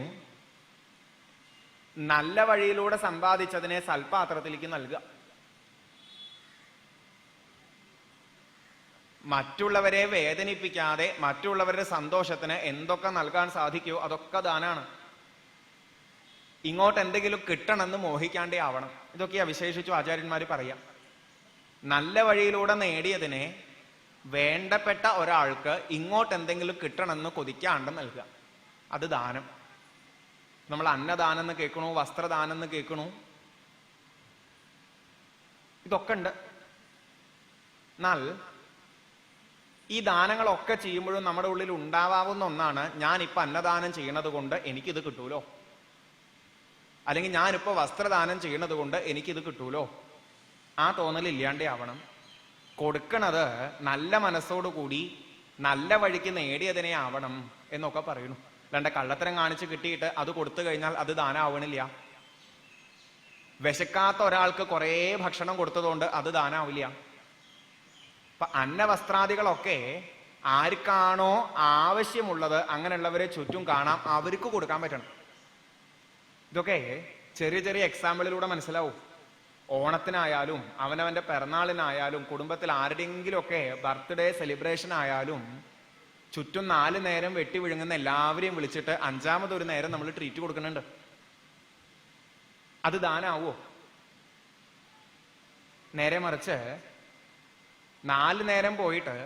നല്ല വഴിയിലൂടെ സമ്പാദിച്ചതിനെ സൽപാത്രത്തിലേക്ക് നൽകുക. മറ്റുള്ളവരെ വേദനിപ്പിക്കാതെ മറ്റുള്ളവരുടെ സന്തോഷത്തിന് എന്തൊക്കെ നൽകാൻ സാധിക്കുമോ അതൊക്കെ ദാനാണ്. ഇങ്ങോട്ട് എന്തെങ്കിലും കിട്ടണമെന്ന് മോഹിക്കാണ്ടേ ആവണം. ഇതൊക്കെയാ വിശേഷിച്ചു ആചാര്യന്മാര് പറയാം. നല്ല വഴിയിലൂടെ നേടിയതിനെ വേണ്ടപ്പെട്ട ഒരാൾക്ക് ഇങ്ങോട്ട് എന്തെങ്കിലും കിട്ടണമെന്ന് കൊതിക്കാണ്ട് നൽകുക, അത് ദാനം. നമ്മൾ അന്നദാനം എന്ന് കേൾക്കണു, വസ്ത്രദാനം എന്ന് കേൾക്കണു, ഇതൊക്കെ ഉണ്ട്. എന്നാൽ ഈ ദാനങ്ങളൊക്കെ ചെയ്യുമ്പോഴും നമ്മുടെ ഉള്ളിൽ ഉണ്ടാവാവുന്ന ഒന്നാണ്, ഞാനിപ്പോൾ അന്നദാനം ചെയ്യണത് കൊണ്ട് എനിക്കിത് കിട്ടൂലോ, അല്ലെങ്കിൽ ഞാനിപ്പോൾ വസ്ത്രദാനം ചെയ്യണത് കൊണ്ട് എനിക്കിത് കിട്ടൂലോ. ആ തോന്നലില്ലാണ്ടേ ആവണം. കൊടുക്കണത് നല്ല മനസ്സോടുകൂടി നല്ല വഴിക്ക് നേടിയതിനെ ആവണം എന്നൊക്കെ പറയുന്നു. അല്ലാണ്ട് കള്ളത്തരം കാണിച്ച് കിട്ടിയിട്ട് അത് കൊടുത്തു കഴിഞ്ഞാൽ അത് ദാനാവണില്ല. വിശക്കാത്ത ഒരാൾക്ക് കുറേ ഭക്ഷണം കൊടുത്തതുകൊണ്ട് അത് ദാനാവില്ല. അപ്പൊ അന്നവസ്ത്രാദികളൊക്കെ ആർക്കാണോ ആവശ്യമുള്ളത് അങ്ങനെയുള്ളവരെ ചുറ്റും കാണാം, അവർക്ക് കൊടുക്കാൻ പറ്റണം. ഇതൊക്കെ ചെറിയ ചെറിയ എക്സാമ്പിളിലൂടെ മനസ്സിലാവും. ഓണത്തിനായാലും അവനവന്റെ പിറന്നാളിനായാലും കുടുംബത്തിൽ ആരുടെയെങ്കിലുമൊക്കെ ബർത്ത്ഡേ സെലിബ്രേഷൻ ആയാലും ചുറ്റും 4 നേരം വെട്ടി വിഴുങ്ങുന്ന എല്ലാവരെയും വിളിച്ചിട്ട് 5ാമതൊരു നേരം നമ്മൾ ട്രീറ്റ് കൊടുക്കുന്നുണ്ട്. അത് ദാനാവോ? നേരെ മറിച്ച് 4 നേരം പോയിട്ട്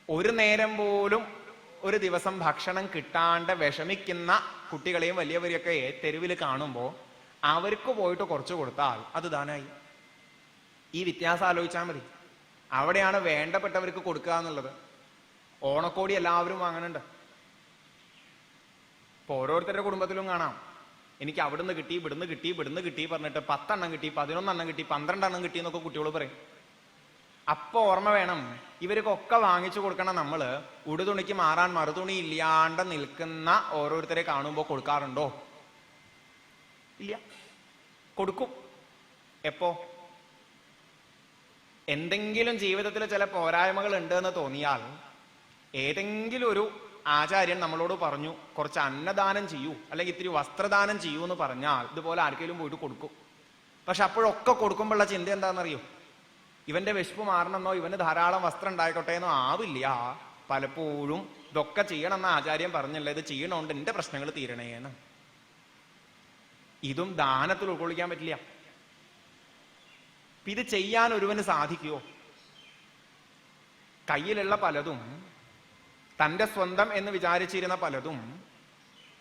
1 നേരം പോലും ഒരു ദിവസം ഭക്ഷണം കിട്ടാണ്ട് വിഷമിക്കുന്ന കുട്ടികളെയും വലിയവരെയൊക്കെ തെരുവിൽ കാണുമ്പോൾ അവർക്ക് പോയിട്ട് കുറച്ച് കൊടുത്താൽ അത് ദാനായി. ഈ വ്യത്യാസം ആലോചിച്ചാൽ മതി. അവിടെയാണ് വേണ്ടപ്പെട്ടവർക്ക് കൊടുക്കുക എന്നുള്ളത്. ഓണക്കോടി എല്ലാവരും വാങ്ങുന്നുണ്ട്. ഇപ്പൊ ഓരോരുത്തരുടെ കുടുംബത്തിലും കാണാം, എനിക്ക് അവിടുന്ന് കിട്ടി, ഇവിടുന്ന് കിട്ടി പറഞ്ഞിട്ട് 10 എണ്ണം കിട്ടി, 11 എണ്ണം കിട്ടി, 12 എണ്ണം കിട്ടി എന്നൊക്കെ കുട്ടികൾ പറയും. അപ്പൊ ഓർമ്മ വേണം, ഇവർക്കൊക്കെ വാങ്ങിച്ചു കൊടുക്കണം. നമ്മള് ഉടുതുണിക്ക് മാറാൻ മറുതുണി ഇല്ലാണ്ട് നിൽക്കുന്ന ഓരോരുത്തരെ കാണുമ്പോൾ കൊടുക്കാറുണ്ടോ? ഇല്ല. കൊടുക്കും. എപ്പോ? എന്തെങ്കിലും ജീവിതത്തിൽ ചില പോരായ്മകൾ ഉണ്ട് എന്ന് തോന്നിയാൽ ഏതെങ്കിലും ഒരു ആചാര്യൻ നമ്മളോട് പറഞ്ഞു കുറച്ച് അന്നദാനം ചെയ്യൂ അല്ലെങ്കിൽ ഇത്തിരി വസ്ത്രദാനം ചെയ്യൂ എന്ന് പറഞ്ഞാൽ ഇതുപോലെ ആർക്കെങ്കിലും പോയിട്ട് കൊടുക്കും. പക്ഷെ അപ്പോഴൊക്കെ കൊടുക്കുമ്പോഴുള്ള ചിന്ത എന്താണെന്നറിയോ? ഇവന്റെ വിശപ്പ് മാറണമെന്നോ ഇവന് ധാരാളം വസ്ത്രം ഉണ്ടായിക്കോട്ടെ എന്നോ ആവില്ല. പലപ്പോഴും ഇതൊക്കെ ചെയ്യണമെന്ന ആചാര്യൻ പറഞ്ഞില്ല, ഇത് ചെയ്യണോണ്ട് എന്റെ പ്രശ്നങ്ങൾ തീരണേന്ന്. ഇതും ദാനത്തിൽ ഉൾക്കൊള്ളിക്കാൻ പറ്റില്ല. ഇത് ചെയ്യാൻ ഒരുവന് സാധിക്കുമോ? കയ്യിലുള്ള പലതും, തന്റെ സ്വന്തം എന്ന് വിചാരിച്ചിരുന്ന പലതും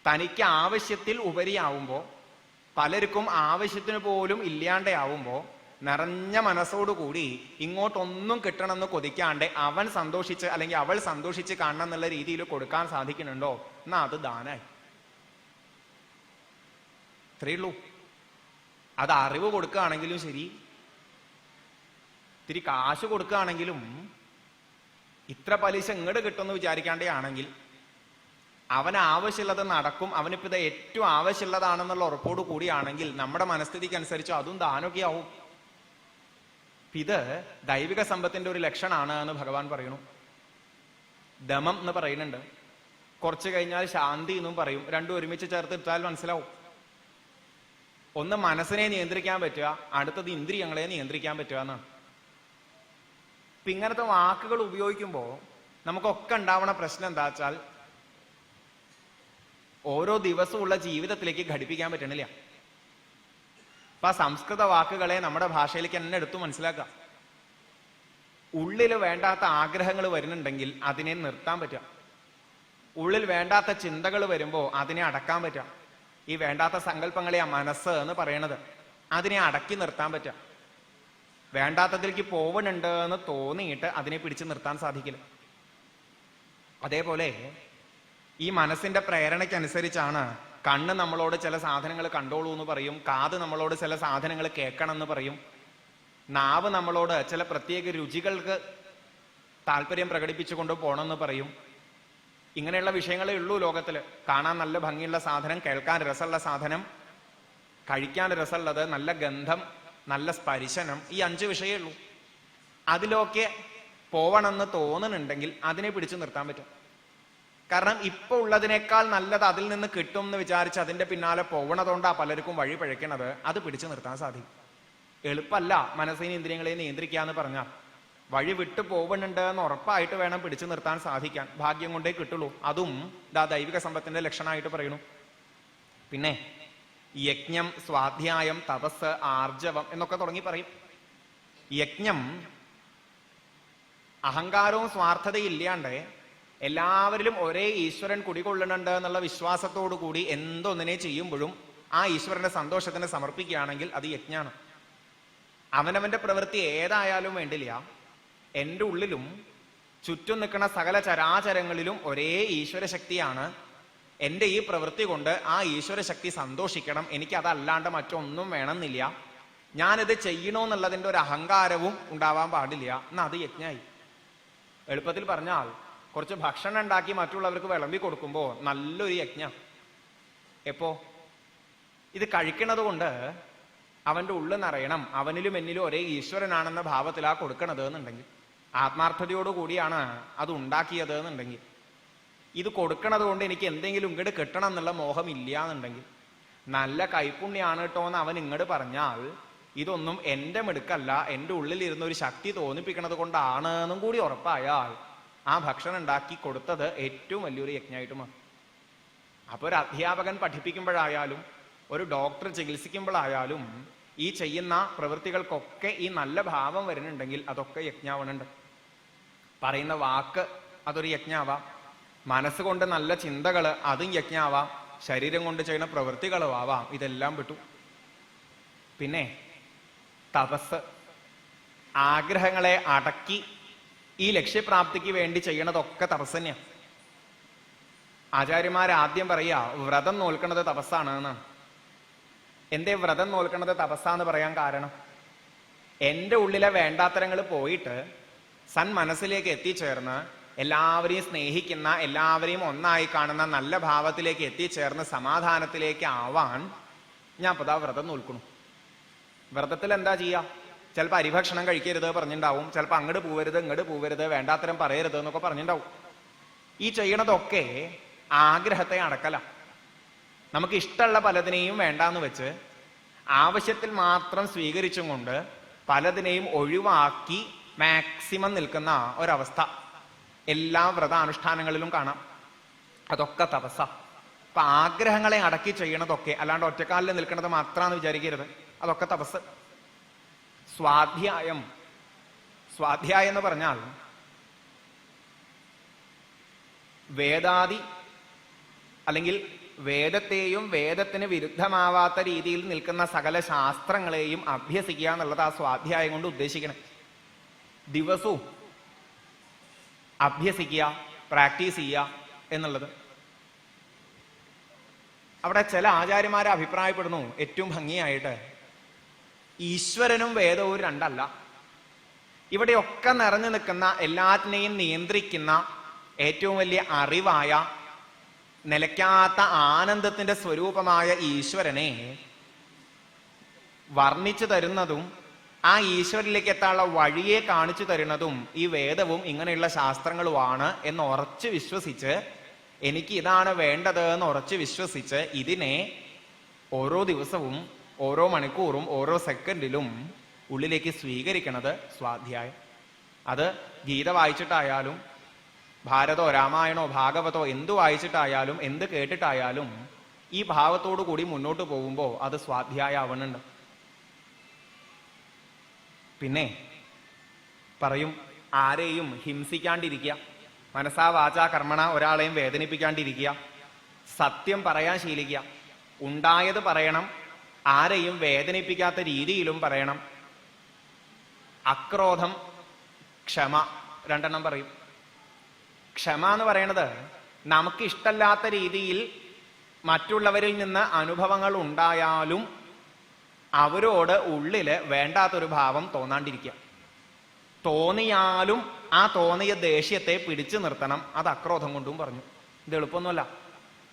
തനിക്ക് ആവശ്യത്തിൽ ഉപരിയാവുമ്പോ, പലർക്കും ആവശ്യത്തിന് പോലും ഇല്ലാണ്ടാവുമ്പോ നിറഞ്ഞ മനസ്സോടുകൂടി ഇങ്ങോട്ടൊന്നും കിട്ടണമെന്ന് കൊതിക്കാണ്ട് അവൻ സന്തോഷിച്ച് അല്ലെങ്കിൽ അവൾ സന്തോഷിച്ച് കാണണം എന്നുള്ള രീതിയിൽ കൊടുക്കാൻ സാധിക്കുന്നുണ്ടോ? എന്നാ അത് ദാനായി. അത്രേ ഉള്ളൂ. അത് അറിവ് കൊടുക്കുകയാണെങ്കിലും ശരി, ഇത്തിരി കാശ് കൊടുക്കുകയാണെങ്കിലും ഇത്ര പലിശ ഇങ്ങോട്ട് കിട്ടുമെന്ന് വിചാരിക്കാണ്ടേ ആണെങ്കിൽ അവന് ആവശ്യമുള്ളത് നടക്കും. അവനിപ്പോ ഇത് ഏറ്റവും ആവശ്യമുള്ളതാണെന്നുള്ള ഉറപ്പോട് കൂടിയാണെങ്കിൽ നമ്മുടെ മനസ്ഥിതിക്ക് അനുസരിച്ച് അതും ദാനമൊക്കെ ആവും. ഇത് ദൈവിക സമ്പത്തിന്റെ ഒരു ലക്ഷണമാണ് എന്ന് ഭഗവാൻ പറയുന്നു. ദമം എന്ന് പറയുന്നുണ്ട്, കുറച്ച് കഴിഞ്ഞാൽ ശാന്തി എന്നും പറയും. രണ്ടും ഒരുമിച്ച് ചേർത്തിട്ടാൽ മനസ്സിലാവും. ഒന്ന് മനസ്സിനെ നിയന്ത്രിക്കാൻ പറ്റുക, അടുത്തത് ഇന്ദ്രിയങ്ങളെ നിയന്ത്രിക്കാൻ പറ്റുക എന്നാണ്. ഇപ്പൊ ഇങ്ങനത്തെ വാക്കുകൾ ഉപയോഗിക്കുമ്പോൾ നമുക്കൊക്കെ ഉണ്ടാവണ പ്രശ്നം എന്താ വെച്ചാൽ ഓരോ ദിവസമുള്ള ജീവിതത്തിലേക്ക് ഘടിപ്പിക്കാൻ പറ്റണില്ല. അപ്പൊ ആ സംസ്കൃത വാക്കുകളെ നമ്മുടെ ഭാഷയിലേക്ക് തന്നെ എടുത്തു മനസ്സിലാക്കാം. ഉള്ളിൽ വേണ്ടാത്ത ആഗ്രഹങ്ങൾ വരുന്നുണ്ടെങ്കിൽ അതിനെ നിർത്താൻ പറ്റുക. ഉള്ളിൽ വേണ്ടാത്ത ചിന്തകൾ വരുമ്പോൾ അതിനെ അടക്കാൻ പറ്റുക. ഈ വേണ്ടാത്ത സങ്കല്പങ്ങളെ ആ മനസ്സ് എന്ന് പറയണത്, അതിനെ അടക്കി നിർത്താൻ പറ്റുക. വേണ്ടാത്തതിലേക്ക് പോവണുണ്ട് എന്ന് തോന്നിയിട്ട് അതിനെ പിടിച്ചു നിർത്താൻ സാധിക്കില്ല. അതേപോലെ ഈ മനസ്സിന്റെ പ്രേരണയ്ക്കനുസരിച്ചാണ് കണ്ണ് നമ്മളോട് ചില സാധനങ്ങൾ കണ്ടോളൂ എന്ന് പറയും, കാത് നമ്മളോട് ചില സാധനങ്ങൾ കേൾക്കണം എന്ന് പറയും, നാവ് നമ്മളോട് ചില പ്രത്യേക രുചികൾക്ക് താല്പര്യം പ്രകടിപ്പിച്ചുകൊണ്ട് പോകണമെന്ന് പറയും. ഇങ്ങനെയുള്ള വിഷയങ്ങളേ ഉള്ളൂ ലോകത്തില്. കാണാൻ നല്ല ഭംഗിയുള്ള സാധനം, കേൾക്കാൻ രസമുള്ള സാധനം, കഴിക്കാൻ രസമുള്ളത്, നല്ല ഗന്ധം, നല്ല സ്പർശനം, ഈ 5 വിഷയമേ ഉള്ളൂ. അതിലൊക്കെ പോവണമെന്ന് തോന്നുന്നുണ്ടെങ്കിൽ അതിനെ പിടിച്ചു നിർത്താൻ പറ്റും. കാരണം ഇപ്പൊ ഉള്ളതിനേക്കാൾ നല്ലത് അതിൽ നിന്ന് കിട്ടും എന്ന് വിചാരിച്ച് അതിന്റെ പിന്നാലെ പോവണതുകൊണ്ടാ പലർക്കും വഴി പഴയ്ക്കണത്. അത് പിടിച്ചു നിർത്താൻ സാധിക്കും. എളുപ്പമല്ല മനസ്സിനെ ഇന്ദ്രിയങ്ങളെ നിയന്ത്രിക്കുക എന്ന് പറഞ്ഞാൽ. വഴി വിട്ടു പോകുന്നുണ്ട് എന്ന് ഉറപ്പായിട്ട് വേണം പിടിച്ചു നിർത്താൻ സാധിക്കാൻ. ഭാഗ്യം കൊണ്ടേ കിട്ടുള്ളൂ. അതും ദൈവിക സമ്പത്തിന്റെ ലക്ഷണമായിട്ട് പറയുന്നു. പിന്നെ യജ്ഞം, സ്വാധ്യായം, തപസ്, ആർജവം എന്നൊക്കെ തുടങ്ങി പറയും. യജ്ഞം അഹങ്കാരവും സ്വാർത്ഥതയും ഇല്ലാണ്ട് എല്ലാവരിലും ഒരേ ഈശ്വരൻ കുടികൊള്ളുന്നുണ്ട് എന്നുള്ള വിശ്വാസത്തോടു കൂടി എന്തൊന്നിനെ ചെയ്യുമ്പോഴും ആ ഈശ്വരന്റെ സന്തോഷത്തിന് സമർപ്പിക്കുകയാണെങ്കിൽ അത് യജ്ഞാണ്. അവനവന്റെ പ്രവൃത്തി ഏതായാലും വേണ്ടില്ല, എൻ്റെ ഉള്ളിലും ചുറ്റും നിൽക്കുന്ന സകല ചരാചരങ്ങളിലും ഒരേ ഈശ്വര ശക്തിയാണ്. എൻ്റെ ഈ പ്രവൃത്തി കൊണ്ട് ആ ഈശ്വര ശക്തി സന്തോഷിക്കണം, എനിക്ക് അതല്ലാണ്ട് മറ്റൊന്നും വേണമെന്നില്ല, ഞാനിത് ചെയ്യണമെന്നുള്ളതിൻ്റെ ഒരു അഹങ്കാരവും ഉണ്ടാവാൻ പാടില്ല. എന്നാൽ അത് യജ്ഞായി. എളുപ്പത്തിൽ പറഞ്ഞാൽ കുറച്ച് ഭക്ഷണം ഉണ്ടാക്കി മറ്റുള്ളവർക്ക് വിളമ്പി കൊടുക്കുമ്പോൾ നല്ലൊരു യജ്ഞം. എപ്പോ ഇത് കഴിക്കണത് കൊണ്ട് അവന്റെ ഉള്ളിൽ നിറയണം, അവനിലും എന്നിലും ഒരേ ഈശ്വരനാണെന്ന ഭാവത്തിലാ കൊടുക്കണത് എന്നുണ്ടെങ്കിൽ, ആത്മാർത്ഥതയോടുകൂടിയാണ് അത് ഉണ്ടാക്കിയത് എന്നുണ്ടെങ്കിൽ, ഇത് കൊടുക്കണത് കൊണ്ട് എനിക്ക് എന്തെങ്കിലും ഇങ്ങോട്ട് കിട്ടണം എന്നുള്ള മോഹം ഇല്ല എന്നുണ്ടെങ്കിൽ, നല്ല കൈപ്പുണ്യാണ് കേട്ടോ എന്ന് അവൻ ഇങ്ങോട്ട് പറഞ്ഞാൽ ഇതൊന്നും എൻ്റെ മിടുക്കല്ല, എൻ്റെ ഉള്ളിൽ ഇരുന്ന ഒരു ശക്തി തോന്നിപ്പിക്കണത് കൊണ്ടാണ് എന്നും കൂടി ഉറപ്പായാൽ ആ ഭക്ഷണം ഉണ്ടാക്കി കൊടുത്തത് ഏറ്റവും വലിയൊരു യജ്ഞമായിട്ട് മാറും. അപ്പൊ ഒരു അധ്യാപകൻ പഠിപ്പിക്കുമ്പോഴായാലും ഒരു ഡോക്ടർ ചികിത്സിക്കുമ്പോഴായാലും ഈ ചെയ്യുന്ന പ്രവൃത്തികൾക്കൊക്കെ ഈ നല്ല ഭാവം വരുന്നുണ്ടെങ്കിൽ അതൊക്കെ യജ്ഞാവണുണ്ട്. പറയുന്ന വാക്ക് അതൊരു യജ്ഞാവാം, മനസ്സുകൊണ്ട് നല്ല ചിന്തകള് അതും യജ്ഞാവാം, ശരീരം കൊണ്ട് ചെയ്യുന്ന പ്രവൃത്തികളും ആവാം. ഇതെല്ലാം വിട്ടു. പിന്നെ തപസ്, ആഗ്രഹങ്ങളെ അടക്കി ഈ ലക്ഷ്യപ്രാപ്തിക്ക് വേണ്ടി ചെയ്യണതൊക്കെ തപസ് തന്നെയാണ്. ആചാര്യന്മാരാദ്യം പറയാ വ്രതം നോൽക്കണത് തപസ്സാണ് എന്നാണ്. എന്തേ വ്രതം നോൽക്കണത് തപസ്സാന്ന് പറയാൻ കാരണം, എൻ്റെ ഉള്ളിലെ വേണ്ടാത്തരങ്ങൾ പോയിട്ട് സന്മനസ്സിലേക്ക് എത്തിച്ചേർന്ന് എല്ലാവരെയും സ്നേഹിക്കുന്ന, എല്ലാവരെയും ഒന്നായി കാണുന്ന നല്ല ഭാവത്തിലേക്ക് എത്തിച്ചേർന്ന് സമാധാനത്തിലേക്ക് ആവാൻ ഞാൻ ഇപ്പതാ വ്രതം നോൽക്കണു. വ്രതത്തിൽ എന്താ ചെയ്യുക? ചിലപ്പോൾ അരിഭക്ഷണം കഴിക്കരുത് പറഞ്ഞിട്ടുണ്ടാവും, ചിലപ്പോൾ അങ്ങോട്ട് പോവരുത് ഇങ്ങോട്ട് പോവരുത്, വേണ്ടാത്തരം പറയരുത് എന്നൊക്കെ പറഞ്ഞിട്ടുണ്ടാവും. ഈ ചെയ്യണതൊക്കെ ആഗ്രഹത്തെ അടക്കല. നമുക്ക് ഇഷ്ടമുള്ള പലതിനെയും വേണ്ടാന്ന് വെച്ച് ആവശ്യത്തിൽ മാത്രം സ്വീകരിച്ചും കൊണ്ട് പലതിനെയും ഒഴിവാക്കി മാക്സിമം നിൽക്കുന്ന ഒരവസ്ഥ എല്ലാ വ്രതാനുഷ്ഠാനങ്ങളിലും കാണാം. അതൊക്കെ തപസ്സ. അപ്പൊ ആഗ്രഹങ്ങളെ അടക്കി ചെയ്യണതൊക്കെ, അല്ലാണ്ട് ഒറ്റക്കാലിൽ നിൽക്കുന്നത് മാത്രമാണെന്ന് വിചാരിക്കരുത്, അതൊക്കെ തപസ്. സ്വാധ്യായം, സ്വാധ്യായം എന്ന് പറഞ്ഞാൽ വേദാദി അല്ലെങ്കിൽ വേദത്തെയും വേദത്തിന് വിരുദ്ധമാവാത്ത രീതിയിൽ നിൽക്കുന്ന സകല ശാസ്ത്രങ്ങളെയും അഭ്യസിക്കുക എന്നുള്ളത് ആ സ്വാധ്യായം കൊണ്ട് ഉദ്ദേശിക്കണം. ദിവസവും അഭ്യസിക്കുക, പ്രാക്ടീസ് ചെയ്യുക എന്നുള്ളത്. അവിടെ ചില ആചാര്യന്മാരെ അഭിപ്രായപ്പെടുന്നു ഏറ്റവും ഭംഗിയായിട്ട്, ഈശ്വരനും വേദവും രണ്ടല്ല. ഇവിടെയൊക്കെ നിറഞ്ഞു നിൽക്കുന്ന, എല്ലാറ്റിനെയും നിയന്ത്രിക്കുന്ന ഏറ്റവും വലിയ അറിവായ, നിലയ്ക്കാത്ത ആനന്ദത്തിന്റെ സ്വരൂപമായ ഈശ്വരനെ വർണ്ണിച്ചു തരുന്നതും ആ ഈശ്വരനിലേക്ക് എത്താനുള്ള വഴിയെ കാണിച്ചു തരുന്നതും ഈ വേദവും ഇങ്ങനെയുള്ള ശാസ്ത്രങ്ങളുമാണ് എന്ന് ഉറച്ചു വിശ്വസിച്ച്, എനിക്ക് ഇതാണ് വേണ്ടത് എന്ന് ഉറച്ചു വിശ്വസിച്ച് ഇതിനെ ഓരോ ദിവസവും, ഓരോ മണിക്കൂറും, ഓരോ സെക്കൻഡിലും ഉള്ളിലേക്ക് സ്വീകരിക്കണത് സ്വാധ്യായം. അത് ഗീത വായിച്ചിട്ടായാലും ഭാരതോ രാമായണോ ഭാഗവതോ എന്ത് വായിച്ചിട്ടായാലും എന്ത് കേട്ടിട്ടായാലും ഈ ഭാവത്തോടു കൂടി മുന്നോട്ട് പോകുമ്പോൾ അത് സ്വാധ്യായാവണുണ്ട്. പിന്നെ പറയും, ആരെയും ഹിംസിക്കാണ്ടിരിക്കുക, മനസാ വാചാ കർമ്മണ ഒരാളെയും വേദനിപ്പിക്കാണ്ടിരിക്കുക, സത്യം പറയാൻ ശീലിക്കുക, ഉണ്ടായത് പറയണം, ആരെയും വേദനിപ്പിക്കാത്ത രീതിയിലും പറയണം, അക്രോധം, ക്ഷമ, രണ്ടെണ്ണം പറയും. ക്ഷമ എന്ന് പറയണത് നമുക്ക് ഇഷ്ടമല്ലാത്ത രീതിയിൽ മറ്റുള്ളവരിൽ നിന്ന് അനുഭവങ്ങൾ ഉണ്ടായാലും അവരോട് ഉള്ളില് വേണ്ടാത്തൊരു ഭാവം തോന്നാണ്ടിരിക്കുക. തോന്നിയാലും ആ തോന്നിയ ദേഷ്യത്തെ പിടിച്ചു നിർത്തണം. അത് അക്രോധം കൊണ്ടും പറഞ്ഞു. ഇത് എളുപ്പമൊന്നുമല്ല.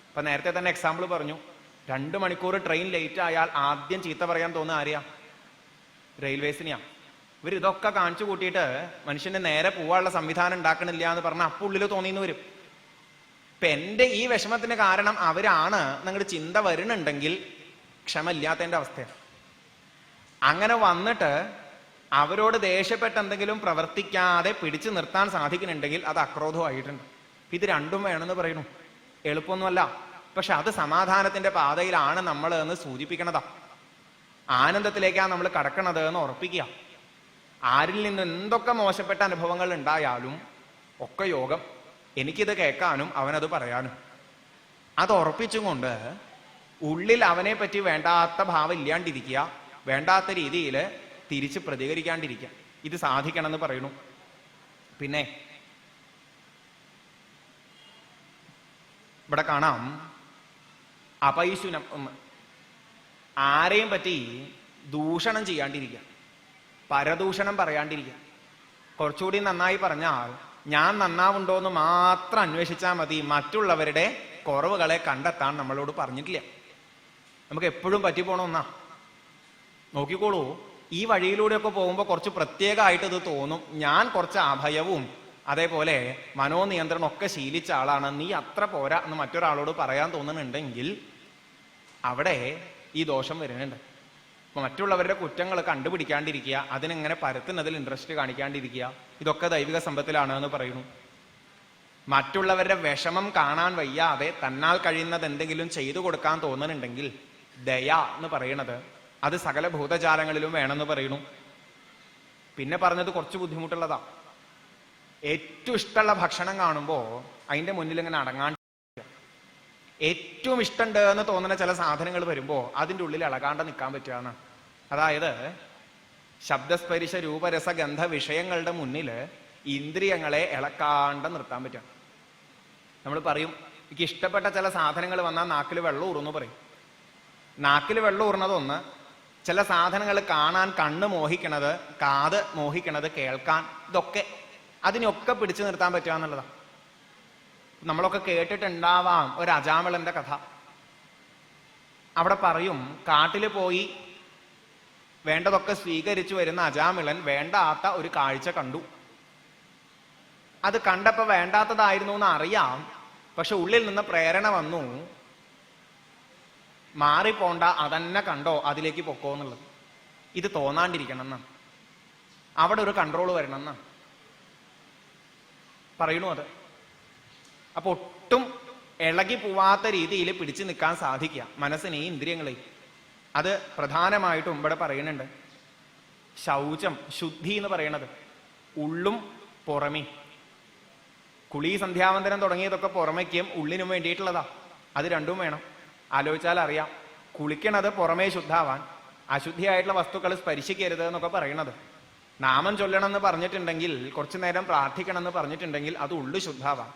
ഇപ്പൊ നേരത്തെ തന്നെ എക്സാമ്പിൾ പറഞ്ഞു, 2 മണിക്കൂർ ട്രെയിൻ ലേറ്റ് ആയാൽ ആദ്യം ചീത്ത പറയാൻ തോന്നുക ആരെയാ? റെയിൽവേസിനെയാ. ഇവർ ഇതൊക്കെ കാണിച്ചു കൂട്ടിയിട്ട് മനുഷ്യന് നേരെ പോവാനുള്ള സംവിധാനം ഉണ്ടാക്കണില്ല എന്ന് പറഞ്ഞാൽ അപ്പൊ ഉള്ളിൽ തോന്നിന്ന് വരും. ഇപ്പൊ എന്റെ ഈ വിഷമത്തിന് കാരണം അവരാണ് നിങ്ങളുടെ ചിന്ത വരുന്നുണ്ടെങ്കിൽ ക്ഷമ ഇല്ലാത്തതിന്റെ അവസ്ഥയാണ്. അങ്ങനെ വന്നിട്ട് അവരോട് ദേഷ്യപ്പെട്ട് എന്തെങ്കിലും പ്രവർത്തിക്കാതെ പിടിച്ചു നിർത്താൻ സാധിക്കുന്നുണ്ടെങ്കിൽ അത് അക്രോധമായിട്ടുണ്ട്. ഇത് രണ്ടും വേണമെന്ന് പറയുന്നു. എളുപ്പമൊന്നുമല്ല, പക്ഷെ അത് സമാധാനത്തിന്റെ പാതയിലാണ് നമ്മൾ എന്ന് സൂചിപ്പിക്കണതാ. ആനന്ദത്തിലേക്കാണ് നമ്മൾ കടക്കണത് എന്ന് ഉറപ്പിക്കുക. ആരിൽ നിന്ന് എന്തൊക്കെ മോശപ്പെട്ട അനുഭവങ്ങൾ ഉണ്ടായാലും ഒക്കെ യോഗം, എനിക്കിത് കേൾക്കാനും അവനത് പറയാനും. അത് ഉറപ്പിച്ചും കൊണ്ട് ഉള്ളിൽ അവനെ പറ്റി വേണ്ടാത്ത ഭാവം ഇല്ലാണ്ടിരിക്കുക, വേണ്ടാത്ത രീതിയിൽ തിരിച്ച് പ്രതികരിക്കാണ്ടിരിക്കുക. ഇത് സാധിക്കണം എന്ന് പറയുന്നു. പിന്നെ ഇവിടെ കാണാം അപൈശുനം, ആരെയും പറ്റി ദൂഷണം ചെയ്യാണ്ടിരിക്കുക, പരദൂഷണം പറയാണ്ടിരിക്കുക. കുറച്ചുകൂടി നന്നായി പറഞ്ഞാൽ ഞാൻ നന്നാവുണ്ടോ എന്ന് മാത്രം അന്വേഷിച്ചാൽ മതി, മറ്റുള്ളവരുടെ കുറവുകളെ കണ്ടെത്താൻ നമ്മളോട് പറഞ്ഞിട്ടില്ല. നമുക്ക് എപ്പോഴും പറ്റിപ്പോണമെന്നാ. നോക്കിക്കോളൂ, ഈ വഴിയിലൂടെയൊക്കെ പോകുമ്പോൾ കുറച്ച് പ്രത്യേകമായിട്ട് ഇത് തോന്നും. ഞാൻ കുറച്ച് അഭയവും അതേപോലെ മനോനിയന്ത്രണം ഒക്കെ ശീലിച്ച ആളാണ്, നീ അത്ര പോരാ എന്ന് മറ്റൊരാളോട് പറയാൻ തോന്നുന്നുണ്ടെങ്കിൽ അവിടെ ഈ ദോഷം വരുന്നുണ്ട്. അപ്പൊ മറ്റുള്ളവരുടെ കുറ്റങ്ങൾ കണ്ടുപിടിക്കാണ്ടിരിക്കുക, അതിനെങ്ങനെ പരത്തുന്നതിൽ ഇൻട്രസ്റ്റ് കാണിക്കാണ്ടിരിക്കുക, ഇതൊക്കെ ദൈവിക സമ്പത്തിലാണ് എന്ന് പറയുന്നു. മറ്റുള്ളവരുടെ വിഷമം കാണാൻ വയ്യാതെ തന്നാൽ കഴിയുന്നത് എന്തെങ്കിലും ചെയ്തു കൊടുക്കാൻ തോന്നുന്നുണ്ടെങ്കിൽ ദയ എന്ന് പറയണത് അത് സകല ഭൂതജാലങ്ങളിലും വേണമെന്ന് പറയുന്നു. പിന്നെ പറഞ്ഞത് കുറച്ച് ബുദ്ധിമുട്ടുള്ളതാ. ഏറ്റവും ഇഷ്ടമുള്ള ഭക്ഷണം കാണുമ്പോൾ അതിന്റെ മുന്നിൽ ഇങ്ങനെ അടങ്ങാണ്ട്, ഏറ്റവും ഇഷ്ടമുണ്ട് എന്ന് തോന്നുന്ന ചില സാധനങ്ങൾ വരുമ്പോൾ അതിൻ്റെ ഉള്ളിൽ ഇളകാണ്ട് നിൽക്കാൻ പറ്റുകയാണ്. അതായത് ശബ്ദസ്പരിശ രൂപരസ ഗന്ധ വിഷയങ്ങളുടെ മുന്നിൽ ഇന്ദ്രിയങ്ങളെ ഇളക്കാണ്ട് നിർത്താൻ പറ്റുക. നമ്മൾ പറയും, എനിക്ക് ഇഷ്ടപ്പെട്ട ചില സാധനങ്ങൾ വന്നാൽ നാക്കിൽ വെള്ളം ഊറുന്നു പറയും. നാക്കിൽ വെള്ളം ഊറുന്നതൊന്ന്, ചില സാധനങ്ങൾ കാണാൻ കണ്ണ് മോഹിക്കണത്, കാത് മോഹിക്കണത്, കേൾക്കാൻ, ഇതൊക്കെ അതിനൊക്കെ പിടിച്ചു നിർത്താൻ പറ്റുക എന്നുള്ളതാണ്. നമ്മളൊക്കെ കേട്ടിട്ടുണ്ടാവാം ഒരു അജാമിളന്റെ കഥ. അവിടെ പറയും, കാട്ടിൽ പോയി വേണ്ടതൊക്കെ സ്വീകരിച്ചു വരുന്ന അജാമിളൻ വേണ്ടാത്ത ഒരു കാഴ്ച കണ്ടു. അത് കണ്ടപ്പോ വേണ്ടാത്തതായിരുന്നു എന്ന് അറിയാം, പക്ഷെ ഉള്ളിൽ നിന്ന് പ്രേരണ വന്നു, മാറിപ്പോണ്ട, അതന്നെ കണ്ടോ, അതിലേക്ക് പൊക്കോ എന്നുള്ളത്. ഇത് തോന്നാണ്ടിരിക്കണം എന്നാണ്, അവിടെ ഒരു കൺട്രോൾ വരണം എന്നാണ് പറയണു. അത് അപ്പൊ ഒട്ടും ഇളകി പോവാത്ത രീതിയിൽ പിടിച്ചു നിൽക്കാൻ സാധിക്കുക മനസ്സിനെയും ഇന്ദ്രിയങ്ങളെയും. അത് പ്രധാനമായിട്ടും ഇവിടെ പറയുന്നുണ്ട്. ശൗചം, ശുദ്ധി എന്ന് പറയണത് ഉള്ളും പുറമേ. കുളി സന്ധ്യാവന്തരം തുടങ്ങിയതൊക്കെ പുറമേക്കും ഉള്ളിനും വേണ്ടിയിട്ടുള്ളതാ. അത് രണ്ടും വേണം. ആലോചിച്ചാൽ അറിയാം, കുളിക്കണത് പുറമേ ശുദ്ധാവാൻ, അശുദ്ധിയായിട്ടുള്ള വസ്തുക്കൾ സ്പർശിക്കരുത് എന്നൊക്കെ പറയണത്. നാമം ചൊല്ലണം എന്ന് പറഞ്ഞിട്ടുണ്ടെങ്കിൽ, കുറച്ചു നേരം പ്രാർത്ഥിക്കണം എന്ന് പറഞ്ഞിട്ടുണ്ടെങ്കിൽ അത് ഉള്ളു ശുദ്ധാവാൻ.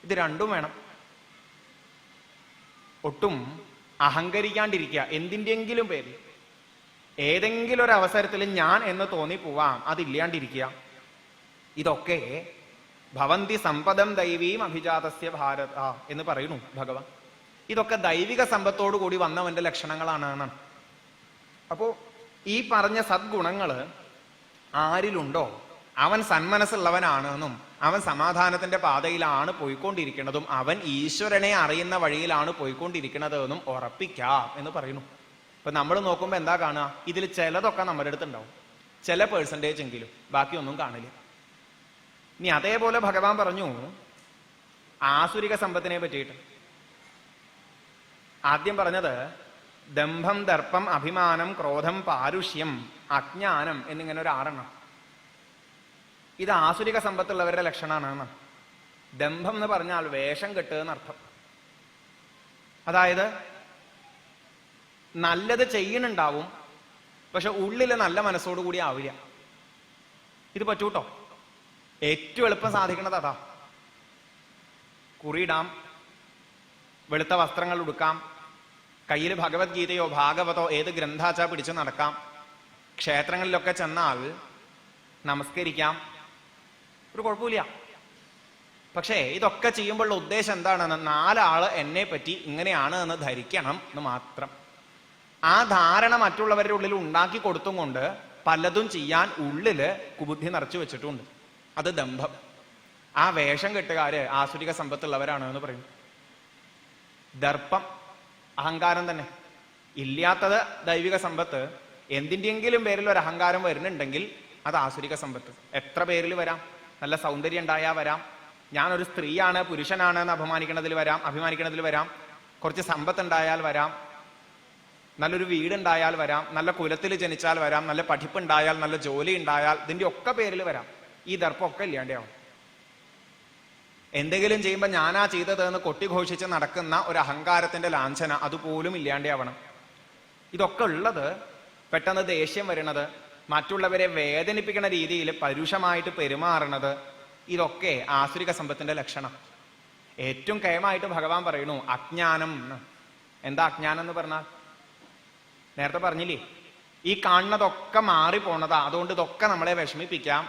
ഇത് രണ്ടും വേണം. ഒട്ടും അഹങ്കരിക്കാണ്ടിരിക്കുക. എന്തിൻ്റെങ്കിലും പേരിൽ ഏതെങ്കിലും ഒരു അവസരത്തിൽ ഞാൻ എന്ന് തോന്നിപ്പോവാം, അതില്ലാണ്ടിരിക്കുക. ഇതൊക്കെ ഭവന്തി സമ്പദം ദൈവീം അഭിജാതസ്യ ഭാരത എന്ന് പറയുന്നു ഭഗവാൻ. ഇതൊക്കെ ദൈവിക സമ്പത്തോടു കൂടി വന്നവന്റെ ലക്ഷണങ്ങളാണ് എന്നാണ്. അപ്പോ ഈ പറഞ്ഞ സദ്ഗുണങ്ങള് ആരിലുണ്ടോ അവൻ സന്മനസ്സുള്ളവനാണ് എന്നും അവൻ സമാധാനത്തിന്റെ പാതയിലാണ് പോയിക്കൊണ്ടിരിക്കുന്നതും അവൻ ഈശ്വരനെ അറിയുന്ന വഴിയിലാണ് പോയിക്കൊണ്ടിരിക്കുന്നത് എന്നും ഉറപ്പിക്കാം എന്ന് പറയുന്നു. ഇപ്പൊ നമ്മൾ നോക്കുമ്പോ എന്താ കാണുക? ഇതിൽ ചിലതൊക്കെ നമ്മുടെ അടുത്തുണ്ടാവും, ചില പേഴ്സൻറ്റേജ് എങ്കിലും, ബാക്കിയൊന്നും കാണില്ല. ഇനി അതേപോലെ ഭഗവാൻ പറഞ്ഞു, ആസുരിക സമ്പത്തിനെ പറ്റിയിട്ട്. ആദ്യം പറഞ്ഞത് ദംഭം, ദർപ്പം, അഭിമാനം, ക്രോധം, പാരുഷ്യം, അജ്ഞാനം എന്നിങ്ങനെ ഒരു 6 ഇത് ആസുരിക സമ്പത്തുള്ളവരുടെ ലക്ഷണമാണ്. ദംഭം എന്ന് പറഞ്ഞാൽ വേഷം കെട്ടുക എന്നർത്ഥം. അതായത് നല്ലത് ചെയ്യണുണ്ടാവും, പക്ഷെ ഉള്ളില് നല്ല മനസ്സോടുകൂടി ആവില്ല. ഇത് പറ്റൂട്ടോ. ഏറ്റവും എളുപ്പം സാധിക്കുന്നത് അതാ. കുറിയിടാം, വെളുത്ത വസ്ത്രങ്ങൾ ഉടുക്കാം, കയ്യിൽ ഭഗവത്ഗീതയോ ഭാഗവതോ ഏത് ഗ്രന്ഥാച്ചാ പിടിച്ച് നടക്കാം, ക്ഷേത്രങ്ങളിലൊക്കെ ചെന്നാൽ നമസ്കരിക്കാം, ഒരു കുഴപ്പമില്ല. പക്ഷേ ഇതൊക്കെ ചെയ്യുമ്പോഴുള്ള ഉദ്ദേശം എന്താണെന്ന് 4 ആള് എന്നെ പറ്റി ഇങ്ങനെയാണ് എന്ന് ധരിക്കണം എന്ന് മാത്രം. ആ ധാരണ മറ്റുള്ളവരുടെ ഉള്ളിൽ ഉണ്ടാക്കി കൊടുത്തും കൊണ്ട് പലതും ചെയ്യാൻ ഉള്ളില് കുബുദ്ധി നിറച്ചു വെച്ചിട്ടുണ്ട്. അത് ദംഭം. ആ വേഷം കെട്ടുകാര് ആസുരിക സമ്പത്തുള്ളവരാണ് എന്ന് പറയും. ദർപ്പം, അഹങ്കാരം തന്നെ. ഇല്ലാത്തത് ദൈവിക സമ്പത്ത്. എന്തിൻ്റെയെങ്കിലും പേരിൽ ഒരു അഹങ്കാരം വരുന്നുണ്ടെങ്കിൽ അത് ആസുരിക സമ്പത്ത്. എത്ര പേരിൽ വരാം. നല്ല സൗന്ദര്യം ഉണ്ടായാൽ വരാം, ഞാനൊരു സ്ത്രീയാണ് പുരുഷനാണ് എന്ന് അഭിമാനിക്കണതിൽ വരാം, കുറച്ച് സമ്പത്ത് ഉണ്ടായാൽ വരാം, നല്ലൊരു വീടുണ്ടായാൽ വരാം, നല്ല കുലത്തിൽ ജനിച്ചാൽ വരാം, നല്ല പഠിപ്പുണ്ടായാൽ, നല്ല ജോലി ഉണ്ടായാൽ, ഇതിന്റെ ഒക്കെ പേരിൽ വരാം. ഈ ദർപ്പമൊക്കെ ഇല്ലാണ്ടാവും. എന്തെങ്കിലും ചെയ്യുമ്പോൾ ഞാനാ ചെയ്തത് എന്ന് കൊട്ടിഘോഷിച്ച് നടക്കുന്ന ഒരു അഹങ്കാരത്തിന്റെ ലാഞ്ചന അതുപോലും ഇല്ലാണ്ടാവണം. ഇതൊക്കെ ഉള്ളത് പെട്ടെന്ന് ദേഷ്യം വരുന്നത്, മറ്റുള്ളവരെ വേദനിപ്പിക്കുന്ന രീതിയിൽ പരുഷമായിട്ട് പെരുമാറുന്നത്, ഇതൊക്കെ ആസുരിക സമ്പത്തിന്റെ ലക്ഷണം. ഏറ്റവും കയമായിട്ട് ഭഗവാൻ പറയുന്നു അജ്ഞാനം. എന്താ അജ്ഞാനം എന്ന് പറഞ്ഞാൽ? നേരത്തെ പറഞ്ഞില്ലേ, ഈ കാണുന്നതൊക്കെ മാറിപ്പോണതാ, അതുകൊണ്ട് ഇതൊക്കെ നമ്മളെ വിഷമിപ്പിക്കാം,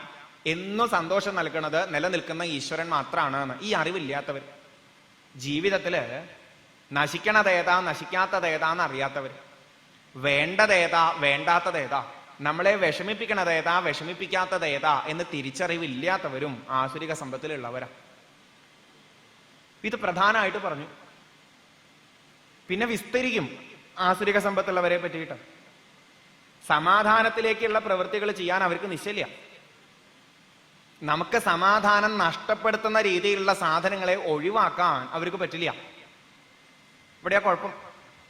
എന്നും സന്തോഷം നൽകുന്നത് നിലനിൽക്കുന്ന ഈശ്വരൻ മാത്രമാണ്. ഈ അറിവില്ലാത്തവർ, ജീവിതത്തില് നശിക്കണതേതാ നശിക്കാത്തതേതാന്ന് അറിയാത്തവർ, വേണ്ടതേതാ വേണ്ടാത്തതേതാ, നമ്മളെ വിഷമിപ്പിക്കണതേതാ വിഷമിപ്പിക്കാത്തതേതാ എന്ന് തിരിച്ചറിവില്ലാത്തവരും ആസുരിക സമ്പത്തിലുള്ളവരാ. ഇത് പ്രധാനമായിട്ട് പറഞ്ഞു. പിന്നെ വിസ്തരിക്കും ആസുരിക സമ്പത്തുള്ളവരെ പറ്റിയിട്ട്. സമാധാനത്തിലേക്കുള്ള പ്രവൃത്തികൾ ചെയ്യാൻ അവർക്ക് നിശ്ചയില്ല. നമുക്ക് സമാധാനം നഷ്ടപ്പെടുത്തുന്ന രീതിയിലുള്ള സാധനങ്ങളെ ഒഴിവാക്കാൻ അവർക്ക് പറ്റില്ല. ഇവിടെയാ കുഴപ്പം.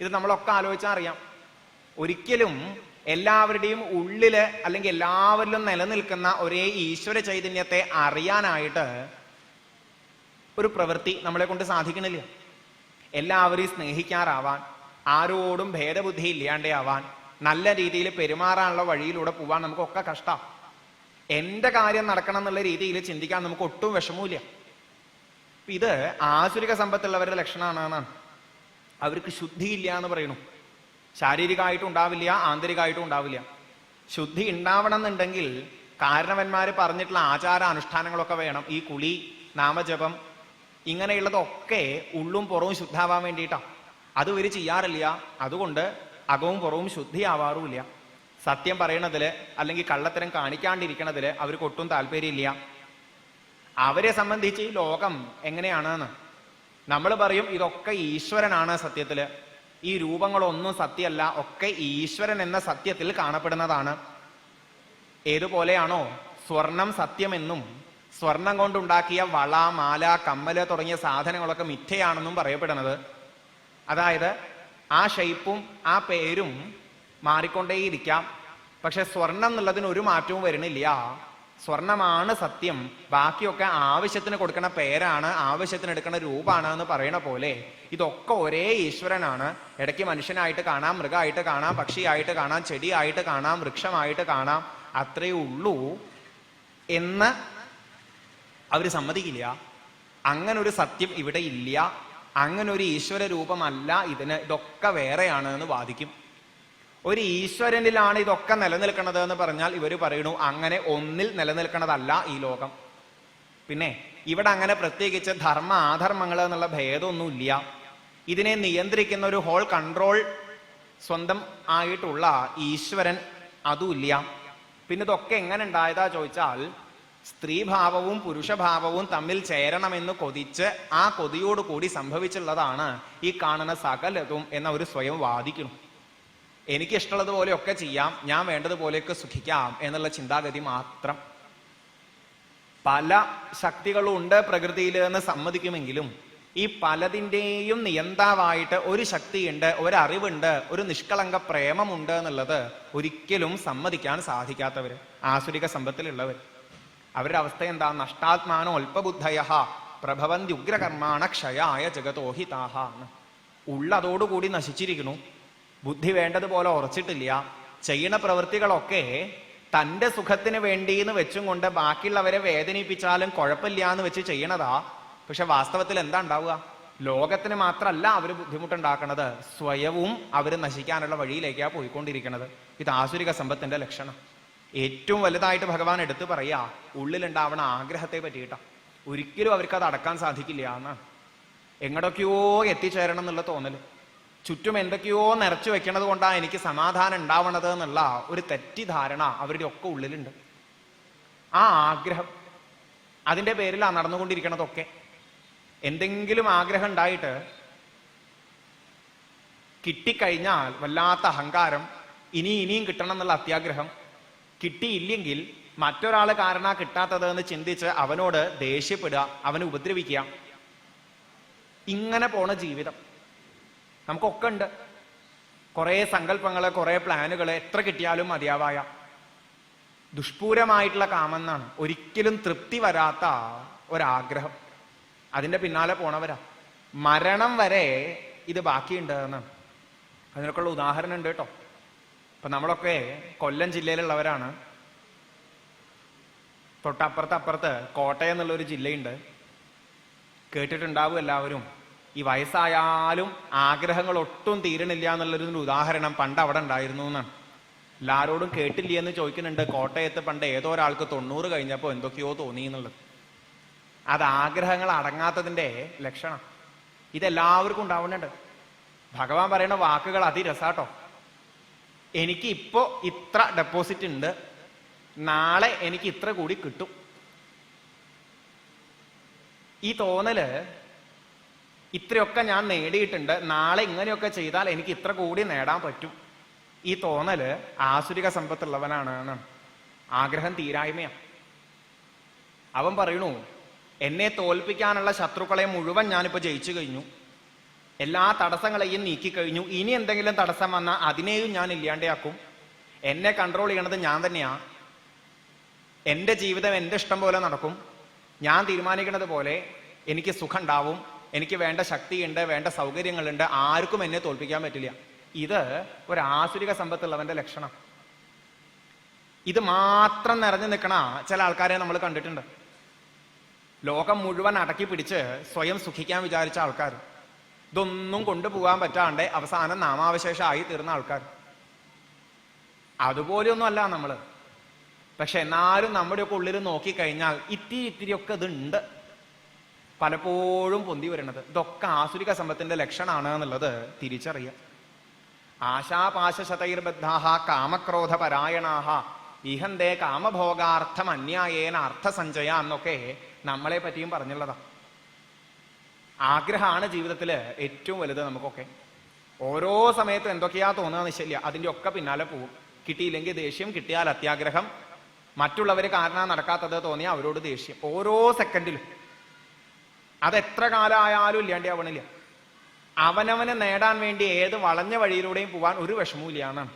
ഇത് നമ്മളൊക്കെ ആലോചിച്ചാൽ അറിയാം. ഒരിക്കലും എല്ലാവരുടെയും ഉള്ളില് അല്ലെങ്കിൽ എല്ലാവരിലും നിലനിൽക്കുന്ന ഒരേ ഈശ്വര ചൈതന്യത്തെ അറിയാനായിട്ട് ഒരു പ്രവൃത്തി നമ്മളെ കൊണ്ട് സാധിക്കണില്ല. എല്ലാവരെയും സ്നേഹിക്കാറാവാൻ, ആരോടും ഭേദബുദ്ധി ഇല്ലാണ്ടാവാൻ, നല്ല രീതിയിൽ പെരുമാറാനുള്ള വഴിയിലൂടെ പോവാൻ നമുക്കൊക്കെ കഷ്ടം. എന്റെ കാര്യം നടക്കണം എന്നുള്ള രീതിയിൽ ചിന്തിക്കാൻ നമുക്ക് ഒട്ടും വിഷമമില്ല. ഇത് ആസുരിക സമ്പത്തുള്ളവരുടെ ലക്ഷണമാണ്. അവർക്ക് ശുദ്ധിയില്ല എന്ന് പറയുന്നു. ശാരീരികമായിട്ടും ഉണ്ടാവില്ല, ആന്തരികമായിട്ടും ഉണ്ടാവില്ല. ശുദ്ധി ഉണ്ടാവണം എന്നുണ്ടെങ്കിൽ കാരണവന്മാര് പറഞ്ഞിട്ടുള്ള ആചാര അനുഷ്ഠാനങ്ങളൊക്കെ വേണം. ഈ കുളി, നാമജപം, ഇങ്ങനെയുള്ളതൊക്കെ ഉള്ളും പുറവും ശുദ്ധാവാൻ വേണ്ടിയിട്ടാണ്. അത് ഇവര് ചെയ്യാറില്ല. അതുകൊണ്ട് അകവും പുറവും ശുദ്ധിയാവാറുമില്ല. സത്യം പറയണതില് അല്ലെങ്കിൽ കള്ളത്തരം കാണിക്കാണ്ടിരിക്കണതില് അവർക്ക് ഒട്ടും താല്പര്യമില്ല. അവരെ സംബന്ധിച്ച് ഈ ലോകം എങ്ങനെയാണെന്ന് നമ്മൾ പറയും, ഇതൊക്കെ ഈശ്വരനാണ് സത്യത്തില്. ഈ രൂപങ്ങളൊന്നും സത്യമല്ല, ഒക്കെ ഈശ്വരൻ എന്ന സത്യത്തിൽ കാണപ്പെടുന്നതാണ്. ഏതുപോലെയാണോ സ്വർണം സത്യമെന്നും സ്വർണം കൊണ്ടുണ്ടാക്കിയ വള, മാല, കമ്മല് തുടങ്ങിയ സാധനങ്ങളൊക്കെ മിഥ്യയാണെന്നും പറയപ്പെടുന്നത്. അതായത് ആ ഷെയ്പ്പും ആ പേരും മാറിക്കൊണ്ടേയിരിക്കാം, പക്ഷെ സ്വർണം എന്നുള്ളതിന് ഒരു മാറ്റവും വരുന്നില്ല. സ്വർണമാണ് സത്യം, ബാക്കിയൊക്കെ ആവശ്യത്തിന് കൊടുക്കുന്ന പേരാണ്, ആവശ്യത്തിന് എടുക്കുന്ന രൂപമാണ് എന്ന് പറയണ പോലെ ഇതൊക്കെ ഒരേ ഈശ്വരനാണ്. ഇടയ്ക്ക് മനുഷ്യനായിട്ട് കാണാം, മൃഗമായിട്ട് കാണാം, പക്ഷിയായിട്ട് കാണാം, ചെടിയായിട്ട് കാണാം, വൃക്ഷമായിട്ട് കാണാം, അത്രയേ ഉള്ളൂ എന്ന് അവര് സമ്മതിക്കില്ല. അങ്ങനൊരു സത്യം ഇവിടെ ഇല്ല, അങ്ങനൊരു ഈശ്വര രൂപമല്ല ഇതിന്, ഇതൊക്കെ വേറെയാണ് എന്ന് വാദിക്കും. ഒരു ഈശ്വരനിലാണ് ഇതൊക്കെ നിലനിൽക്കുന്നത് എന്ന് പറഞ്ഞാൽ ഇവര് പറയുന്നു അങ്ങനെ ഒന്നിൽ നിലനിൽക്കുന്നതല്ല ഈ ലോകം. പിന്നെ ഇവിടെ അങ്ങനെ പ്രത്യേകിച്ച് ധർമ്മ ആധർമ്മങ്ങൾ എന്നുള്ള ഭേദമൊന്നുമില്ല. ഇതിനെ നിയന്ത്രിക്കുന്ന ഒരു ഹോൾ കൺട്രോൾ സ്വന്തം ആയിട്ടുള്ള ഈശ്വരൻ അതുമില്ല. പിന്നെ ഇതൊക്കെ എങ്ങനെ ഉണ്ടായതാ ചോദിച്ചാൽ, സ്ത്രീഭാവവും പുരുഷഭാവവും തമ്മിൽ ചേരണമെന്ന് കൊതിച്ച് ആ കൊതിയോടുകൂടി സംഭവിച്ചുള്ളതാണ് ഈ കാണുന്ന സകലതും എന്ന ഒരു സ്വയം വാദിക്കുന്നു. എനിക്ക് ഇഷ്ടമുള്ളതുപോലെയൊക്കെ ചെയ്യാം, ഞാൻ വേണ്ടതുപോലെയൊക്കെ സുഖിക്കാം എന്നുള്ള ചിന്താഗതി മാത്രം. പല ശക്തികളും ഉണ്ട് പ്രകൃതിയിൽ എന്ന് സമ്മതിക്കുമെങ്കിലും ഈ പലതിൻ്റെയും നിയന്താവായിട്ട് ഒരു ശക്തിയുണ്ട്, ഒരറിവുണ്ട്, ഒരു നിഷ്കളങ്ക പ്രേമമുണ്ട് എന്നുള്ളത് ഒരിക്കലും സമ്മതിക്കാൻ സാധിക്കാത്തവര്, ആസുരിക സമ്പത്തിലുള്ളവർ. അവരുടെ അവസ്ഥ എന്താ? നഷ്ടാത്മാനോ അല്പബുദ്ധയ പ്രഭവന്തി ഉഗ്രകർമാണ ക്ഷയായ ജഗതോഹിതാഹ. ഉള്ളതോടുകൂടി നശിച്ചിരിക്കുന്നു, ബുദ്ധി വേണ്ടതുപോലെ ഉറച്ചിട്ടില്ല, ചെയ്യണ പ്രവൃത്തികളൊക്കെ തൻ്റെ സുഖത്തിന് വേണ്ടി എന്ന് വെച്ചും കൊണ്ട് ബാക്കിയുള്ളവരെ വേദനിപ്പിച്ചാലും കുഴപ്പമില്ല എന്ന് വെച്ച് ചെയ്യണതാ. പക്ഷെ വാസ്തവത്തിൽ എന്താ ഉണ്ടാവുക? ലോകത്തിന് മാത്രമല്ല അവർ ബുദ്ധിമുട്ടുണ്ടാക്കണത്, സ്വയവും അവർ നശിക്കാനുള്ള വഴിയിലേക്കാണ് പോയിക്കൊണ്ടിരിക്കുന്നത്. ഇത് ആസുരിക സമ്പത്തിന്റെ ലക്ഷണം. ഏറ്റവും വലുതായിട്ട് ഭഗവാൻ എടുത്തു പറയാ ഉള്ളിലുണ്ടാവണ ആഗ്രഹത്തെ പറ്റിയിട്ടാ. ഒരിക്കലും അവർക്ക് അത് അടക്കാൻ സാധിക്കില്ല എന്നാണ്. എങ്ങടൊക്കെയോ എത്തിച്ചേരണം എന്നുള്ള തോന്നല്, ചുറ്റും എന്തൊക്കെയോ നിറച്ചു വെക്കണത് കൊണ്ടാണ് എനിക്ക് സമാധാനം ഉണ്ടാവണത് എന്നുള്ള ഒരു തെറ്റിദ്ധാരണ അവരുടെ ഒക്കെ ഉള്ളിലുണ്ട്. ആ ആഗ്രഹം, അതിന്റെ പേരിലാണ് നടന്നുകൊണ്ടിരിക്കണതൊക്കെ. എന്തെങ്കിലും ആഗ്രഹം ഉണ്ടായിട്ട് കിട്ടിക്കഴിഞ്ഞാൽ വല്ലാത്ത അഹങ്കാരം, ഇനിയും കിട്ടണം എന്നുള്ള അത്യാഗ്രഹം, കിട്ടിയില്ലെങ്കിൽ മറ്റൊരാള് കാരണ കിട്ടാത്തത് എന്ന് ചിന്തിച്ച് അവനോട് ദേഷ്യപ്പെടുക, അവനെ ഉപദ്രവിക്കുക. ഇങ്ങനെ പോണ ജീവിതം നമുക്കൊക്കെ ഉണ്ട്. കുറെ സങ്കല്പങ്ങള്, കുറെ പ്ലാനുകള്, എത്ര കിട്ടിയാലും മതിയാവായ ദുഷ്പൂരമായിട്ടുള്ള കാമെന്നാണ്. ഒരിക്കലും തൃപ്തി വരാത്ത ഒരാഗ്രഹം, അതിന്റെ പിന്നാലെ പോണവരാ. മരണം വരെ ഇത് ബാക്കിയുണ്ട് എന്നാണ്. അതിനൊക്കെയുള്ള ഉദാഹരണം ഉണ്ട് കേട്ടോ. ഇപ്പൊ നമ്മളൊക്കെ കൊല്ലം ജില്ലയിലുള്ളവരാണ്. തൊട്ടപ്പുറത്ത് കോട്ടയം എന്നുള്ളൊരു ജില്ലയുണ്ട്. കേട്ടിട്ടുണ്ടാവും എല്ലാവരും. ഈ വയസ്സായാലും ആഗ്രഹങ്ങൾ ഒട്ടും തീരണില്ല എന്നുള്ളൊരു ഉദാഹരണം പണ്ട് അവിടെ ഉണ്ടായിരുന്നു എന്നാണ്. എല്ലാരോടും കേട്ടില്ല എന്ന് ചോദിക്കുന്നുണ്ട്. കോട്ടയത്ത് പണ്ട് ഏതോ ഒരാൾക്ക് 90 കഴിഞ്ഞപ്പോൾ എന്തൊക്കെയോ തോന്നി എന്നുള്ളത്. അത് ആഗ്രഹങ്ങൾ അടങ്ങാത്തതിന്റെ ലക്ഷണം. ഇതെല്ലാവർക്കും ഉണ്ടാവുന്നുണ്ട്. ഭഗവാൻ പറയുന്ന വാക്കുകൾ അതിരസാട്ടോ. എനിക്ക് ഇപ്പോ ഇത്ര ഡെപ്പോസിറ്റ് ഉണ്ട്, നാളെ എനിക്ക് ഇത്ര കൂടി കിട്ടും. ഈ തോന്നല്, ഇത്രയൊക്കെ ഞാൻ നേടിയിട്ടുണ്ട്, നാളെ ഇങ്ങനെയൊക്കെ ചെയ്താൽ എനിക്ക് ഇത്ര കൂടി നേടാൻ പറ്റും. ഈ തോന്നല് ആസുരിക സമ്പത്തുള്ളവനാണ് എന്നാണ്. ആഗ്രഹം തീരായ്മയാണ്. അവൻ പറയണു, എന്നെ തോൽപ്പിക്കാനുള്ള ശത്രുക്കളെ മുഴുവൻ ഞാനിപ്പോ ജയിച്ചു കഴിഞ്ഞു, എല്ലാ തടസ്സങ്ങളെയും നീക്കിക്കഴിഞ്ഞു. ഇനി എന്തെങ്കിലും തടസ്സം വന്നാൽ അതിനെയും ഞാൻ ഇല്ലാണ്ടാക്കും. എന്നെ കൺട്രോൾ ചെയ്യണത് ഞാൻ തന്നെയാ. എൻ്റെ ജീവിതം എൻ്റെ ഇഷ്ടം പോലെ നടക്കും. ഞാൻ തീരുമാനിക്കുന്നത് പോലെ എനിക്ക് സുഖം ഉണ്ടാവും, എനിക്ക് വേണ്ട ശക്തിയുണ്ട്, വേണ്ട സൗകര്യങ്ങളുണ്ട്, ആർക്കും എന്നെ തോൽപ്പിക്കാൻ പറ്റില്ല. ഇത് ഒരു ആസുരിക സമ്പത്തുള്ളവന്റെ ലക്ഷണം. ഇത് മാത്രം നിറഞ്ഞു നിൽക്കണ ചില ആൾക്കാരെ നമ്മൾ കണ്ടിട്ടുണ്ട്. ലോകം മുഴുവൻ അടക്കി പിടിച്ച് സ്വയം സുഖിക്കാൻ വിചാരിച്ച ആൾക്കാർ, ഇതൊന്നും കൊണ്ടുപോകാൻ പറ്റാണ്ട് അവസാനം നാമാവശേഷമായി തീർന്ന ആൾക്കാർ. അതുപോലെയൊന്നും അല്ല നമ്മള്. പക്ഷെ എന്നാലും നമ്മുടെയൊക്കെ ഉള്ളിൽ നോക്കിക്കഴിഞ്ഞാൽ ഇത്തിരിയൊക്കെ ഇതുണ്ട് പലപ്പോഴും പൊന്തി വരുന്നത്. ഇതൊക്കെ ആസുരിക സമ്പത്തിന്റെ ലക്ഷണമാണ് എന്നുള്ളത് തിരിച്ചറിയാം. ആശാപാശതൈർബദ്ധാഹ കാമക്രോധ പരായണാഹ ഇഹന്തേ കാമഭോഗാർത്ഥം അന്യായേന അർത്ഥസഞ്ചയ എന്നൊക്കെ നമ്മളെ പറ്റിയും പറഞ്ഞുള്ളതാ. ആഗ്രഹമാണ് ജീവിതത്തില് ഏറ്റവും വലുത് നമുക്കൊക്കെ. ഓരോ സമയത്തും എന്തൊക്കെയാ തോന്നുക നിശ്ചയില്ല, അതിന്റെ ഒക്കെ പിന്നാലെ പോവും. കിട്ടിയില്ലെങ്കിൽ ദേഷ്യം, കിട്ടിയാൽ അത്യാഗ്രഹം, മറ്റുള്ളവര് കാരണം നടക്കാത്തത് തോന്നിയാൽ അവരോട് ദേഷ്യം. ഓരോ സെക്കൻഡിലും അതെത്ര കാലമായാലും ഇല്ലാണ്ടാവണില്ല. അവനവന് നേടാൻ വേണ്ടി ഏത് വളഞ്ഞ വഴിയിലൂടെയും പോവാൻ ഒരു വിഷമവും ഇല്ല എന്നാണ്.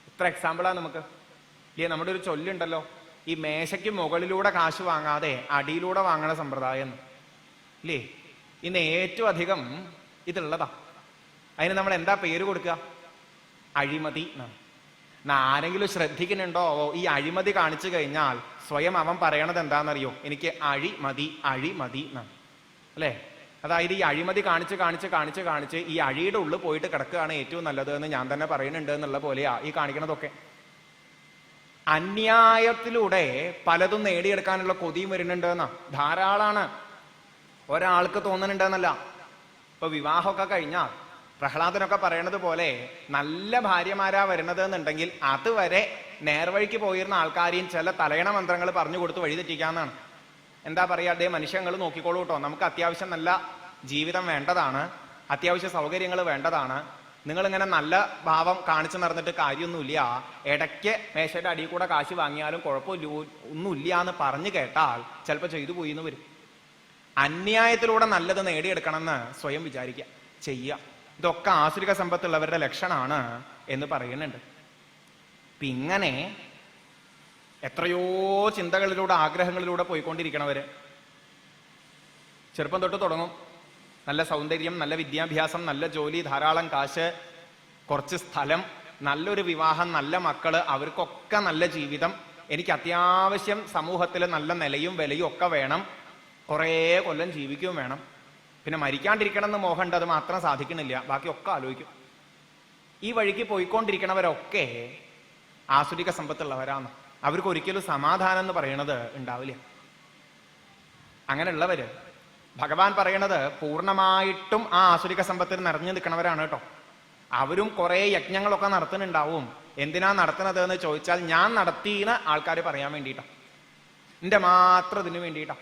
ഇത്ര എക്സാമ്പിളാണ് നമുക്ക് ഇല്ലേ. നമ്മുടെ ഒരു ചൊല്ലുണ്ടല്ലോ, ഈ മേശയ്ക്ക് മുകളിലൂടെ കാശ് വാങ്ങാതെ അടിയിലൂടെ വാങ്ങണ സമ്പ്രദായം ഇല്ലേ. ഇന്ന് ഏറ്റവും അധികം ഇതുള്ളതാ. അതിന് നമ്മൾ എന്താ പേര് കൊടുക്കുക? അഴിമതി എന്നാണ്. ആരെങ്കിലും ശ്രദ്ധിക്കുന്നുണ്ടോ? ഈ അഴിമതി കാണിച്ചു കഴിഞ്ഞാൽ സ്വയം അവൻ പറയണത് എന്താണെന്നറിയോ? എനിക്ക് അഴിമതി എന്നാണ് അല്ലേ. അതായത് ഈ അഴിമതി കാണിച്ച് ഈ അഴിയുടെ ഉള്ളിൽ പോയിട്ട് കിടക്കുകയാണ് ഏറ്റവും നല്ലത് എന്ന് ഞാൻ തന്നെ പറയുന്നുണ്ട് എന്നുള്ള പോലെയാ ഈ കാണിക്കണതൊക്കെ. അന്യായത്തിലൂടെ പലതും നേടിയെടുക്കാനുള്ള കൊതിയും വരുന്നുണ്ട് എന്നാ. ധാരാളാണ്. ഒരാൾക്ക് തോന്നുന്നുണ്ടെന്നല്ല. ഇപ്പൊ വിവാഹമൊക്കെ കഴിഞ്ഞാൽ പ്രഹ്ലാദനൊക്കെ പറയണത് പോലെ നല്ല ഭാര്യമാരാ വരുന്നത് എന്നുണ്ടെങ്കിൽ അതുവരെ നേർവഴിക്ക് പോയിരുന്ന ആൾക്കാരെയും ചില തലയണ മന്ത്രങ്ങൾ പറഞ്ഞു കൊടുത്ത് വഴിതെറ്റിക്കാന്നാണ്. എന്താ പറയാ, അതേ മനുഷ്യങ്ങൾ നോക്കിക്കോളൂ കേട്ടോ, നമുക്ക് അത്യാവശ്യം നല്ല ജീവിതം വേണ്ടതാണ്, അത്യാവശ്യ സൗകര്യങ്ങൾ വേണ്ടതാണ്, നിങ്ങളിങ്ങനെ നല്ല ഭാവം കാണിച്ചു നടന്നിട്ട് കാര്യമൊന്നുമില്ല, ഇടയ്ക്ക് മേശയുടെ അടിയിൽ കൂടെ കാശ് വാങ്ങിയാലും കുഴപ്പമില്ല, ഒന്നുമില്ല എന്ന് പറഞ്ഞു കേട്ടാൽ ചിലപ്പോൾ ചെയ്തു പോയി എന്ന് വരും. അന്യായത്തിലൂടെ നല്ലത് നേടിയെടുക്കണമെന്ന് സ്വയം വിചാരിക്കുക, ചെയ്യുക. ഇതൊക്കെ ആസുരിക സമ്പത്തുള്ളവരുടെ ലക്ഷണമാണ് എന്ന് പറയുന്നുണ്ട്. ഇങ്ങനെ എത്രയോ ചിന്തകളിലൂടെ ആഗ്രഹങ്ങളിലൂടെ പോയിക്കൊണ്ടിരിക്കണവര് ചെറുപ്പം തൊട്ട് തുടങ്ങും. നല്ല സൗന്ദര്യം, നല്ല വിദ്യാഭ്യാസം, നല്ല ജോലി, ധാരാളം കാശ്, കുറച്ച് സ്ഥലം, നല്ലൊരു വിവാഹം, നല്ല മക്കള്, അവർക്കൊക്കെ നല്ല ജീവിതം, എനിക്ക് അത്യാവശ്യം സമൂഹത്തിൽ നല്ല നിലയും വിലയും ഒക്കെ വേണം, കുറേ കൊല്ലം ജീവിക്കുകയും വേണം, പിന്നെ മരിക്കാണ്ടിരിക്കണം എന്ന് മോഹമുണ്ട്, അത് മാത്രം സാധിക്കണില്ല, ബാക്കിയൊക്കെ ആലോചിക്കും. ഈ വഴിക്ക് പോയിക്കൊണ്ടിരിക്കണവരൊക്കെ ആസുരിക സമ്പത്തുള്ളവരാണ്. അവർക്ക് ഒരിക്കലും സമാധാനം എന്ന് പറയണത് ഉണ്ടാവില്ല. അങ്ങനെയുള്ളവര് ഭഗവാൻ പറയണത് പൂർണ്ണമായിട്ടും ആ ആസുരിക സമ്പത്തിൽ നിറഞ്ഞു നിൽക്കണവരാണ് കേട്ടോ. അവരും കുറെ യജ്ഞങ്ങളൊക്കെ നടത്തുന്നുണ്ടാവും. എന്തിനാ നടത്തുന്നത് എന്ന് ചോദിച്ചാൽ ഞാൻ നടത്തിയെന്ന് ആൾക്കാർ പറയാൻ വേണ്ടിയിട്ടാ, എന്റെ മാത്രം ഇതിനു വേണ്ടിയിട്ടാ.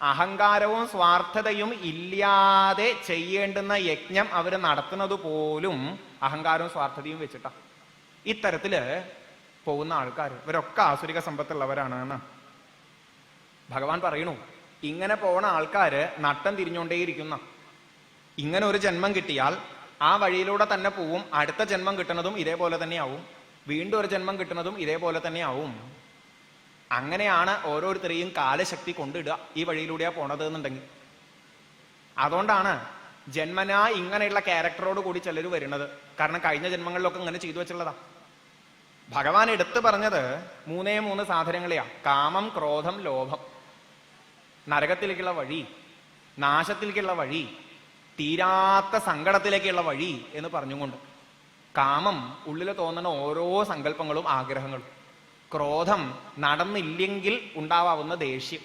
അഹങ്കാരവും സ്വാർത്ഥതയും ഇല്ലാതെ ചെയ്യേണ്ടുന്ന യജ്ഞം അവർ നടത്തുന്നത് പോലും അഹങ്കാരവും സ്വാർത്ഥതയും വെച്ചിട്ടാ. ഇത്തരത്തില് പോകുന്ന ആൾക്കാർ ഇവരൊക്കെ ആസുരിക സമ്പത്തുള്ളവരാണ് എന്ന് ഭഗവാൻ പറയണു. ഇങ്ങനെ പോണ ആൾക്കാര് നട്ടം തിരിഞ്ഞുകൊണ്ടേയിരിക്കുന്ന, ഇങ്ങനെ ഒരു ജന്മം കിട്ടിയാൽ ആ വഴിയിലൂടെ തന്നെ പോവും. അടുത്ത ജന്മം കിട്ടുന്നതും ഇതേപോലെ തന്നെ ആവും, വീണ്ടും ഒരു ജന്മം കിട്ടുന്നതും ഇതേപോലെ തന്നെ ആവും. അങ്ങനെയാണ് ഓരോരുത്തരെയും കാലശക്തി കൊണ്ടിടുക ഈ വഴിയിലൂടെയാ പോണത് എന്നുണ്ടെങ്കിൽ. അതുകൊണ്ടാണ് ജന്മനാ ഇങ്ങനെയുള്ള ക്യാരക്ടറോട് കൂടി ചിലർ വരുന്നത്. കാരണം കഴിഞ്ഞ ജന്മങ്ങളിലൊക്കെ ഇങ്ങനെ ചെയ്തു വെച്ചുള്ളതാ. ഭഗവാൻ എടുത്തു പറഞ്ഞത് 3 സാധനങ്ങളെയാ: കാമം, ക്രോധം, ലോഭം. നരകത്തിലേക്കുള്ള വഴി, നാശത്തിലേക്കുള്ള വഴി, തീരാത്ത സങ്കടത്തിലേക്കുള്ള വഴി എന്ന് പറഞ്ഞുകൊണ്ട്. കാമം ഉള്ളിൽ തോന്നുന്ന ഓരോ സങ്കല്പങ്ങളും ആഗ്രഹങ്ങളും. ക്രോധം നടന്നില്ലെങ്കിൽ ഉണ്ടാവാവുന്ന ദേഷ്യം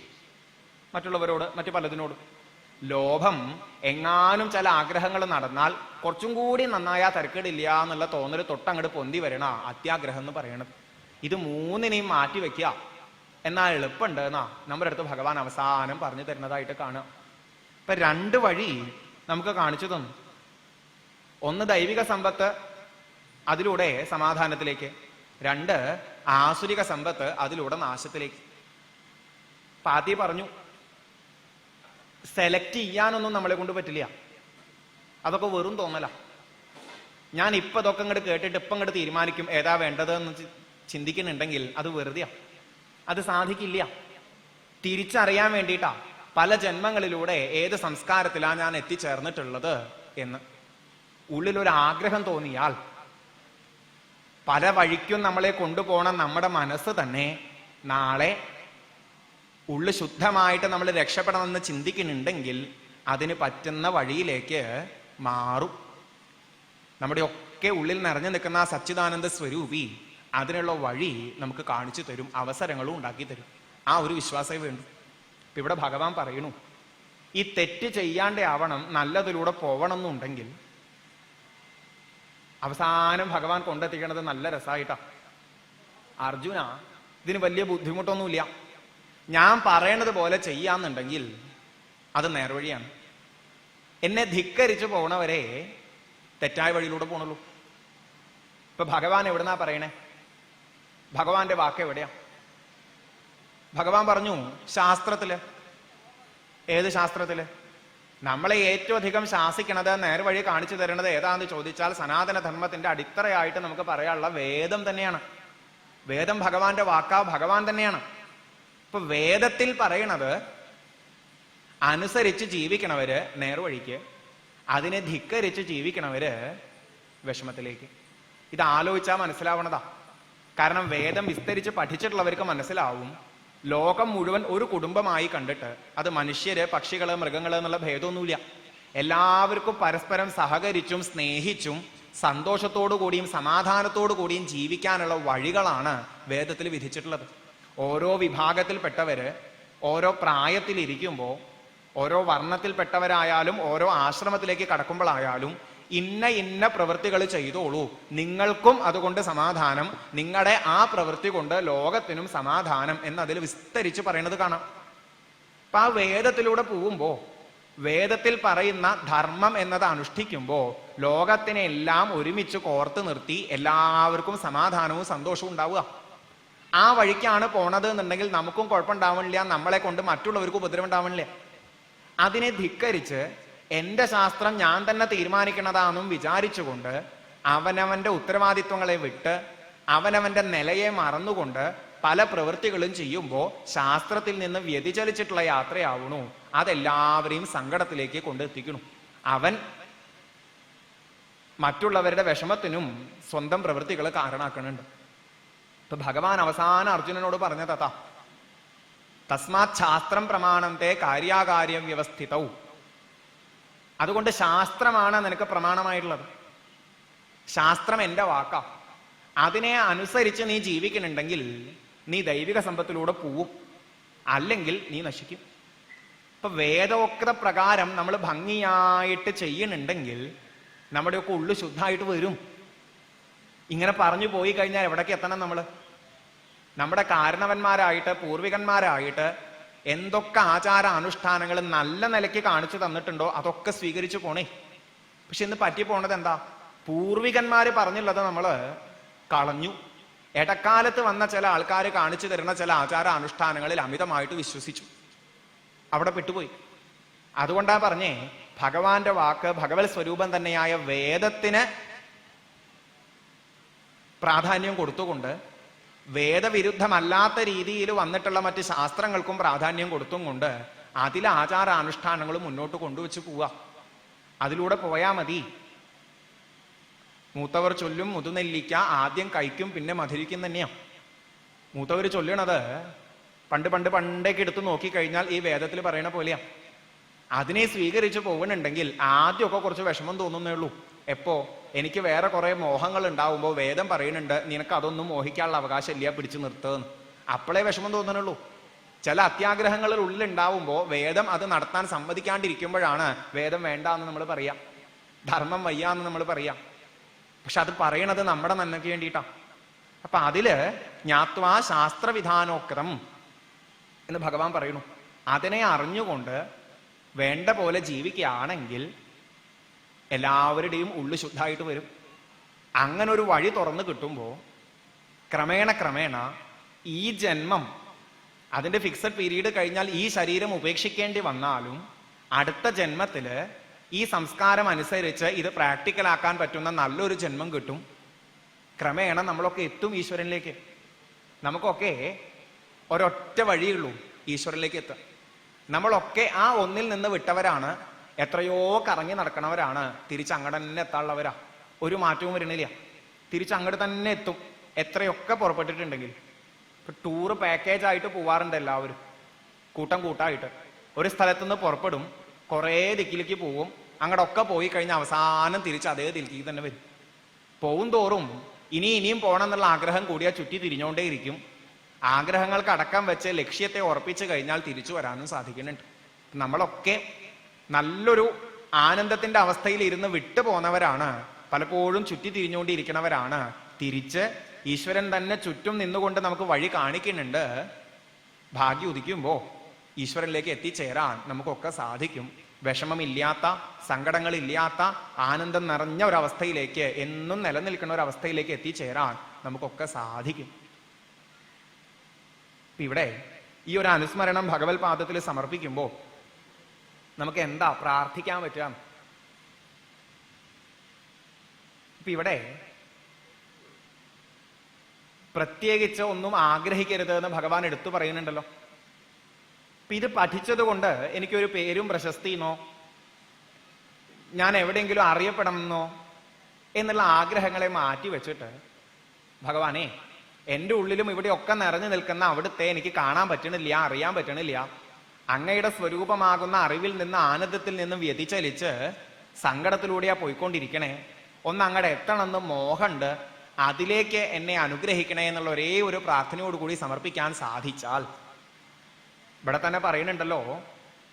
മറ്റുള്ളവരോട്, മറ്റു പലതിനോടും. ലോഭം എങ്ങാനും ചില ആഗ്രഹങ്ങൾ നടന്നാൽ കുറച്ചും കൂടി നന്നായാ തരക്കേടില്ല എന്നുള്ള തോന്നൽ തൊട്ടങ്ങോട്ട് പൊന്തി വരണ അത്യാഗ്രഹം എന്ന് പറയണത്. ഇത് 3നെയും മാറ്റി വെക്കുക എന്നാൽ എളുപ്പമുണ്ട് എന്നാ നമ്മുടെ അടുത്ത് ഭഗവാൻ അവസാനം പറഞ്ഞു തരുന്നതായിട്ട് കാണുക. ഇപ്പൊ 2 വഴി നമുക്ക് കാണിച്ചു തന്നു. ഒന്ന് ദൈവിക സമ്പത്ത്, അതിലൂടെ സമാധാനത്തിലേക്ക്. 2 ആസുരിക സമ്പത്ത്, അതിലൂടെ നാശത്തിലേക്ക്. പാതി പറഞ്ഞു, സെലക്ട് ചെയ്യാനൊന്നും നമ്മളെ കൊണ്ട് പറ്റില്ല. അതൊക്കെ വെറും തോന്നല. ഞാൻ ഇപ്പൊ ഇതൊക്കെ ഇങ്ങോട്ട് കേട്ടിട്ട് ഇപ്പം ഇങ്ങോട്ട് തീരുമാനിക്കും ഏതാ വേണ്ടത് എന്ന് ചിന്തിക്കുന്നുണ്ടെങ്കിൽ അത് വെറുതെയാ, അത് സാധിക്കില്ല. തിരിച്ചറിയാൻ വേണ്ടിയിട്ടാ പല ജന്മങ്ങളിലൂടെ ഏത് സംസ്കാരത്തിലാണ് ഞാൻ എത്തിച്ചേർന്നിട്ടുള്ളത് എന്ന് ഉള്ളിലൊരു ആഗ്രഹം തോന്നിയാൽ പല വഴിക്കും നമ്മളെ കൊണ്ടുപോകണ നമ്മുടെ മനസ്സ് തന്നെ നാളെ ഉള്ളു ശുദ്ധമായിട്ട് നമ്മൾ രക്ഷപ്പെടണമെന്ന് ചിന്തിക്കുന്നുണ്ടെങ്കിൽ അതിന് പറ്റുന്ന വഴിയിലേക്ക് മാറും. നമ്മുടെ ഒക്കെ ഉള്ളിൽ നിറഞ്ഞു നിൽക്കുന്ന ആ സച്ചിദാനന്ദ സ്വരൂപി അതിനുള്ള വഴി നമുക്ക് കാണിച്ചു തരും, അവസരങ്ങളും ഉണ്ടാക്കി തരും. ആ ഒരു വിശ്വാസമേ വേണ്ടു. ഇപ്പൊ ഇവിടെ ഭഗവാൻ പറയണു, ഈ തെറ്റ് ചെയ്യാണ്ടേ ആവണം, നല്ലതിലൂടെ പോവണം എന്നുണ്ടെങ്കിൽ അവസാനം ഭഗവാൻ കൊണ്ടെത്തിക്കണത് നല്ല രസമായിട്ടാ. അർജുന, ഇതിന് വലിയ ബുദ്ധിമുട്ടൊന്നുമില്ല. ഞാൻ പറയണത് പോലെ ചെയ്യാന്നുണ്ടെങ്കിൽ അത് നേർവഴിയാണ്. എന്നെ ധിക്കരിച്ചു പോണവരെ തെറ്റായ വഴിയിലൂടെ പോണുള്ളൂ. ഇപ്പൊ ഭഗവാൻ എവിടുന്നാ പറയണേ? ഭഗവാന്റെ വാക്ക് എവിടെയാ? ഭഗവാൻ പറഞ്ഞു ശാസ്ത്രത്തില്. ഏത് ശാസ്ത്രത്തില്? നമ്മളെ ഏറ്റവും അധികം ശാസിക്കണത്, നേർവഴി കാണിച്ചു തരുന്നത് ഏതാന്ന് ചോദിച്ചാൽ സനാതന ധർമ്മത്തിന്റെ അടിത്തറയായിട്ട് നമുക്ക് പറയാനുള്ള വേദം തന്നെയാണ്. വേദം ഭഗവാന്റെ വാക്കാ, ഭഗവാൻ തന്നെയാണ്. ഇപ്പൊ വേദത്തിൽ പറയണത് അനുസരിച്ച് ജീവിക്കണവര് നേർവഴിക്ക്, അതിനെ ധിക്കരിച്ച് ജീവിക്കണവര് വിഷമത്തിലേക്ക്. ഇത് ആലോചിച്ചാൽ മനസ്സിലാവണതാ. കാരണം വേദം വിസ്തരിച്ച് പഠിച്ചിട്ടുള്ളവർക്ക് മനസ്സിലാവും, ലോകം മുഴുവൻ ഒരു കുടുംബമായി കണ്ടിട്ട് അത് മനുഷ്യര്, പക്ഷികള്, മൃഗങ്ങള് എന്നുള്ള ഭേദമൊന്നുമില്ല. എല്ലാവർക്കും പരസ്പരം സഹകരിച്ചും സ്നേഹിച്ചും സന്തോഷത്തോടു കൂടിയും സമാധാനത്തോടു കൂടിയും ജീവിക്കാനുള്ള വഴികളാണ് വേദത്തിൽ വിധിച്ചിട്ടുള്ളത്. ഓരോ വിഭാഗത്തിൽപ്പെട്ടവര് ഓരോ പ്രായത്തിലിരിക്കുമ്പോൾ, ഓരോ വർണ്ണത്തിൽപ്പെട്ടവരായാലും ഓരോ ആശ്രമത്തിലേക്ക് കടക്കുമ്പോഴായാലും ഇന്ന പ്രവൃത്തികൾ ചെയ്തോളൂ, നിങ്ങൾക്കും അതുകൊണ്ട് സമാധാനം, നിങ്ങളുടെ ആ പ്രവൃത്തി കൊണ്ട് ലോകത്തിനും സമാധാനം എന്നതിൽ വിസ്തരിച്ച് പറയുന്നത് കാണാം. അപ്പൊ ആ വേദത്തിലൂടെ പോവുമ്പോ വേദത്തിൽ പറയുന്ന ധർമ്മം എന്നത് അനുഷ്ഠിക്കുമ്പോൾ ലോകത്തിനെല്ലാം ഒരുമിച്ച് കോർത്ത് നിർത്തി എല്ലാവർക്കും സമാധാനവും സന്തോഷവും ഉണ്ടാവുക. ആ വഴിക്കാണ് പോണത് എന്നുണ്ടെങ്കിൽ നമുക്കും കുഴപ്പമുണ്ടാവണില്ല, നമ്മളെ കൊണ്ട് മറ്റുള്ളവർക്കും ഉപദ്രവം ഉണ്ടാവണില്ല. അതിനെ ധിക്കരിച്ച് എന്റെ ശാസ്ത്രം ഞാൻ തന്നെ തീരുമാനിക്കുന്നതാണെന്നും വിചാരിച്ചുകൊണ്ട് അവനവന്റെ ഉത്തരവാദിത്വങ്ങളെ വിട്ട് അവനവന്റെ നിലയെ മറന്നുകൊണ്ട് പല പ്രവൃത്തികളും ചെയ്യുമ്പോൾ ശാസ്ത്രത്തിൽ നിന്ന് വ്യതിചലിച്ചിട്ടുള്ള യാത്രയാവണു. അതെല്ലാവരെയും സങ്കടത്തിലേക്ക് കൊണ്ടെത്തിക്കണു. അവൻ മറ്റുള്ളവരുടെ വിഷമത്തിനും സ്വന്തം പ്രവൃത്തികൾ കാരണാക്കണുണ്ട്. ഇപ്പൊ ഭഗവാൻ അവസാന അർജുനനോട് പറഞ്ഞ തഥാ തസ്മാത് ശാസ്ത്രം പ്രമാണത്തെ കാര്യാകാര്യം വ്യവസ്ഥിതവും. അതുകൊണ്ട് ശാസ്ത്രമാണ് നിനക്ക് പ്രമാണമായിട്ടുള്ളത്. ശാസ്ത്രം എന്റെ വാക്കാ. അതിനെ അനുസരിച്ച് നീ ജീവിക്കുന്നുണ്ടെങ്കിൽ നീ ദൈവിക സമ്പത്തിലൂടെ പോവും, അല്ലെങ്കിൽ നീ നശിക്കും. ഇപ്പൊ വേദോക്ത പ്രകാരം നമ്മൾ ഭംഗിയായിട്ട് ചെയ്യുന്നുണ്ടെങ്കിൽ നമ്മുടെയൊക്കെ ഉള്ളു ശുദ്ധമായിട്ട് വരും. ഇങ്ങനെ പറഞ്ഞു പോയി കഴിഞ്ഞാൽ എവിടേക്ക് എത്തണം? നമ്മുടെ കാരണവന്മാരായിട്ട് പൂർവികന്മാരായിട്ട് എന്തൊക്കെ ആചാര അനുഷ്ഠാനങ്ങൾ നല്ല നിലയ്ക്ക് കാണിച്ചു തന്നിട്ടുണ്ടോ അതൊക്കെ സ്വീകരിച്ചു പോണേ. പക്ഷെ ഇന്ന് പറ്റി പോണത് എന്താ? പൂർവികന്മാര് പറഞ്ഞുള്ളത് നമ്മള് കളഞ്ഞു. ഇടക്കാലത്ത് വന്ന ചില ആൾക്കാർ കാണിച്ചു തരുന്ന ചില ആചാര അനുഷ്ഠാനങ്ങളിൽ അമിതമായിട്ട് വിശ്വസിച്ചു, അവിടെ പെട്ടുപോയി. അതുകൊണ്ടാ പറഞ്ഞേ, ഭഗവാന്റെ വാക്ക്, ഭഗവത് സ്വരൂപം തന്നെയായ വേദത്തിന് പ്രാധാന്യം കൊടുത്തുകൊണ്ട് വേദവിരുദ്ധമല്ലാത്ത രീതിയിൽ വന്നിട്ടുള്ള മറ്റ് ശാസ്ത്രങ്ങൾക്കും പ്രാധാന്യം കൊടുത്തും കൊണ്ട് അതിലെ ആചാര അനുഷ്ഠാനങ്ങൾ മുന്നോട്ട് കൊണ്ടുവച്ച് പോവുക. അതിലൂടെ പോയാ മതി. മൂത്തവർ ചൊല്ലും മുതുനെല്ലിക്ക ആദ്യം കഴിക്കും പിന്നെ മധുരിക്കും തന്നെയാ. മൂത്തവർ ചൊല്ലണത് പണ്ടേക്ക് എടുത്ത് നോക്കിക്കഴിഞ്ഞാൽ ഈ വേദത്തിൽ പറയണ പോലെയാ. അതിനെ സ്വീകരിച്ച് പോകുന്നുണ്ടെങ്കിൽ ആദ്യമൊക്കെ കുറച്ച് വിഷമം തോന്നുന്നേ ഉള്ളൂ. എപ്പോ എനിക്ക് വേറെ കുറെ മോഹങ്ങൾ ഉണ്ടാവുമ്പോൾ വേദം പറയുന്നുണ്ട് നിനക്ക് അതൊന്നും മോഹിക്കാനുള്ള അവകാശമില്ല, പിടിച്ചു നിർത്തുമെന്ന്. അപ്പോഴേ വിഷമം തോന്നുന്നുള്ളൂ. ചില അത്യാഗ്രഹങ്ങളിൽ ഉള്ളിലുണ്ടാവുമ്പോൾ വേദം അത് നടത്താൻ സമ്മതിക്കാണ്ടിരിക്കുമ്പോഴാണ് വേദം വേണ്ട എന്ന് നമ്മൾ പറയാം, ധർമ്മം വയ്യ എന്ന് നമ്മൾ പറയാം. പക്ഷെ അത് പറയണത് നമ്മുടെ നന്മയ്ക്ക് വേണ്ടിയിട്ടാ. അപ്പൊ അതില് ജ്ഞാത്വാ ശാസ്ത്രവിധാനോക്തം എന്ന് ഭഗവാൻ പറയുന്നു. അതിനെ അറിഞ്ഞുകൊണ്ട് വേണ്ട പോലെ ജീവിക്കുകയാണെങ്കിൽ എല്ലാവരുടെയും ഉള്ളു ശുദ്ധമായിട്ട് വരും. അങ്ങനെ ഒരു വഴി തുറന്നു കിട്ടുമ്പോൾ ക്രമേണ ഈ ജന്മം അതിന്റെ ഫിക്സഡ് പീരീഡ് കഴിഞ്ഞാൽ ഈ ശരീരം ഉപേക്ഷിക്കേണ്ടി വന്നാലും അടുത്ത ജന്മത്തില് ഈ സംസ്കാരം അനുസരിച്ച് ഇത് പ്രാക്ടിക്കലാക്കാൻ പറ്റുന്ന നല്ലൊരു ജന്മം കിട്ടും. ക്രമേണ നമ്മളൊക്കെ എത്തും ഈശ്വരനിലേക്ക്. നമുക്കൊക്കെ ഒരൊറ്റ വഴിയുള്ളൂ ഈശ്വരനിലേക്ക് എത്താൻ. നമ്മളൊക്കെ ആ ഒന്നിൽ നിന്ന് വിട്ടവരാണ്, എത്രയോ കറങ്ങി നടക്കണവരാണ്, തിരിച്ചങ്ങടെ തന്നെ എത്താനുള്ളവരാ. ഒരു മാറ്റവും വരുന്നില്ല, തിരിച്ചങ്ങോട്ട് തന്നെ എത്തും എത്രയൊക്കെ പുറപ്പെട്ടിട്ടുണ്ടെങ്കിൽ. ഇപ്പൊ ടൂറ് പാക്കേജ് ആയിട്ട് പോവാറുണ്ട് എല്ലാവരും, കൂട്ടായിട്ട് ഒരു സ്ഥലത്തുനിന്ന് പുറപ്പെടും, കുറേ ദിക്കിലേക്ക് പോവും, അങ്ങടൊക്കെ പോയി കഴിഞ്ഞാൽ അവസാനം തിരിച്ച് അതേ ദിക്കിലേക്ക് തന്നെ വരും. പോവും തോറും ഇനിയും പോകണം എന്നുള്ള ആഗ്രഹം കൂടിയാ ചുറ്റി തിരിഞ്ഞുകൊണ്ടേ ഇരിക്കും. ആഗ്രഹങ്ങൾക്ക് അടക്കം വെച്ച് ലക്ഷ്യത്തെ ഉറപ്പിച്ചു കഴിഞ്ഞാൽ തിരിച്ചു വരാനും സാധിക്കുന്നുണ്ട്. നമ്മളൊക്കെ നല്ലൊരു ആനന്ദത്തിന്റെ അവസ്ഥയിൽ ഇരുന്ന് വിട്ടു പോന്നവരാണ്, പലപ്പോഴും ചുറ്റി തിരിഞ്ഞുകൊണ്ടിരിക്കുന്നവരാണ്. തിരിച്ച് ഈശ്വരൻ തന്നെ ചുറ്റും നിന്നുകൊണ്ട് നമുക്ക് വഴി കാണിക്കുന്നുണ്ട്. ഭാഗ്യം ഉദിക്കുമ്പോ ഈശ്വരനിലേക്ക് എത്തിച്ചേരാൻ നമുക്കൊക്കെ സാധിക്കും. വിഷമമില്ലാത്ത, സങ്കടങ്ങളില്ലാത്ത, ആനന്ദം നിറഞ്ഞ ഒരവസ്ഥയിലേക്ക്, എന്നും നിലനിൽക്കുന്ന ഒരവസ്ഥയിലേക്ക് എത്തിച്ചേരാൻ നമുക്കൊക്കെ സാധിക്കും. ഇവിടെ ഈ ഒരു അനുസ്മരണം ഭഗവത് പാദത്തിൽ സമർപ്പിക്കുമ്പോൾ നമുക്ക് എന്താ പ്രാർത്ഥിക്കാൻ പറ്റുക? ഇപ്പൊ ഇവിടെ പ്രത്യേകിച്ച് ഒന്നും ആഗ്രഹിക്കരുത് എന്ന് ഭഗവാൻ എടുത്തു പറയുന്നുണ്ടല്ലോ. അപ്പൊ ഇത് പഠിച്ചത് കൊണ്ട് എനിക്കൊരു പേരും പ്രശസ്തിന്നോ ഞാൻ എവിടെയെങ്കിലും അറിയപ്പെടണമെന്നോ എന്നുള്ള ആഗ്രഹങ്ങളെ മാറ്റി വെച്ചിട്ട്, ഭഗവാനെ എൻ്റെ ഉള്ളിലും ഇവിടെയൊക്കെ നിറഞ്ഞു നിൽക്കുന്ന അവിടുത്തെ എനിക്ക് കാണാൻ പറ്റണില്ല, അറിയാൻ പറ്റണില്ല. അങ്ങയുടെ സ്വരൂപമാകുന്ന അറിവിൽ നിന്ന്, ആനന്ദത്തിൽ നിന്നും വ്യതിചലിച്ച് സങ്കടത്തിലൂടെയാ പോയിക്കൊണ്ടിരിക്കണേ. ഒന്ന് അങ്ങടെ എത്തണമെന്ന് മോഹമുണ്ട്, അതിലേക്ക് എന്നെ അനുഗ്രഹിക്കണേ എന്നുള്ള ഒരേ ഒരു പ്രാർത്ഥനയോടുകൂടി സമർപ്പിക്കാൻ സാധിച്ചാൽ, ഇവിടെ തന്നെ പറയുന്നുണ്ടല്ലോ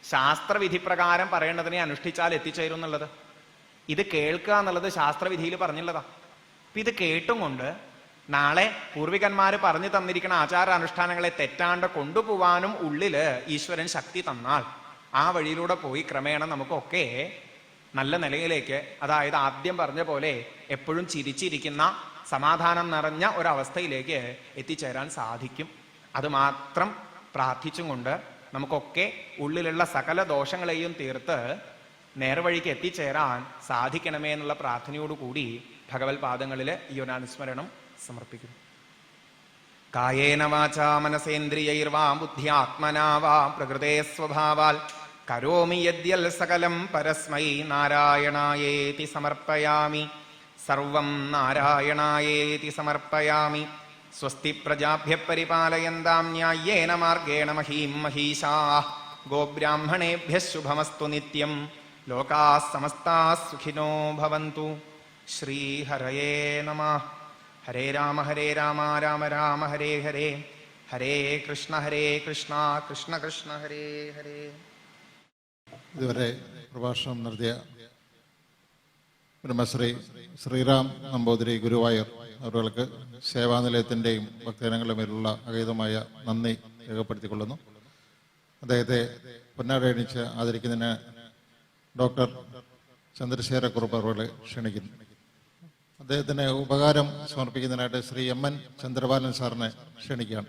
ശാസ്ത്രവിധി പ്രകാരം പറയേണ്ടതിനെ അനുഷ്ഠിച്ചാൽ എത്തിച്ചേരും എന്നുള്ളത്. ഇത് കേൾക്കുക എന്നുള്ളത് ശാസ്ത്രവിധിയിൽ പറഞ്ഞുള്ളതാ. അപ്പൊ ഇത് കേട്ടും കൊണ്ട് നാളെ പൂർവികന്മാര് പറഞ്ഞു തന്നിരിക്കുന്ന ആചാര അനുഷ്ഠാനങ്ങളെ തെറ്റാണ്ട് കൊണ്ടുപോവാനും ഉള്ളില് ഈശ്വരൻ ശക്തി തന്നാൽ ആ വഴിയിലൂടെ പോയി ക്രമേണ നമുക്കൊക്കെ നല്ല നിലയിലേക്ക്, അതായത് ആദ്യം പറഞ്ഞ പോലെ എപ്പോഴും ചിരിച്ചിരിക്കുന്ന സമാധാനം നിറഞ്ഞ ഒരവസ്ഥയിലേക്ക് എത്തിച്ചേരാൻ സാധിക്കും. അത് മാത്രം പ്രാർത്ഥിച്ചും കൊണ്ട് നമുക്കൊക്കെ ഉള്ളിലുള്ള സകല ദോഷങ്ങളെയും തീർത്ത് നേർവഴിക്ക് എത്തിച്ചേരാൻ സാധിക്കണമേ എന്നുള്ള പ്രാർത്ഥനയോടുകൂടി ഭഗവത് പാദങ്ങളിൽ ഈ ഒരു അനുസ്മരണം സമർപ്പിക്കുന്നു. കായേന വാചാ മനസേന്ദ്രിയൈർവാ ബുദ്ധ്യാത്മനാ വാ പ്രകൃതേ സ്വഭാവാൽ കരോമി യദ്യൽ സകലം പരസ്മൈ നാരായണായേതി സമർപ്പയാമി. സർവം നാരായണായേതി സമർപ്പയാമി. സ്വസ്തി പ്രജാഭ്യ പരിപാലയന്താം ന്യായേന മാർഗേണ മഹീം മഹീശാഃ. ഗോബ്രാഹ്മണേഭ്യഃ ശുഭമസ്തു നിത്യം. ലോകാഃ സമസ്താഃ സുഖിനോ ഭവന്തു. ശ്രീഹരയേ നമഃ. ഹരേ രാമ രാമ രാമ ഹരേ ഹരേ. ഹരേ കൃഷ്ണ കൃഷ്ണ കൃഷ്ണ ഹരേ ഹരേ. ഇതുവരെ പ്രഭാഷണം നടത്തിയ ബ്രഹ്മശ്രീ ശ്രീറാം നമ്പൂതിരി ഗുരുവായൂർ അവർക്ക് സേവാനിലയത്തിൻ്റെയും ഭക്തജനങ്ങളുമേലുള്ള അഗൈതമായ നന്ദി രേഖപ്പെടുത്തിക്കൊള്ളുന്നു. അദ്ദേഹത്തെ പൊന്നാടയണിച്ച് ആദരിക്കുന്നതിന് ഡോക്ടർ ചന്ദ്രശേഖരക്കുറുപ്പ് അവരെ ക്ഷണിക്കുന്നു. അദ്ദേഹത്തിന് ഉപകാരം സമർപ്പിക്കുന്നതിനായിട്ട് ശ്രീ എം എൻ ചന്ദ്രബാലൻ സാറിനെ ക്ഷണിക്കുകയാണ്.